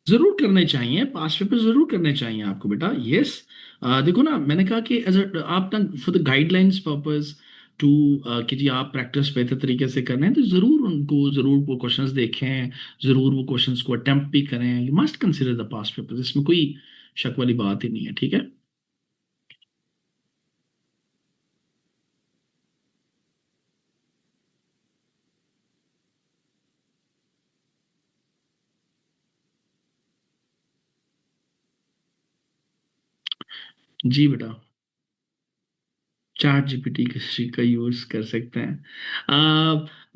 जरूर करने चाहिए, पास पेपर जरूर करने चाहिए आपको बेटा, यस। देखो ना मैंने कहा कि एज आप ना for the guidelines purpose to, कि जी आप प्रैक्टिस बेहतर तरीके से कर रहे हैं तो जरूर उनको जरूर वो क्वेश्चंस देखें, जरूर वो क्वेश्चंस को अटेम्प्ट भी करें। You must consider the pass paper, इसमें कोई शक वाली बात ही नहीं है। ठीक है। जी बेटा। चैट जीपीटी का यूज कर सकते हैं।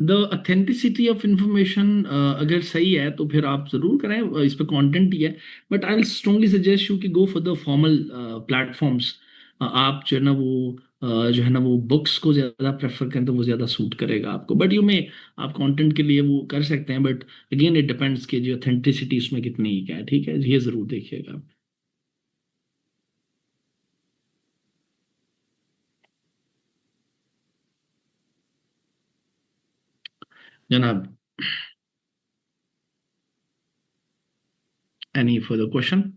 द ऑथेंटिसिटी ऑफ इंफॉर्मेशन अगर सही है तो फिर आप जरूर करें, इस पे कंटेंट ही है। But I will strongly suggest you कि go for the formal platforms. आप जो है ना वो जो है ना वो बुक्स को ज्यादा प्रेफर करें तो वो ज्यादा सूट करेगा आपको। बट यू में आप कंटेंट के लिए वो कर सकते हैं, बट अगेन इट डिपेंड्स कि जो ऑथेंटिसिटी उसमें कितनी क्या है। ठीक है, ये जरूर देखिएगा जनाब। Any further question?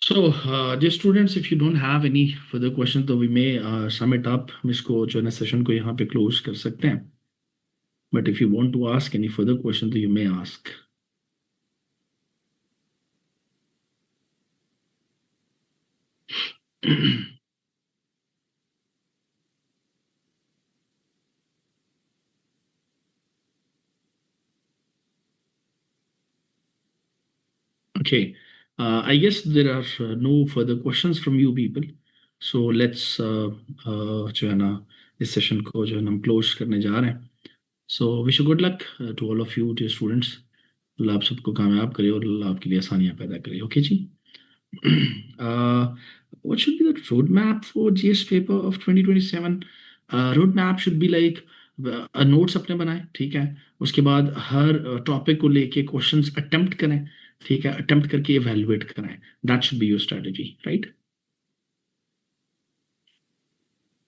So, dear students, if you don't have any further questions, तो we may sum it up. हम इसको जो है ना सेशन को यहाँ पे क्लोज कर सकते हैं. But if you want to ask any further question, तो you may ask. Okay, I guess there are no further questions from you people. So let's जो है ना इस सेशन को जो है ना हम क्लोज करने जा रहे हैं. So wish you good luck to all of you, dear students. अल्लाह आप सबको कामयाब करे और अल्लाह आपके लिए आसानियां पैदा करे. ओके जी. uh, what should be the roadmap for GS paper of 2027? Roadmap should be like notes अपने बनाएं, ठीक है. उसके बाद हर टॉपिक को लेके क्वेश्चंस अटेम्प्ट करें, ठीक है. अटेम्प्ट करके इवेलुएट करें. That should be your strategy, right.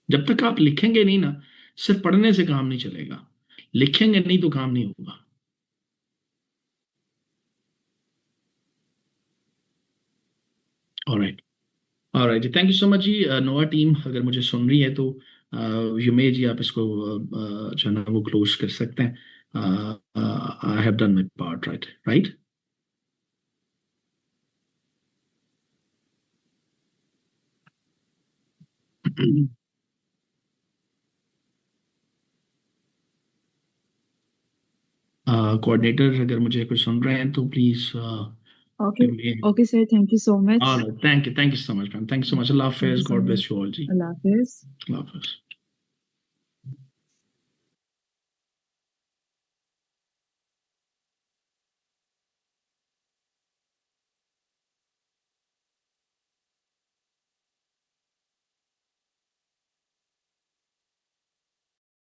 जब तक आप लिखेंगे नहीं ना, सिर्फ पढ़ने से काम नहीं चलेगा. लिखेंगे नहीं तो काम नहीं होगा. ऑलराइट. ऑलराइट जी, थैंक यू सो मच जी. नोवा टीम अगर मुझे सुन रही है तो युमे जी आप इसको जो है ना वो क्लोज कर सकते हैं. I have done my part, right right. Coordinator अगर मुझे कुछ सुन रहे हैं तो please Okay. Okay, sir. Thank you so much. Thank you so much ma'am. Thank you so much. अल्लाह हाफिज. गॉड ब्लेस यू ऑल जी. Allah Hafiz. अल्लाह हाफिज.